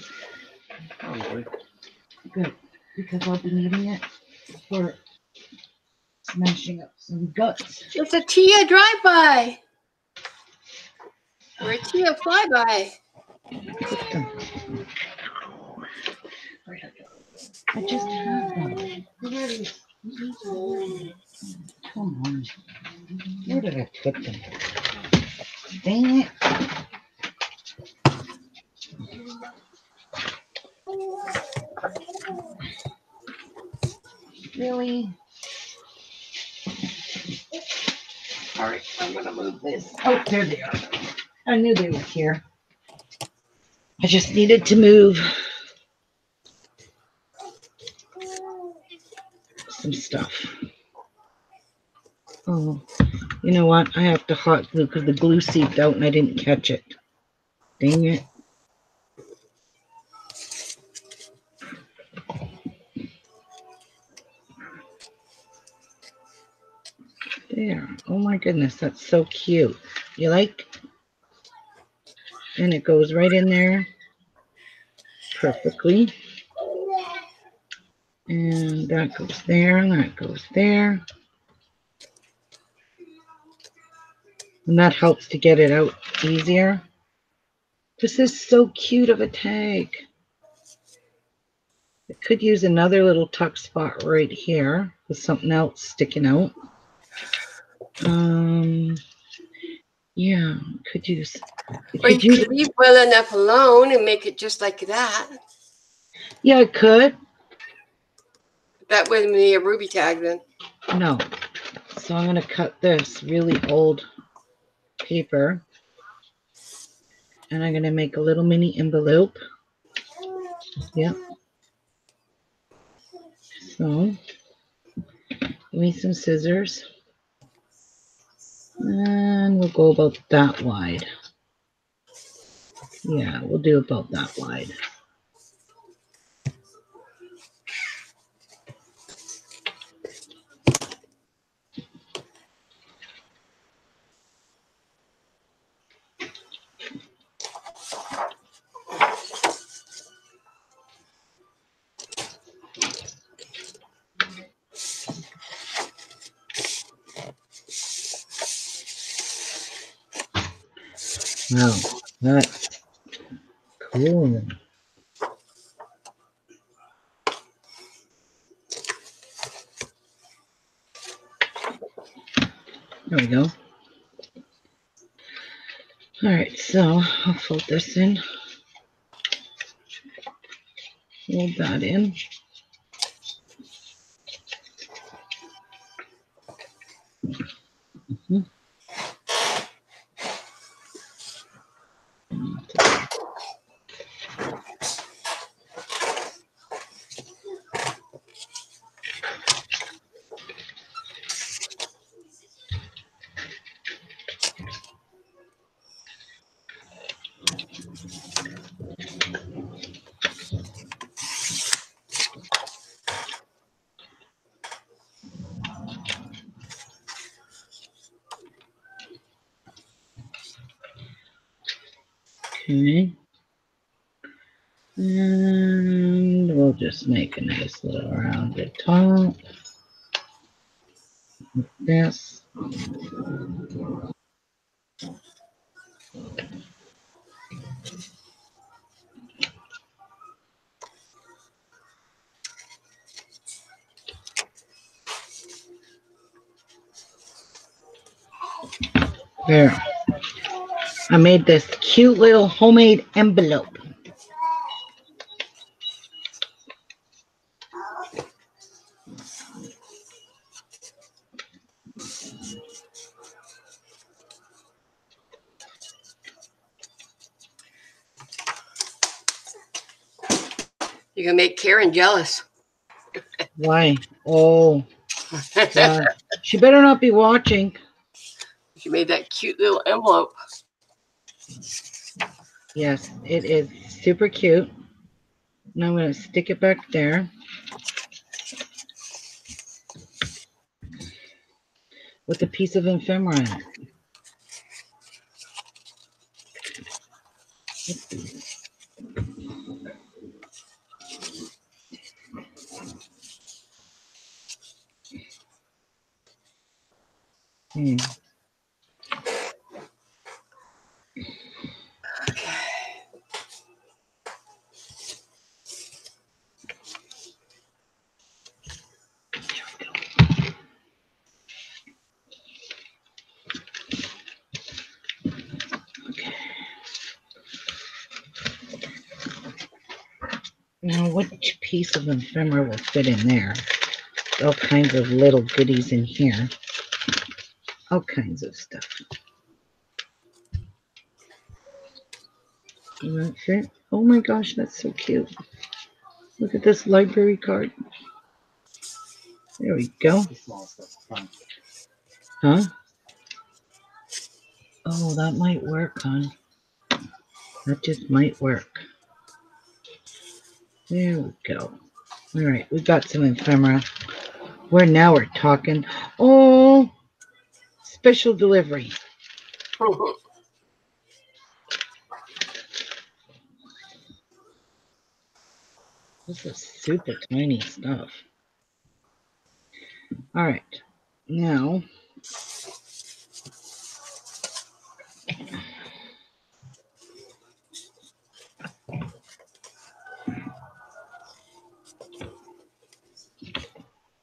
Probably. Good. Because I'll be needing it for smashing up some guts. It's a Tia drive-by. Or a Tia flyby. Put them. I just have them. Come on. Where did I put them? Dang it. Really? All right, I'm going to move this. Oh, there they are. I knew they were here. I just needed to move some stuff. Oh, you know what? I have to hot glue because the glue seeped out and I didn't catch it. Dang it. There. Oh my goodness, that's so cute. You like? And it goes right in there perfectly. And that goes there, and that goes there. And that helps to get it out easier. This is so cute of a tag. It could use another little tuck spot right here with something else sticking out. Yeah, could use. Or you could leave well enough alone and make it just like that. Yeah, I could. That wouldn't be a ruby tag then. No. So I'm going to cut this really old paper. And I'm going to make a little mini envelope. Yep. So, give me some scissors. And we'll go about that wide. Yeah, we'll do about that wide. Wow, that's cool. There we go. All right, so I'll fold this in. Fold that in. Okay. And we'll just make a nice little rounded top with this. There. I made this cute little homemade envelope. You're gonna make Karen jealous. Why? Oh, God. She better not be watching. You made that cute little envelope. Yes, it is super cute. Now I'm going to stick it back there with a piece of ephemera in it. Hmm. Okay. Now, which piece of ephemera will fit in there? All kinds of little goodies in here. All kinds of stuff. Does that fit? Oh my gosh, that's so cute. Look at this library card. There we go. Huh? Oh, that might work, hon. That just might work. There we go. All right, we got some ephemera. Now we're talking. Oh, special delivery. This is super tiny stuff. All right, now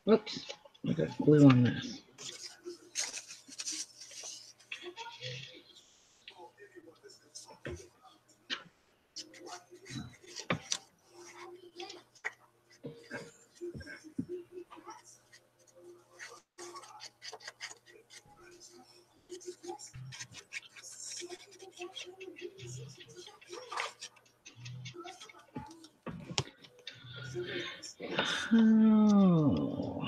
whoops, I got glue on this. Oh.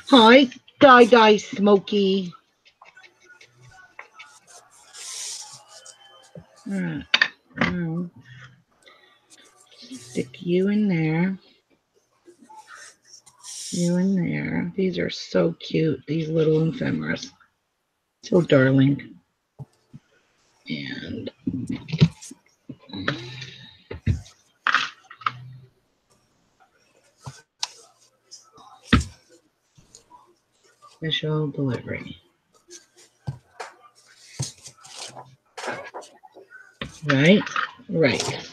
Hi, Die Smokey. All right, now stick you in there. You in there. These are so cute, these little ephemeras. So darling. And special delivery. Right? Right.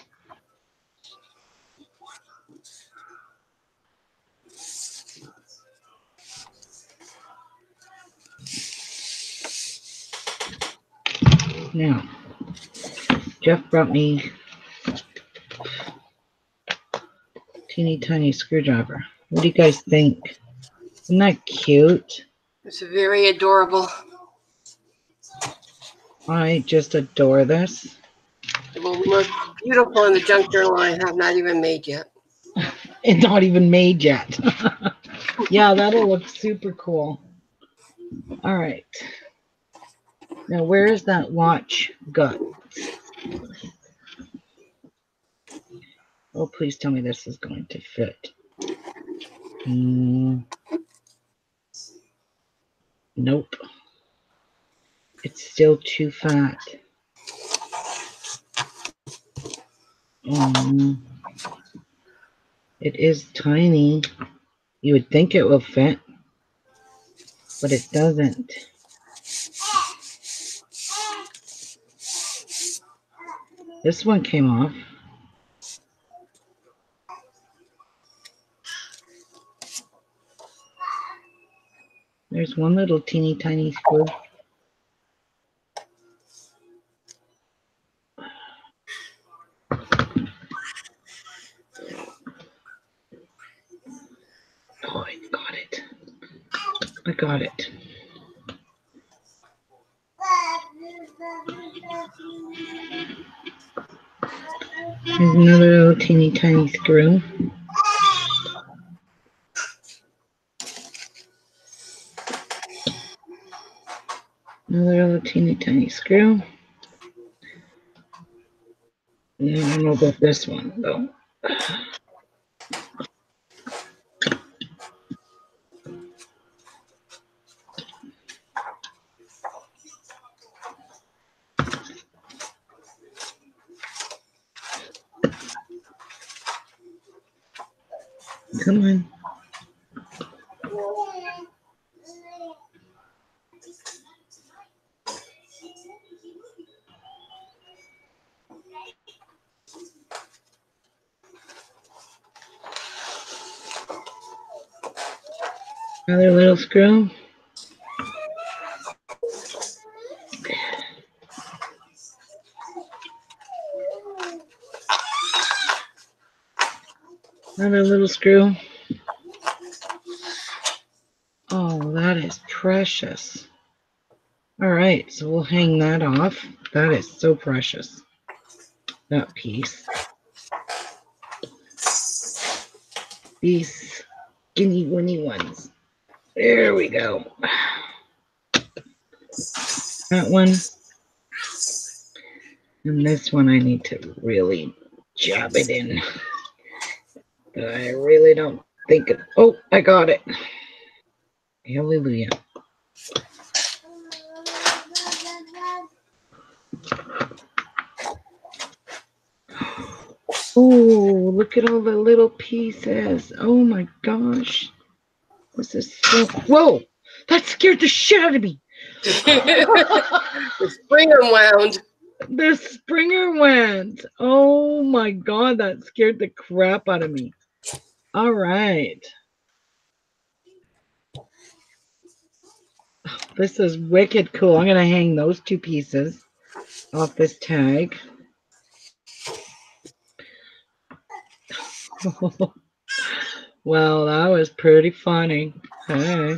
Now, Jeff brought me teeny tiny screwdriver. What do you guys think? Isn't that cute? It's very adorable. I just adore this. It will look beautiful in the junk journal I have not even made yet. It's not even made yet. Yeah, that'll look super cool. All right. Now, where is that watch gut? Oh, please tell me this is going to fit. Nope. It's still too fat. Oh, it is tiny. You would think it will fit, but it doesn't. This one came off. There's one little teeny tiny screw. Oh, I got it. I got it. There's another little teeny tiny screw. Another little teeny tiny screw. I don't know about this one though. Come on. Another little screw. Another little screw. Oh, that is precious. All right, so we'll hang that off. That is so precious. That piece. These skinny winny ones. There we go. That one. And this one I need to really jab it in. But I really don't think it. Oh, I got it. Hallelujah. Oh, look at all the little pieces. Oh my gosh. This is so. Whoa! That scared the shit out of me. The springer wound. The springer went. Oh my god, that scared the crap out of me. All right. This is wicked cool. I'm going to hang those two pieces off this tag. Well, that was pretty funny. Hey.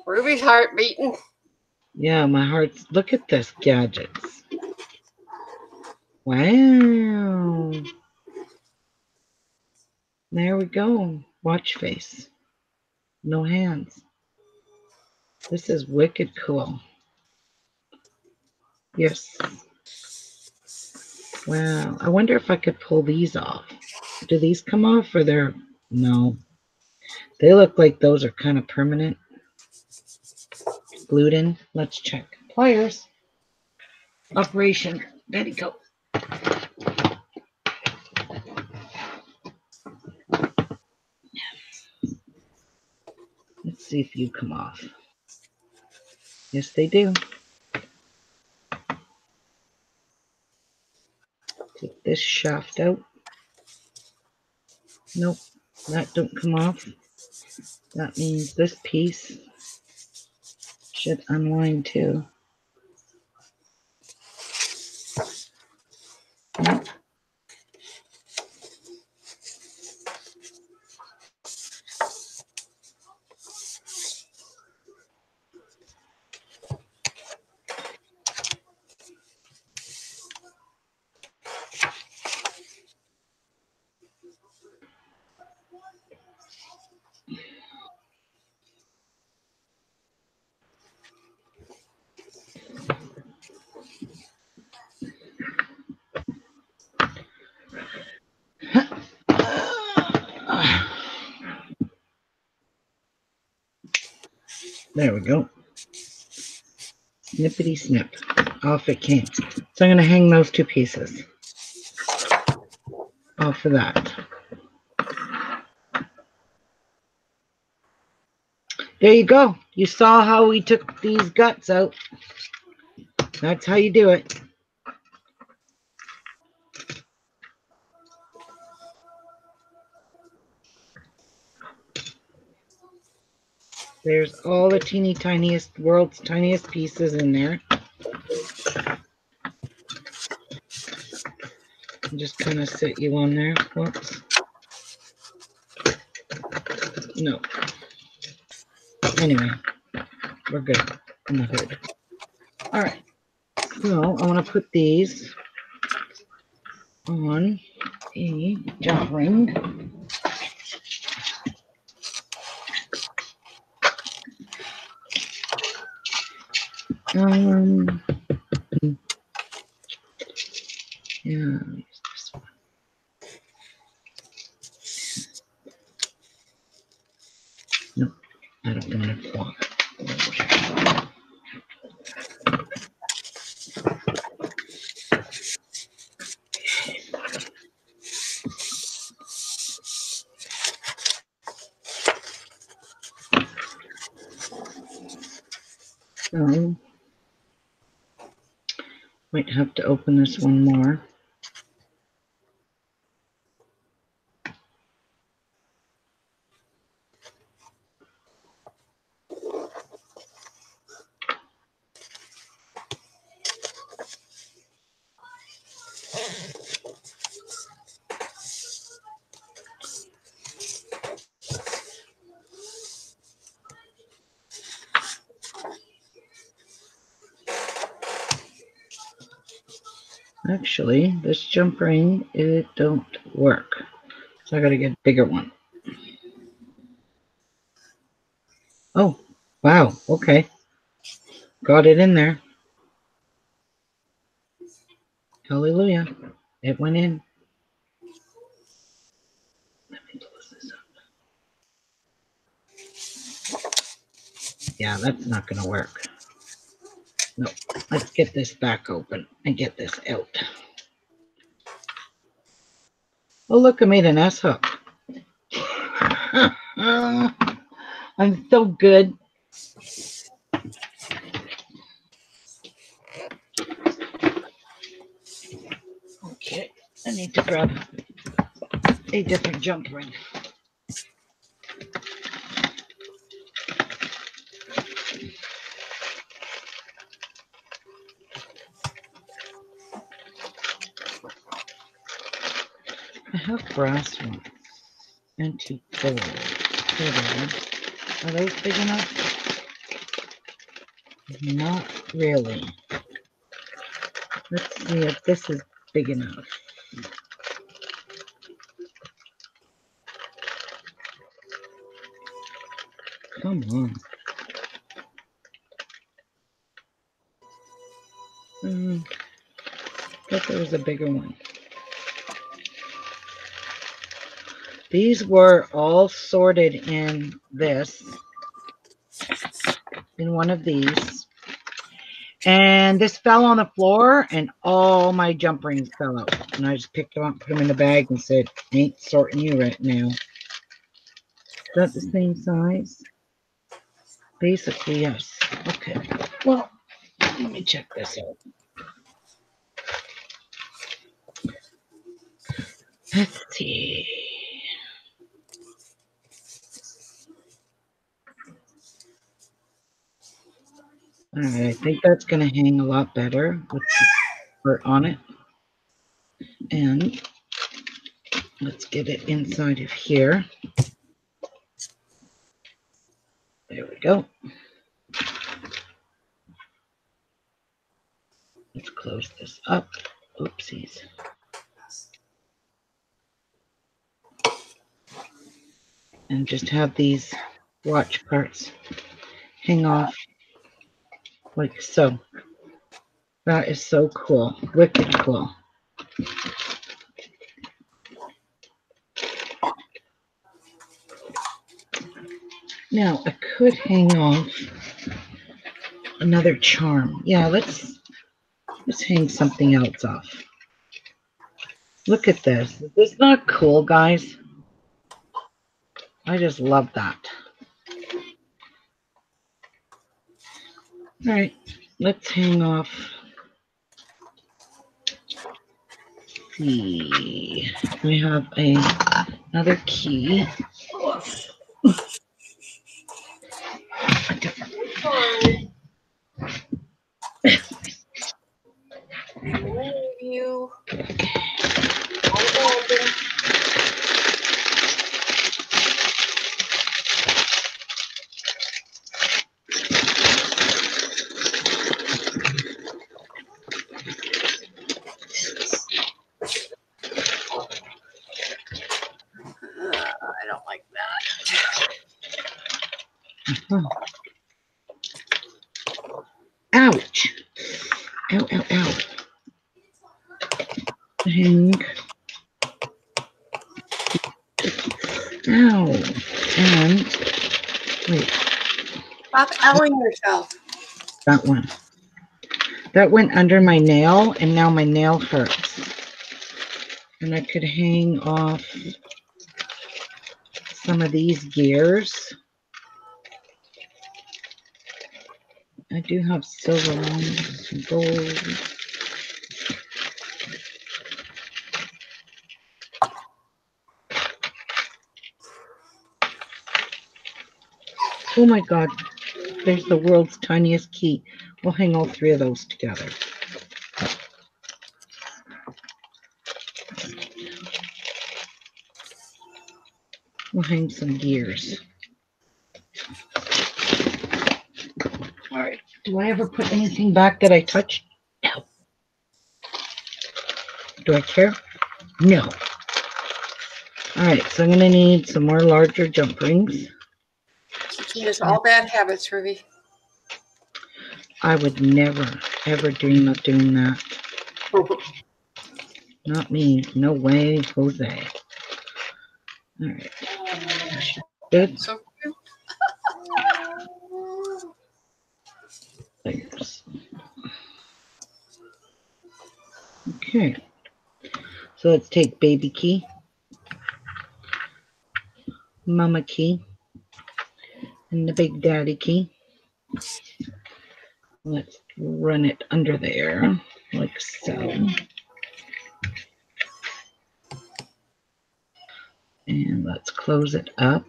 Ruby's heart beating. Yeah, my heart's. Look at this gadgets. Wow. There we go. Watch face. No hands. This is wicked cool. Yes. Wow. I wonder if I could pull these off. Do these come off or they're... No. They look like those are kind of permanent. Glued in. Let's check. Pliers. Operation. There you go. Let's see if you come off. Yes, they do. Take this shaft out. Nope, that don't come off. That means this piece should unwind too. Nope. There we go. Snippity snip. Off it came. So I'm going to hang those two pieces off of that. There you go. You saw how we took these guts out. That's how you do it. There's all the teeny tiniest, world's tiniest pieces in there. And just kind of sit you on there. Whoops. No. Anyway, we're good in the hood. All right. So I want to put these on a jump ring. Yeah, use this one. No, I don't want to block. Might have to open this one more. Actually, this jump ring, it don't work. So I gotta get a bigger one. Oh, wow, okay. Got it in there. Hallelujah. It went in. Let me close this up. Yeah, that's not gonna work. No, let's get this back open and get this out. Oh, look, I made an S hook. I'm so good. Okay, I need to grab a different jump ring. I have brass ones. Antique gold. Are those big enough? Not really. Let's see if this is big enough. Come on. Thought there was a bigger one. These were all sorted in this, in one of these. And this fell on the floor and all my jump rings fell out. And I just picked them up, put them in the bag and said, ain't sorting you right now. Is that the same size? Basically, yes. Okay. Well, let me check this out. Let's see. All right, I think that's going to hang a lot better with the art on it. And let's get it inside of here. There we go. Let's close this up. Oopsies. And just have these watch parts hang off like so. That is so cool. Wicked cool. Now I could hang off another charm. Yeah, let's hang something else off. Look at this. Is this not cool, guys? I just love that. All right, let's hang off. See, we have another key. A different You. I don't like that. Ouch! Ow, ow, ow. Hang. Ow. And wait. Stop owing yourself. That one. That went under my nail, and now my nail hurts. And I could hang off some of these gears. I do have silver ones, gold. Oh my God, there's the world's tiniest key. We'll hang all three of those together. We'll hang some gears. All right, do I ever put anything back that I touched? No. Do I care? No. All right, so I'm gonna need some more larger jump rings. Teaching us all bad habits, Ruby. I would never, ever dream of doing that. Not me. No way, Jose. All right. Good. So cute. There's. Okay. So let's take baby key, mama key, and the big daddy key. Let's run it under there, like so. And let's close it up.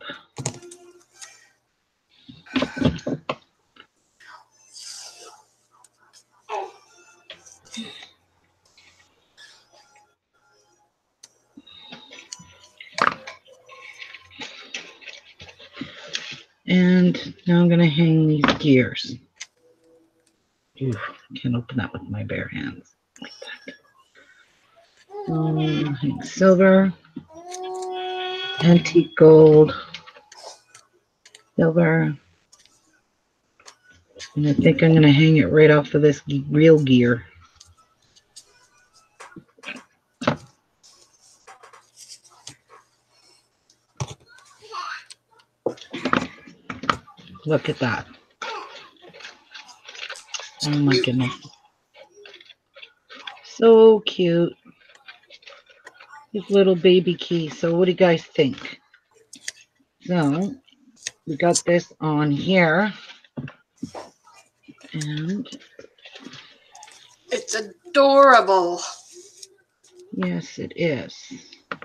And now I'm going to hang these gears. Ooh, can't open that with my bare hands like that. Hang silver, antique gold, silver. And I think I'm going to hang it right off of this real gear. Look at that. Oh my goodness. So cute. His little baby key. So what do you guys think? So we got this on here. And It's adorable. yes, it is. I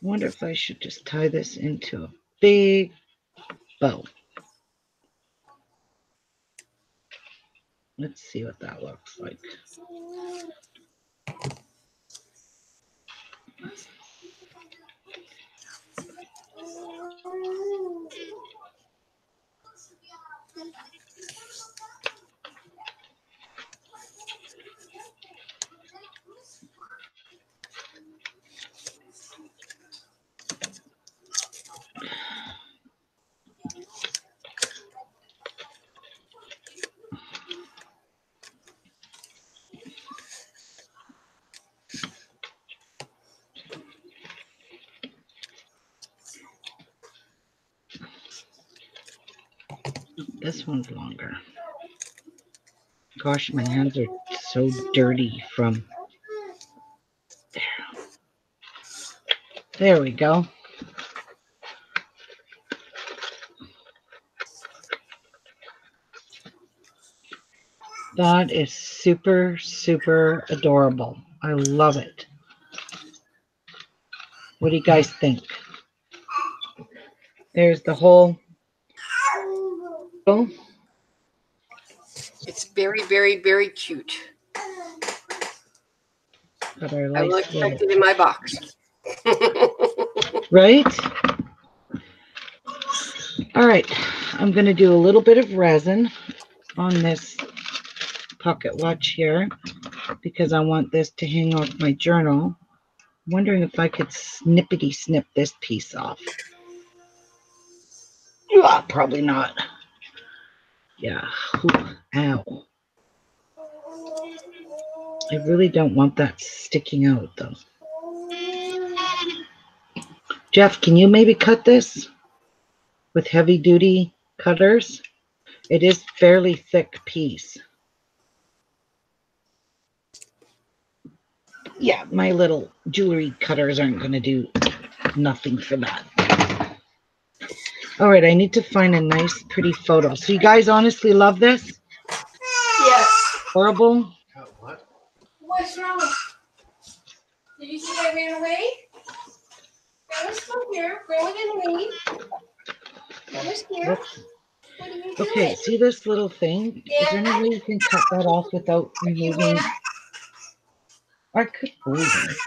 wonder if I should just tie this into a big bow. Let's see what that looks like. This one's longer. Gosh, my hands are so dirty from there. There we go. That is super, super adorable. I love it. What do you guys think? There's the whole. It's very, very, very cute. I will expect it in my box. Right? All right. I'm going to do a little bit of resin on this pocket watch here because I want this to hang off my journal. I'm wondering if I could snippety snip this piece off. Probably not. Yeah. Ow. I really don't want that sticking out though. Jeff, can you maybe cut this with heavy duty cutters? It is fairly thick piece. Yeah, my little jewelry cutters aren't going to do nothing for that. All right, I need to find a nice, pretty photo. So you guys honestly love this? Yes. Horrible? What? What's wrong? Did you think I ran away? Grandma's still here. Grandma didn't leave. Grandma's here. Oops. What are you doing? Okay, see this little thing? Yeah. Is there any way you can cut that off without removing? I could move it.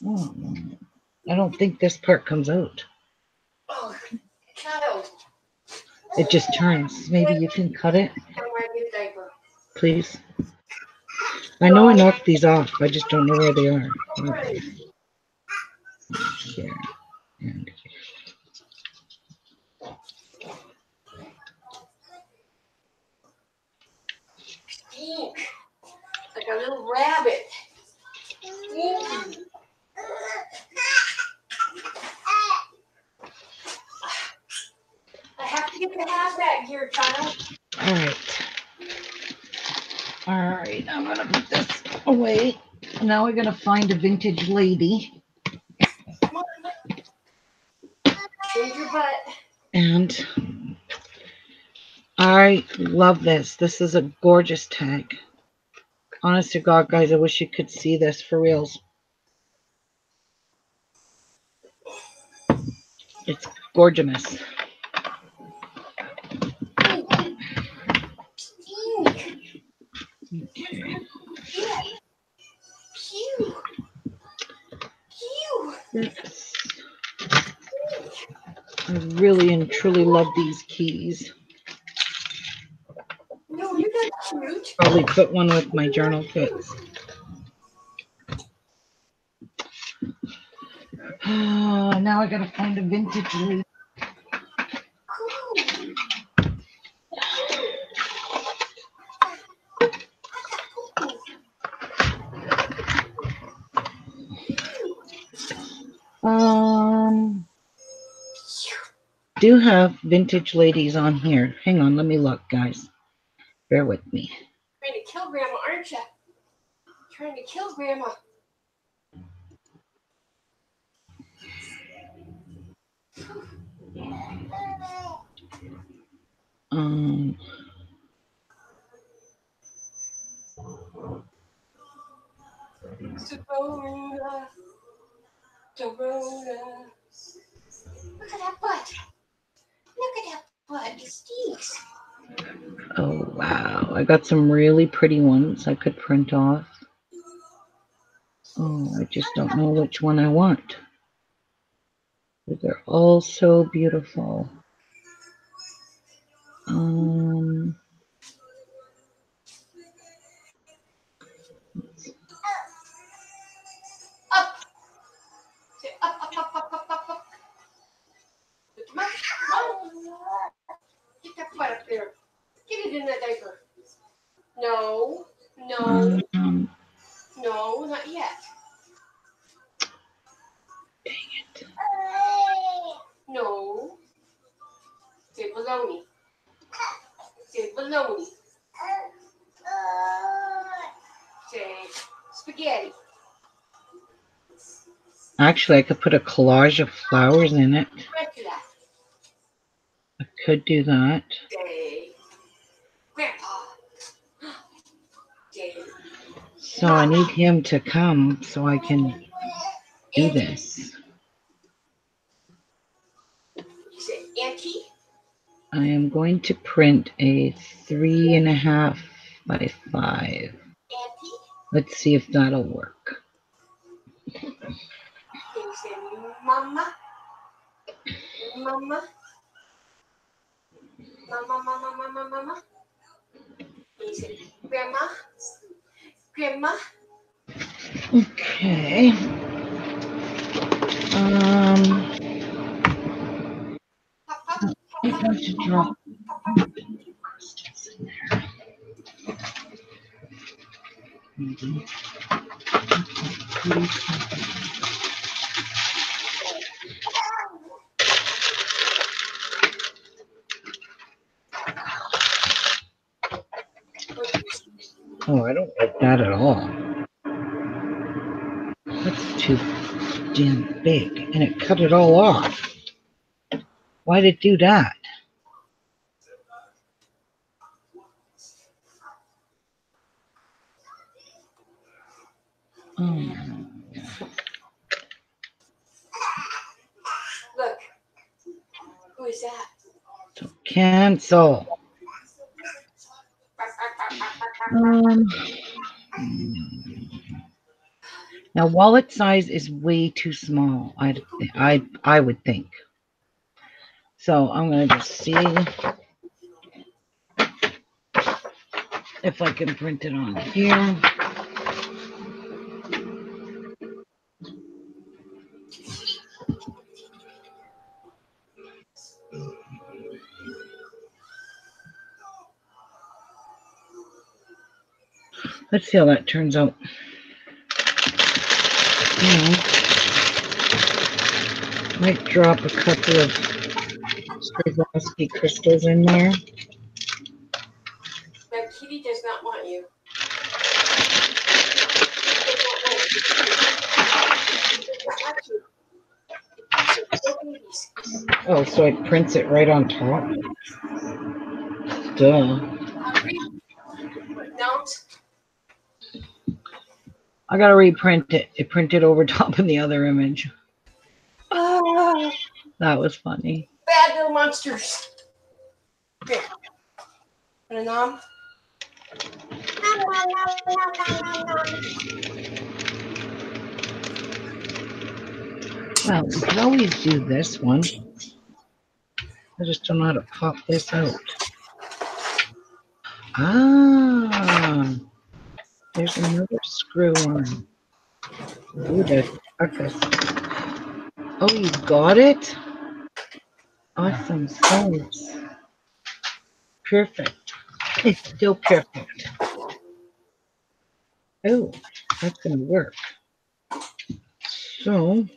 Oh, I don't think this part comes out. Oh, child. It just turns. Maybe you can cut it, please. I know I knocked these off. I just don't know where they are. Here and here. Stink. Like a little rabbit. I have to get the hat back here, child. All right. All right, I'm going to put this away. Now we're going to find a vintage lady. Come on. Save your butt. And I love this. This is a gorgeous tag. Honest to God, guys, I wish you could see this for reals. It's gorgeous. Okay. Yes. I really and truly love these keys. No, you're not cute. Probably put one with my journal kits. Now I gotta find a vintage leaf. Do have vintage ladies on here. Hang on, let me look, guys. Bear with me. Trying to kill Grandma, aren't you? Trying to kill Grandma. Corona. Look at that butt. Look at that butt. It stinks. Oh, wow. I got some really pretty ones I could print off. Oh, I just don't know which one I want. But they're all so beautiful. Up. Say up, up, up, up, up, up, up. Come on. Get that butt up there. Get it in that diaper. No. No. No, not yet. Dang it. No. bologna. Say bologna. Say spaghetti. Actually, I could put a collage of flowers in it. Grandpa. I could do that. Say grandpa. Say So I need him to come so I can do this. say auntie. I am going to print a 3.5 by 5. Auntie. Let's see if that'll work. Can you say mama? Mama. Mama, mama, mama, mama. Can you say grandma? Grandma. Okay. Papa. I'm going to drop crystals in there. Maybe. Oh, I don't like that at all. That's too damn big, and it cut it all off. Why'd it do that? Look. Who is that? So cancel. Now, wallet size is way too small. I would think. So I'm gonna just see if I can print it on here. Let's see how that turns out. Might drop a couple of Swarovski crystals in there. But Kitty does not want you. Oh, so it prints it right on top? Duh. Don't. I gotta reprint it. It printed over top of the other image. Oh, that was funny. Bad little monsters. Here. Put it on. Well, we could always do this one. I just don't know how to pop this out. Ah, there's another screw on. Ooh, the carcass. Oh, you got it? Awesome sauce. Perfect. It's still perfect. Oh, that's going to work. So,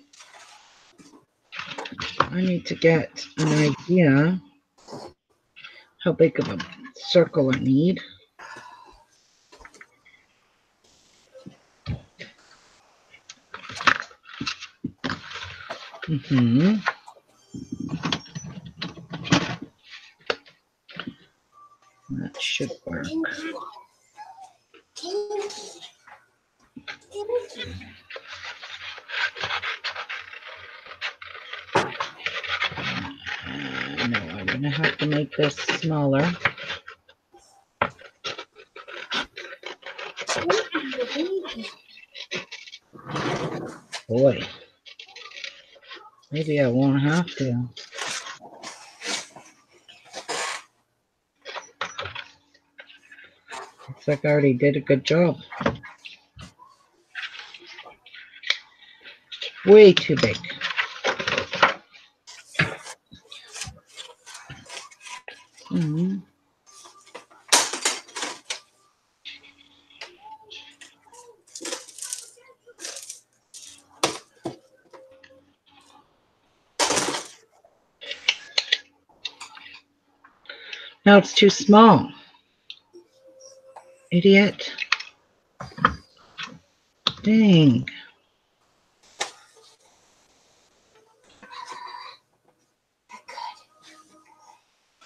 I need to get an idea how big of a circle I need. That should work. No, I'm going to have to make this smaller. Boy, maybe I won't have to. Looks like I already did a good job. Way too big. Now it's too small. Idiot. Dang.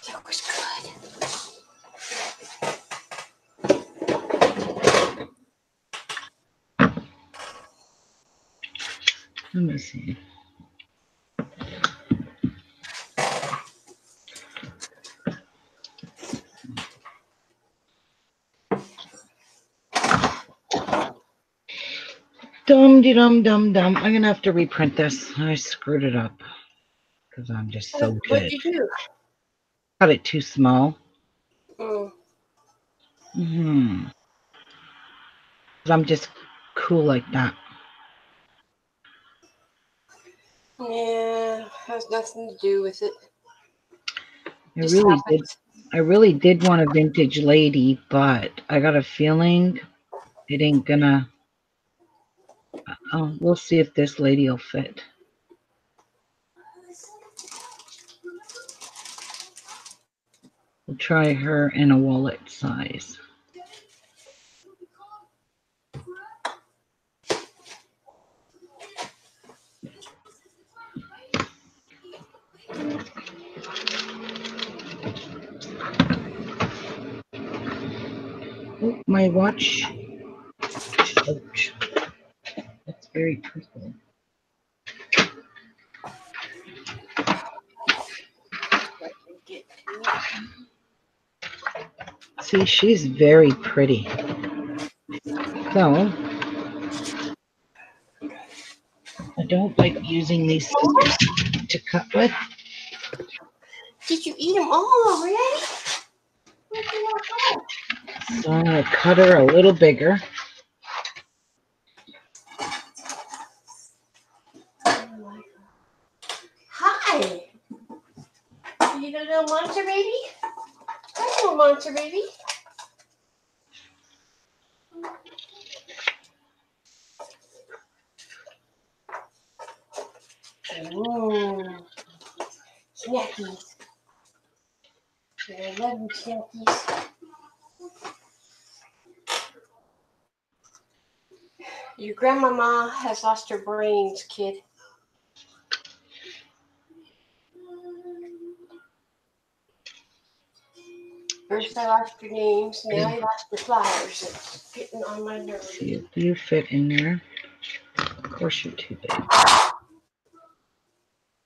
That was good. Let me see. Dum-de-dum-dum-dum. I'm going to have to reprint this. I screwed it up because I'm just so What'd good. you do? Got it too small. Mm. I'm just cool like that. Yeah, has nothing to do with it. I really did want a vintage lady, but I got a feeling it ain't gonna. Oh, we'll see if this lady will fit. We'll try her in a wallet size. Oh, my watch. Ouch. That's very prickly. See, she's very pretty. So, I don't like using these scissors to cut with. Did you eat them all already? So I'm going to cut her a little bigger. Hi. You the little monster baby? Hi, little monster baby. Ooh. Snackies. I love you, snackies. Your grandmama has lost her brains, kid. First I lost your names, now I lost the flowers. It's getting on my nerves. See if you fit in there. Of course you're too big.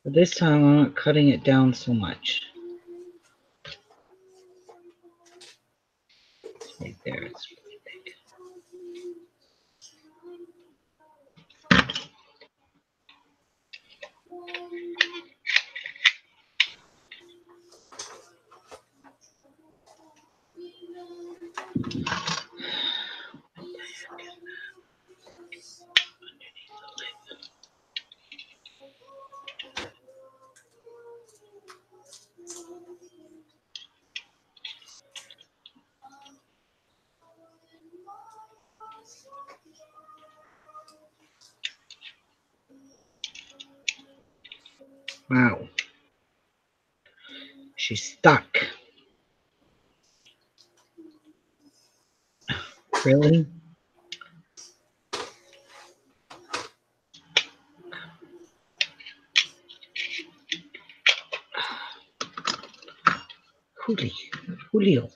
But this time I'm not cutting it down so much. Right there, it's really big. Wow. She's stuck. Really? Julio.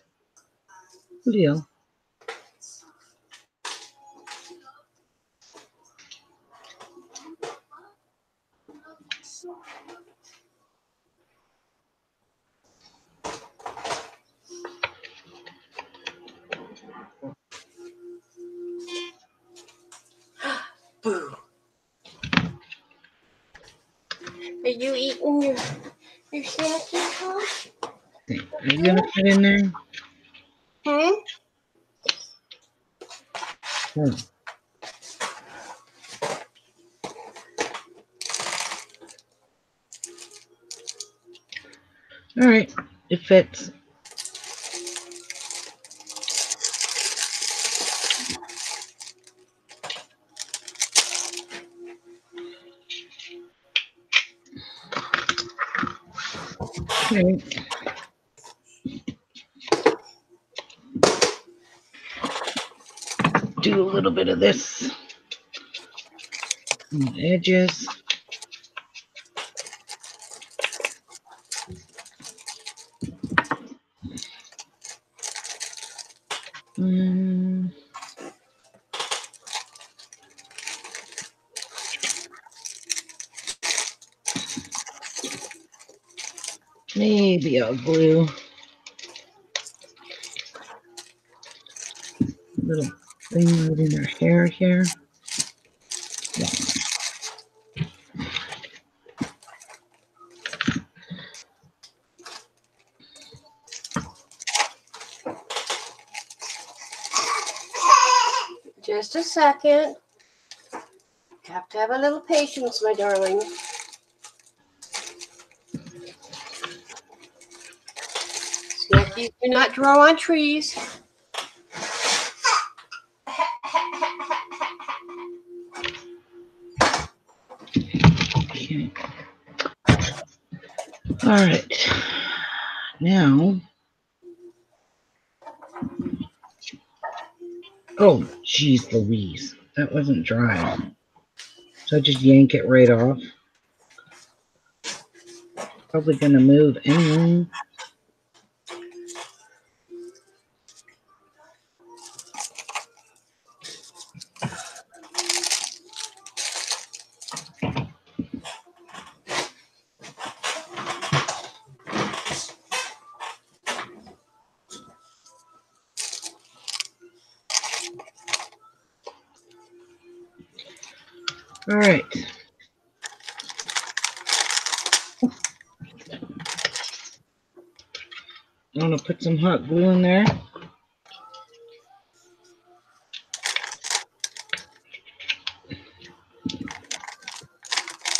Boo. Are you eating your snackies, huh? Are you gonna fit in there? Oh. All right, it fits. Okay. do a little bit of this on the edges. Maybe I'll glue a little thing right in her hair here. Yeah. Just a second. Have to have a little patience, my darling. Snackies do not grow on trees. Okay. All right. Now, oh, geez Louise, that wasn't dry. So I just yank it right off. Probably gonna move anyway. All right. I'm gonna put some hot glue in there.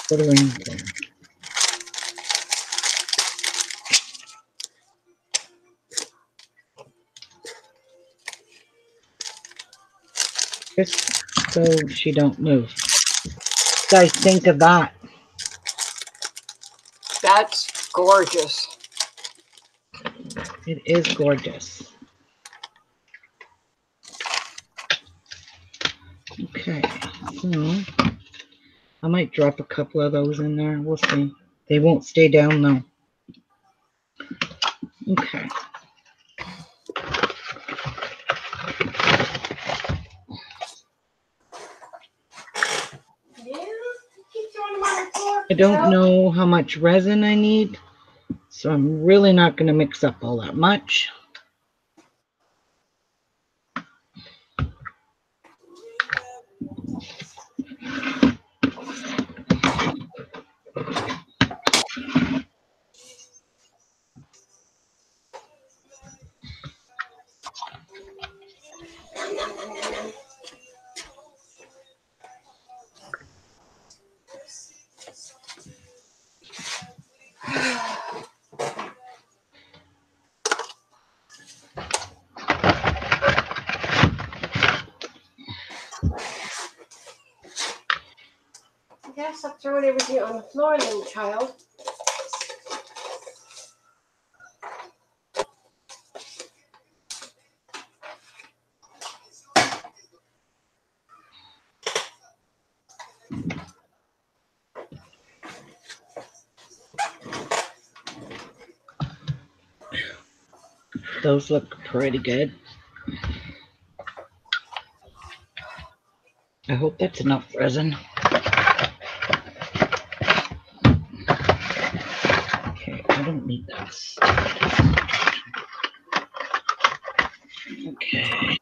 Put her in there. Just so she don't move. Guys, think of that. That's gorgeous. It is gorgeous. Okay, so I might drop a couple of those in there. We'll see. They won't stay down though. Okay. I don't know how much resin I need, so I'm really not going to mix up all that much. Yes, I'm throwing everything on the floor, little child. Those look pretty good. I hope that's enough resin. Okay, I don't need that. Okay.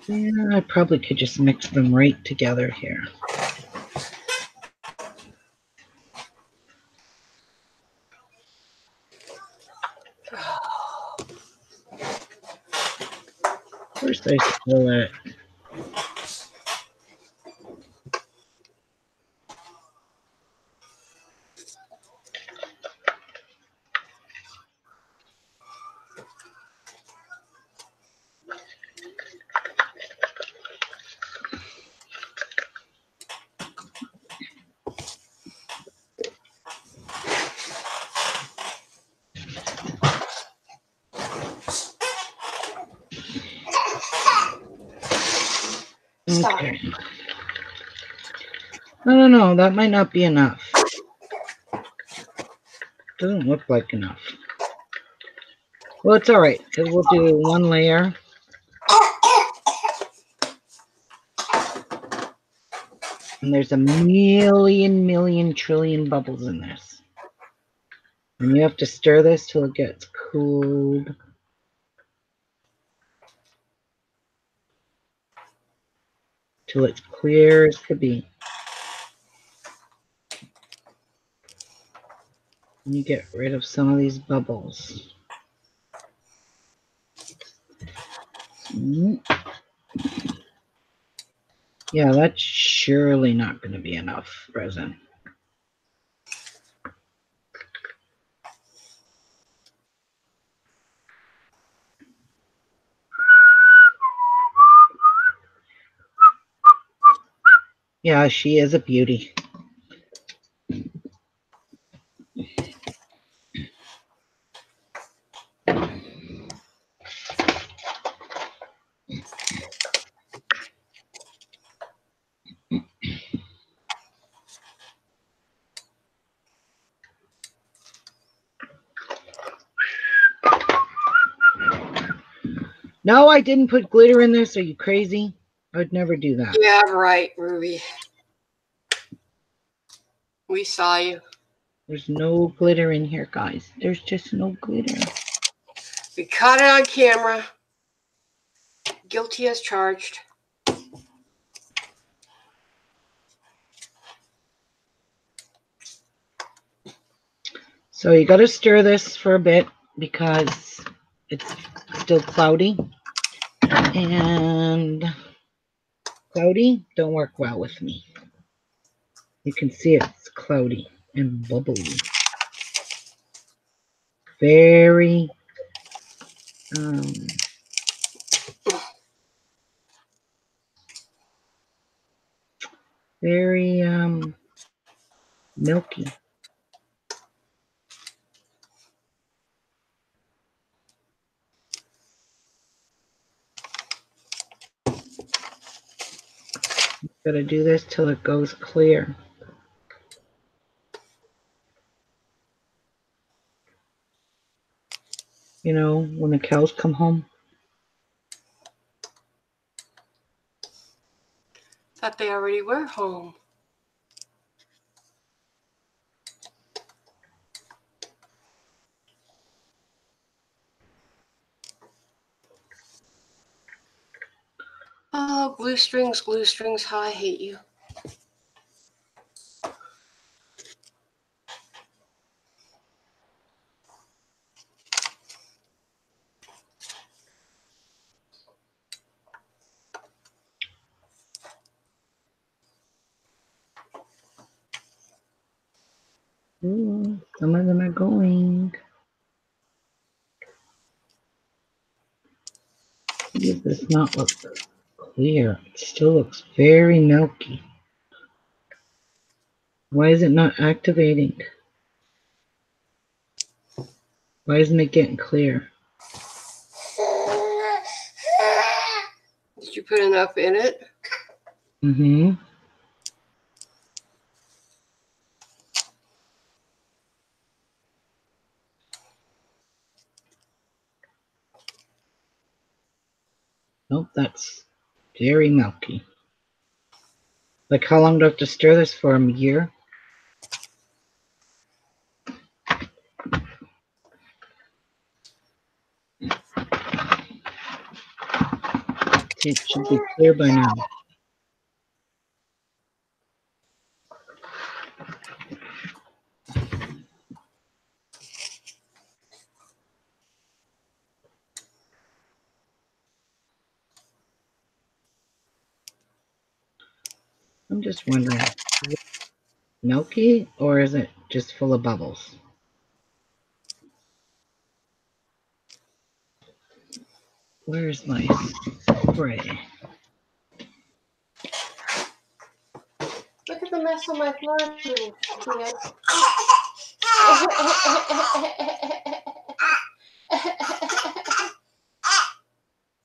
Yeah, I probably could just mix them right together here. First I spill it. Stop. Okay. I don't know. That might not be enough. Doesn't look like enough. Well, it's all right because we'll do one layer. And there's a million trillion bubbles in this. And you have to stir this till it gets cooled. Till it's clear as could be. And you get rid of some of these bubbles. Yeah, that's surely not going to be enough resin. Yeah, she is a beauty. No, I didn't put glitter in this. Are you crazy? I would never do that. Yeah, right, Ruby. We saw you. There's no glitter in here, guys. There's just no glitter. We caught it on camera. Guilty as charged. So you got to stir this for a bit because it's still cloudy. And cloudy don't work well with me. You can see it's cloudy and bubbly. Very milky. Gotta do this till it goes clear. You know, when the cows come home. Thought they already were home. Oh, glue strings, how I hate you. Ooh, some of them are going. It does not look clear. It still looks very milky. Why is it not activating? Why isn't it getting clear? Did you put enough in it? Mm-hmm. Nope, that's very milky. Like, how long do I have to stir this for? A year? It should be clear by now. I'm just wondering, is it milky or is it just full of bubbles? Where's my spray? Look at the mess on my floor.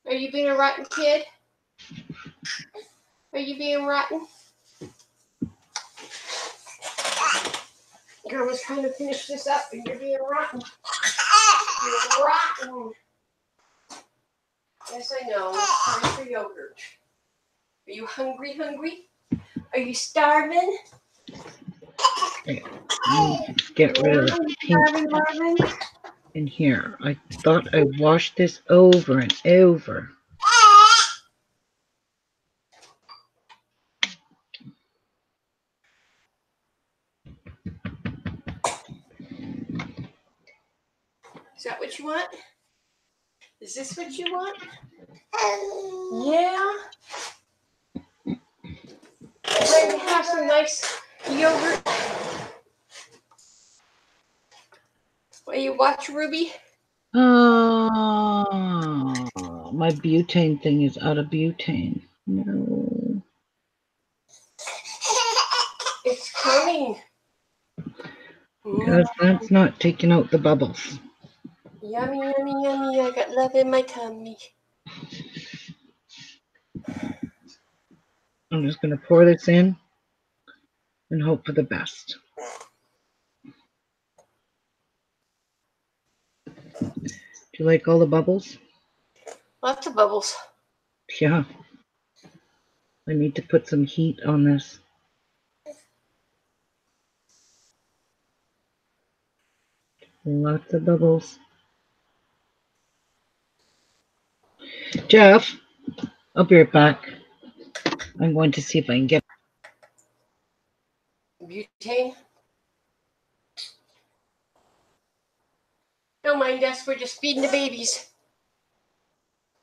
Are you being a rotten kid? Are you being rotten? Girl was trying to finish this up and you're being rotten. You're rotten. Yes, I know. It's time for yogurt. Are you hungry? Are you starving? Okay. Let's get rid of the pink in here. I thought I washed this over and over. Is that what you want? Is this what you want? Yeah. Ready to have some nice yogurt? Will you watch, Ruby? My butane thing is out of butane. No. It's coming. Because that's not taking out the bubbles. Yummy, yummy, yummy. I got love in my tummy. I'm just going to pour this in and hope for the best. Do you like all the bubbles? Lots of bubbles. Yeah. I need to put some heat on this. Lots of bubbles. Jeff, I'll be right back. I'm going to see if I can get Butane. Don't mind us. We're just feeding the babies.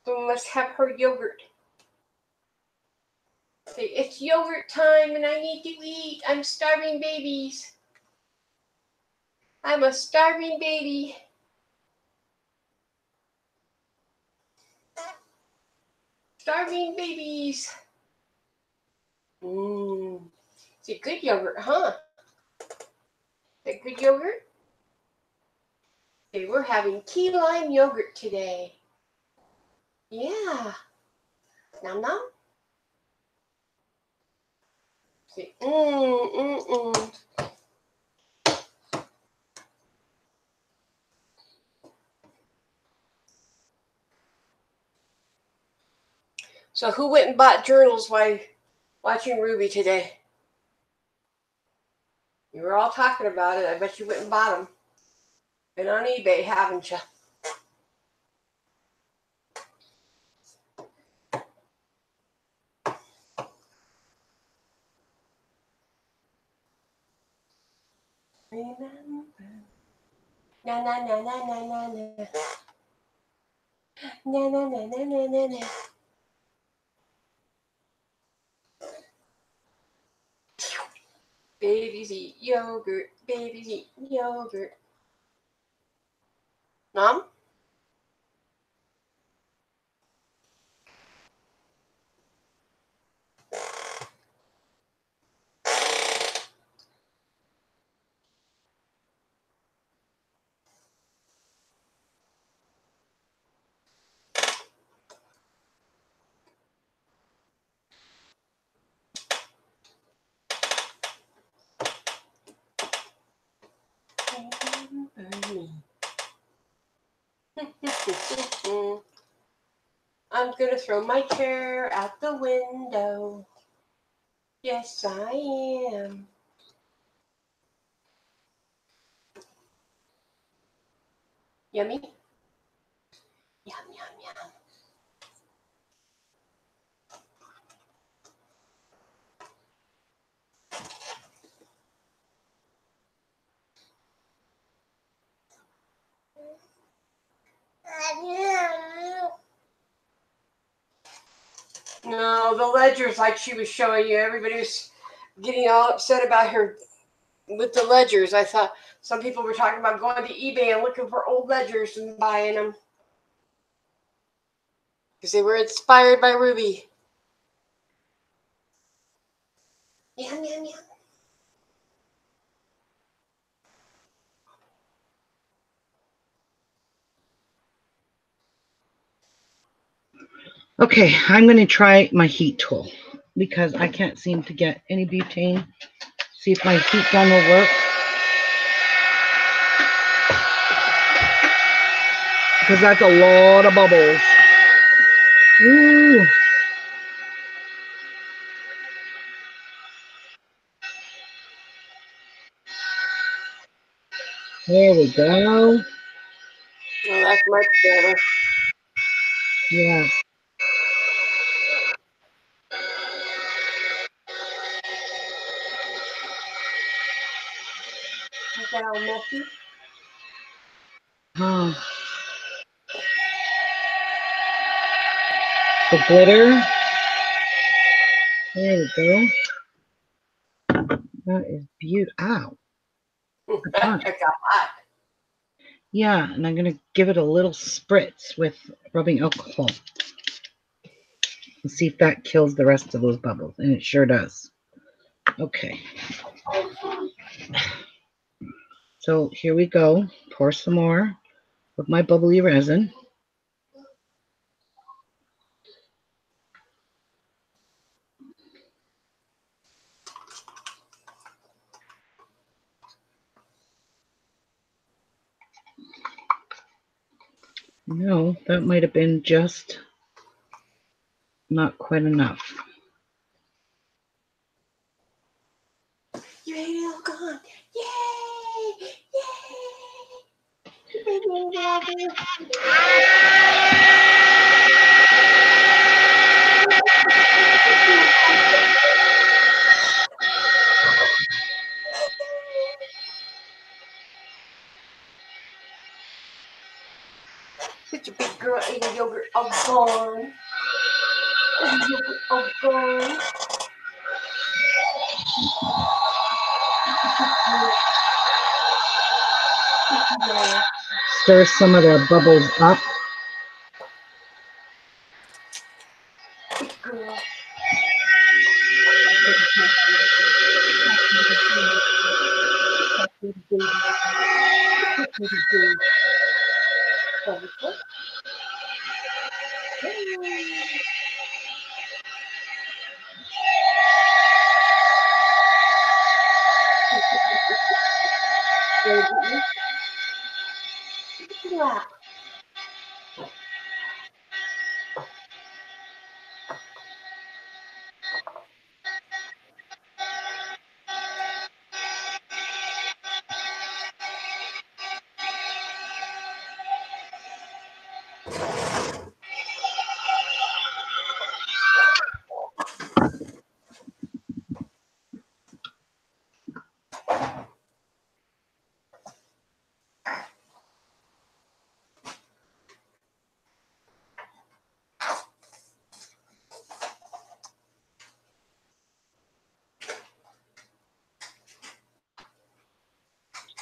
So we must have her yogurt. Say, it's yogurt time and I need to eat. I'm starving babies. I'm a starving baby. Starving babies. It's a good yogurt, huh? Is it good yogurt? Okay, we're having key lime yogurt today. Yeah. Nom nom. See, So who went and bought journals while watching Ruby today? You were all talking about it. I bet you went and bought them. Been on eBay, haven't you? Remember. Na na na na na na na. Na na na na na na na. Babies eat yogurt. Babies eat yogurt. Mom? I'm gonna throw my chair out the window. Yes, I am. Yummy? Yum, yum, yum. No, the ledgers like she was showing you. Everybody was getting all upset about her with the ledgers. I thought some people were talking about going to eBay and looking for old ledgers and buying them. Because they were inspired by Ruby. Yum, yum, yum. Okay, I'm going to try my heat tool. because I can't seem to get any butane. See if my heat gun will work. Because that's a lot of bubbles. Ooh. There we go. Oh, that's much better. Yeah. Is that all messy? Huh. The glitter. There we go. That is beautiful. Ow. It got hot. Yeah, and I'm going to give it a little spritz with rubbing alcohol. And see if that kills the rest of those bubbles. And it sure does. Okay. So here we go. Pour some more of my bubbly resin. No, that might have been just not quite enough. You made it all gone. Yay! Yay! You made it all gone. Such a big girl eating yogurt all gone. Yogurt all gone. Stir some of the bubbles up. Big girl.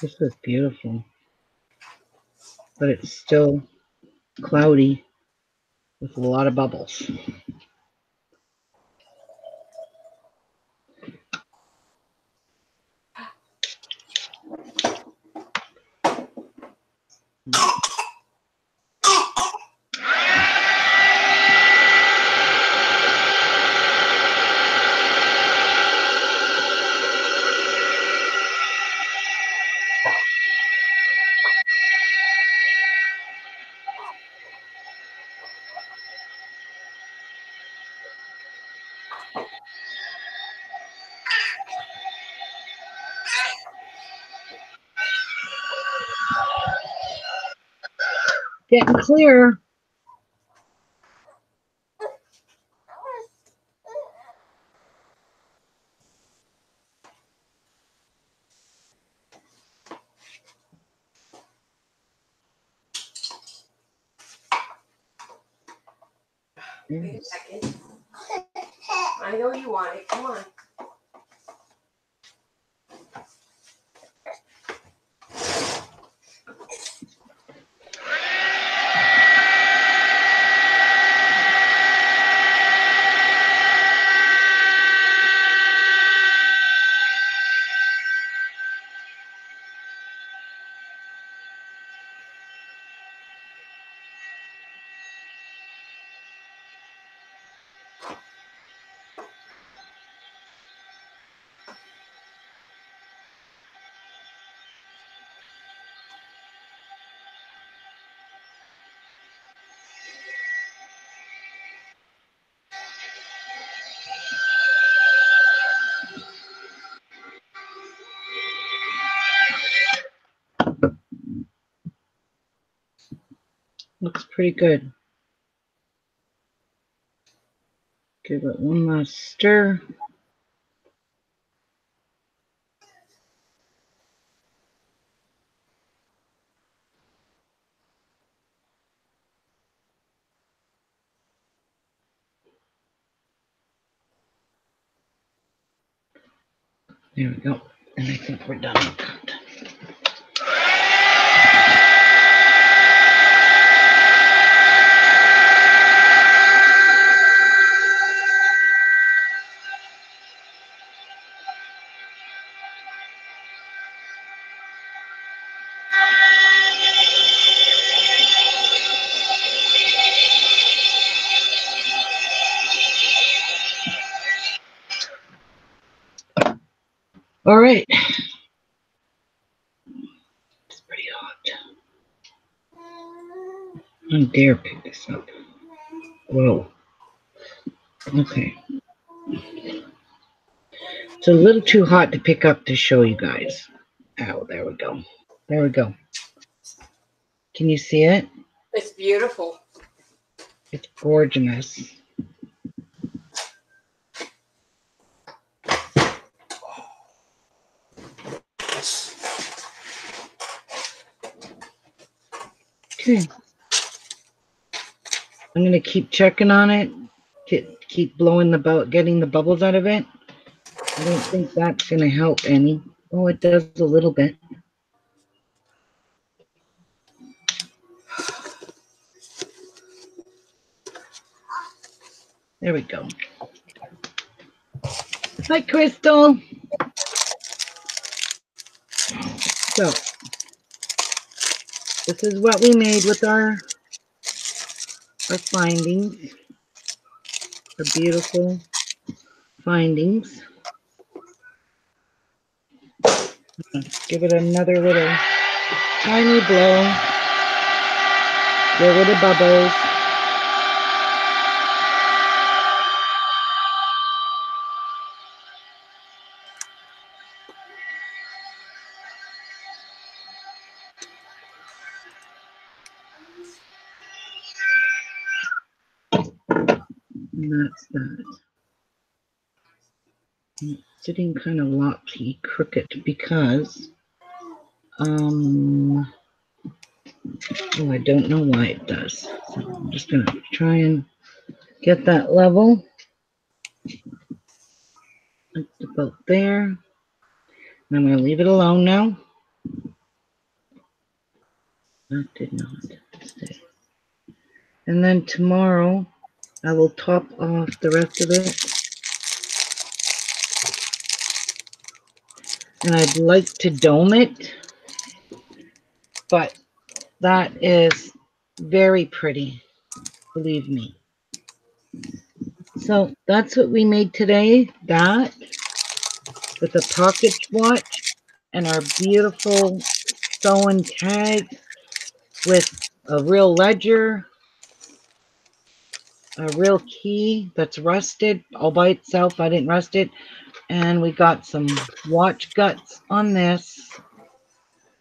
This is beautiful. But it's still cloudy with a lot of bubbles. Getting clear. Wait a second. I know you want it. Come on. Looks pretty good. Give it one last stir. There we go. And I think we're done with that. All right. It's pretty hot. I dare pick this up. Whoa. Okay. It's a little too hot to pick up to show you guys. Oh, there we go. There we go. Can you see it? It's beautiful. It's gorgeous. Okay. I'm going to keep checking on it. Keep blowing getting the bubbles out of it. I don't think that's going to help any. Oh, it does a little bit. There we go. Hi, Crystal. So, this is what we made with our findings. Our beautiful findings. Give it another little tiny blow. Get rid of bubbles. And that's that. It's sitting kind of loppy, crooked because oh, I don't know why it does. So I'm just gonna try and get that level. It's about there. And I'm gonna leave it alone now. That did not stay. And then tomorrow I will top off the rest of it. And I'd like to dome it, but that is very pretty, believe me. So that's what we made today. That with a pocket watch and our beautiful sewn tag with a real ledger, a real key that's rusted all by itself. I didn't rust it. And we got some watch guts on this.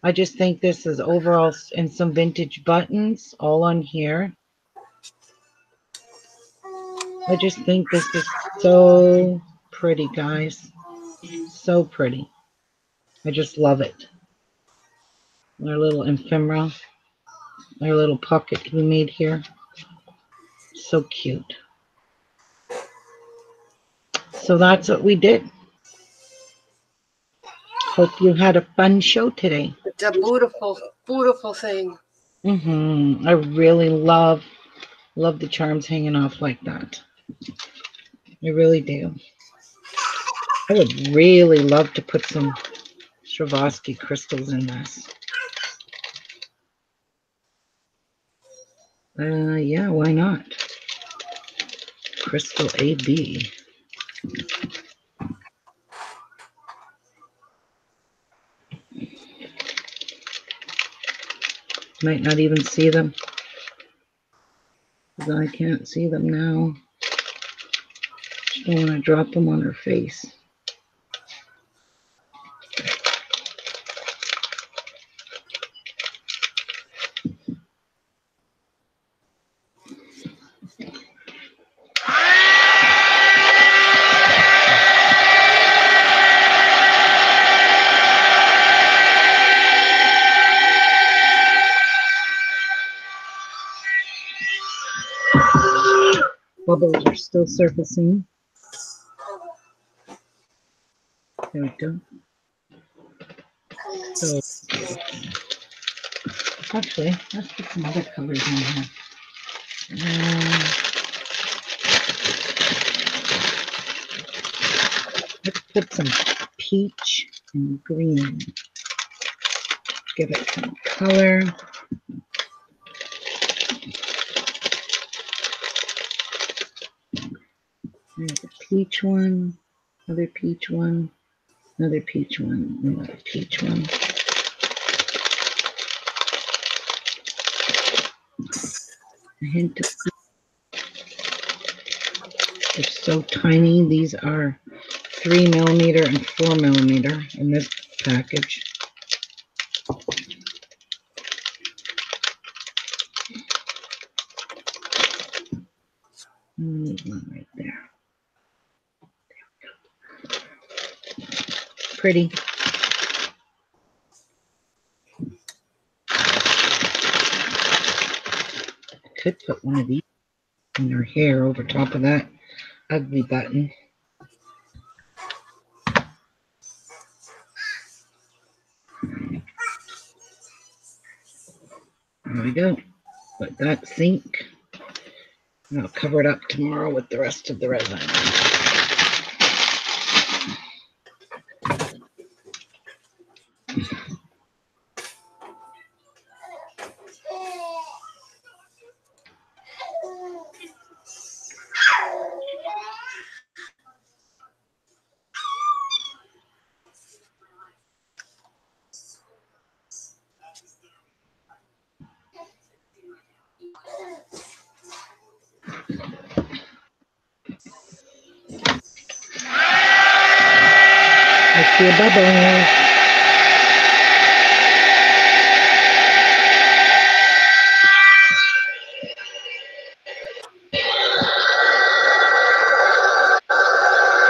I just think this is overall, and some vintage buttons all on here. I just think this is so pretty, guys. So pretty. I just love it. Our little ephemera, our little pocket we made here. So cute. So that's what we did. Hope you had a fun show today. It's a beautiful, beautiful thing. I really love the charms hanging off like that. I really do. I would really love to put some Swarovski crystals in this. Yeah, why not? Crystal AB. Might not even see them. I can't see them now. Just don't want to drop them on her face. Bubbles are still surfacing. There we go. So actually, let's put some other colors in here. Let's put some peach and green. Give it some color. There's a peach one, another peach one, another peach one, another peach one. A hint of, they're so tiny. These are 3mm and 4mm in this package. Need one right there. Pretty. I could put one of these in her hair over top of that ugly button. There we go. Let that sink. And I'll cover it up tomorrow with the rest of the resin. I see a bubble.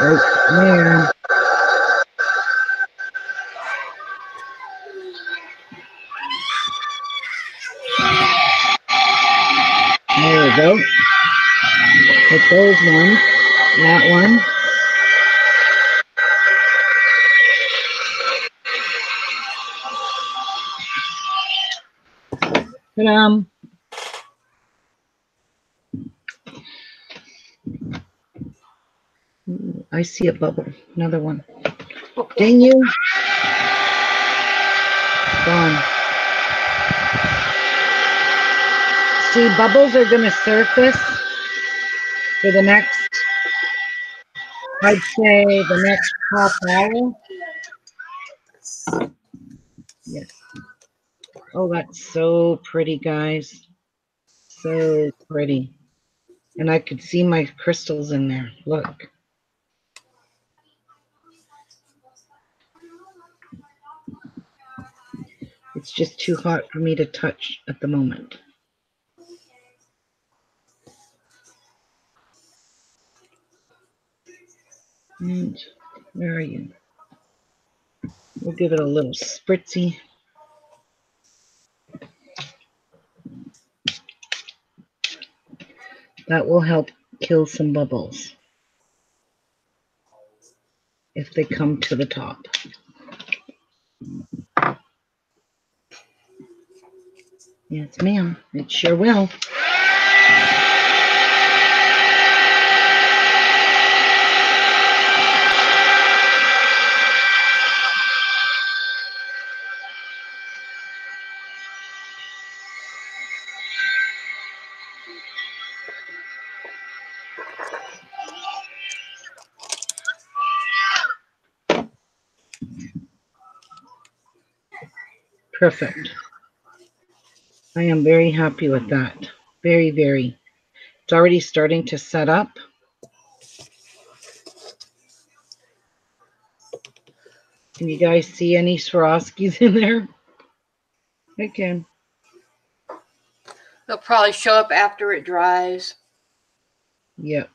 Right there. There we go. Put those ones. That one. Ta-da. I see a bubble. Another one. Dang you. Gone. See, bubbles are going to surface for the next, I'd say the next half hour. Yes. Oh, that's so pretty, guys. So pretty. And I could see my crystals in there. Look. It's just too hot for me to touch at the moment. And where are you? We'll give it a little spritzy. That will help kill some bubbles if they come to the top. Yes, ma'am. It sure will. Perfect. I am very happy with that. Very, very. It's already starting to set up. Can you guys see any Swarovskis in there? I can. They'll probably show up after it dries. Yep.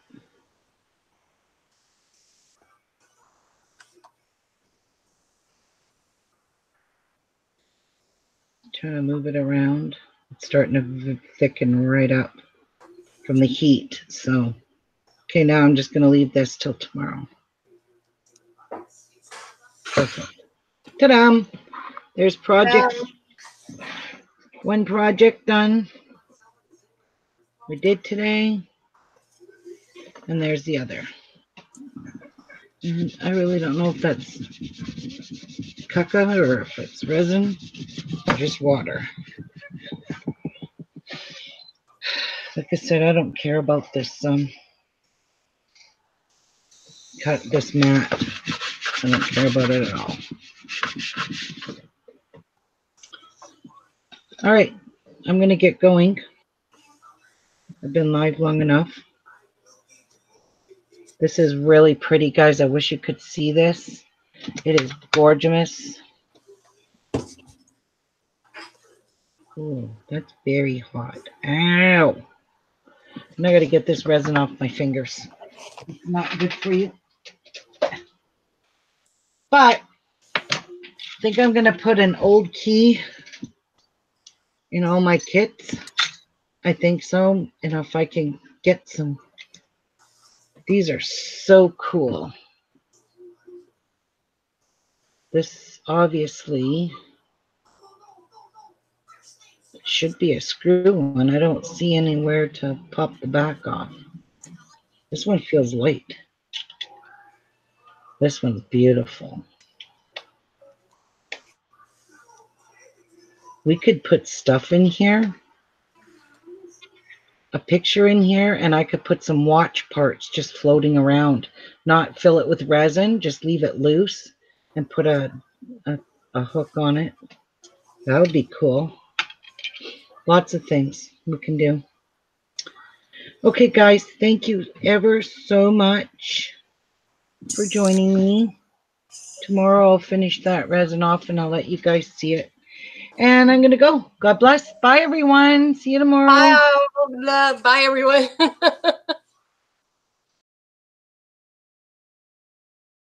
Trying to move it around. It's starting to thicken right up from the heat. So Okay, now I'm just going to leave this till tomorrow. Perfect. Ta-da! There's project. One project done. We did today. And there's the other. And I really don't know if that's caca or if it's resin or just water. Like I said, I don't care about this this mat. I don't care about it at all. All right, I'm gonna get going. I've been live long enough. This is really pretty, guys. I wish you could see this. It is gorgeous. Oh, that's very hot. Ow! And I gotta get this resin off my fingers. It's not good for you. But I think I'm gonna put an old key in all my kits. I think so. And if I can get some, these are so cool. This obviously should be a screw one. I don't see anywhere to pop the back off. This one feels light. This one's beautiful. We could put stuff in here, a picture in here, and I could put some watch parts just floating around. Not fill it with resin, just leave it loose and put a hook on it. That would be cool. Lots of things we can do. Okay, guys, thank you ever so much for joining me. Tomorrow I'll finish that resin off and I'll let you guys see it. And I'm going to go. God bless. Bye, everyone. See you tomorrow. Bye, everyone.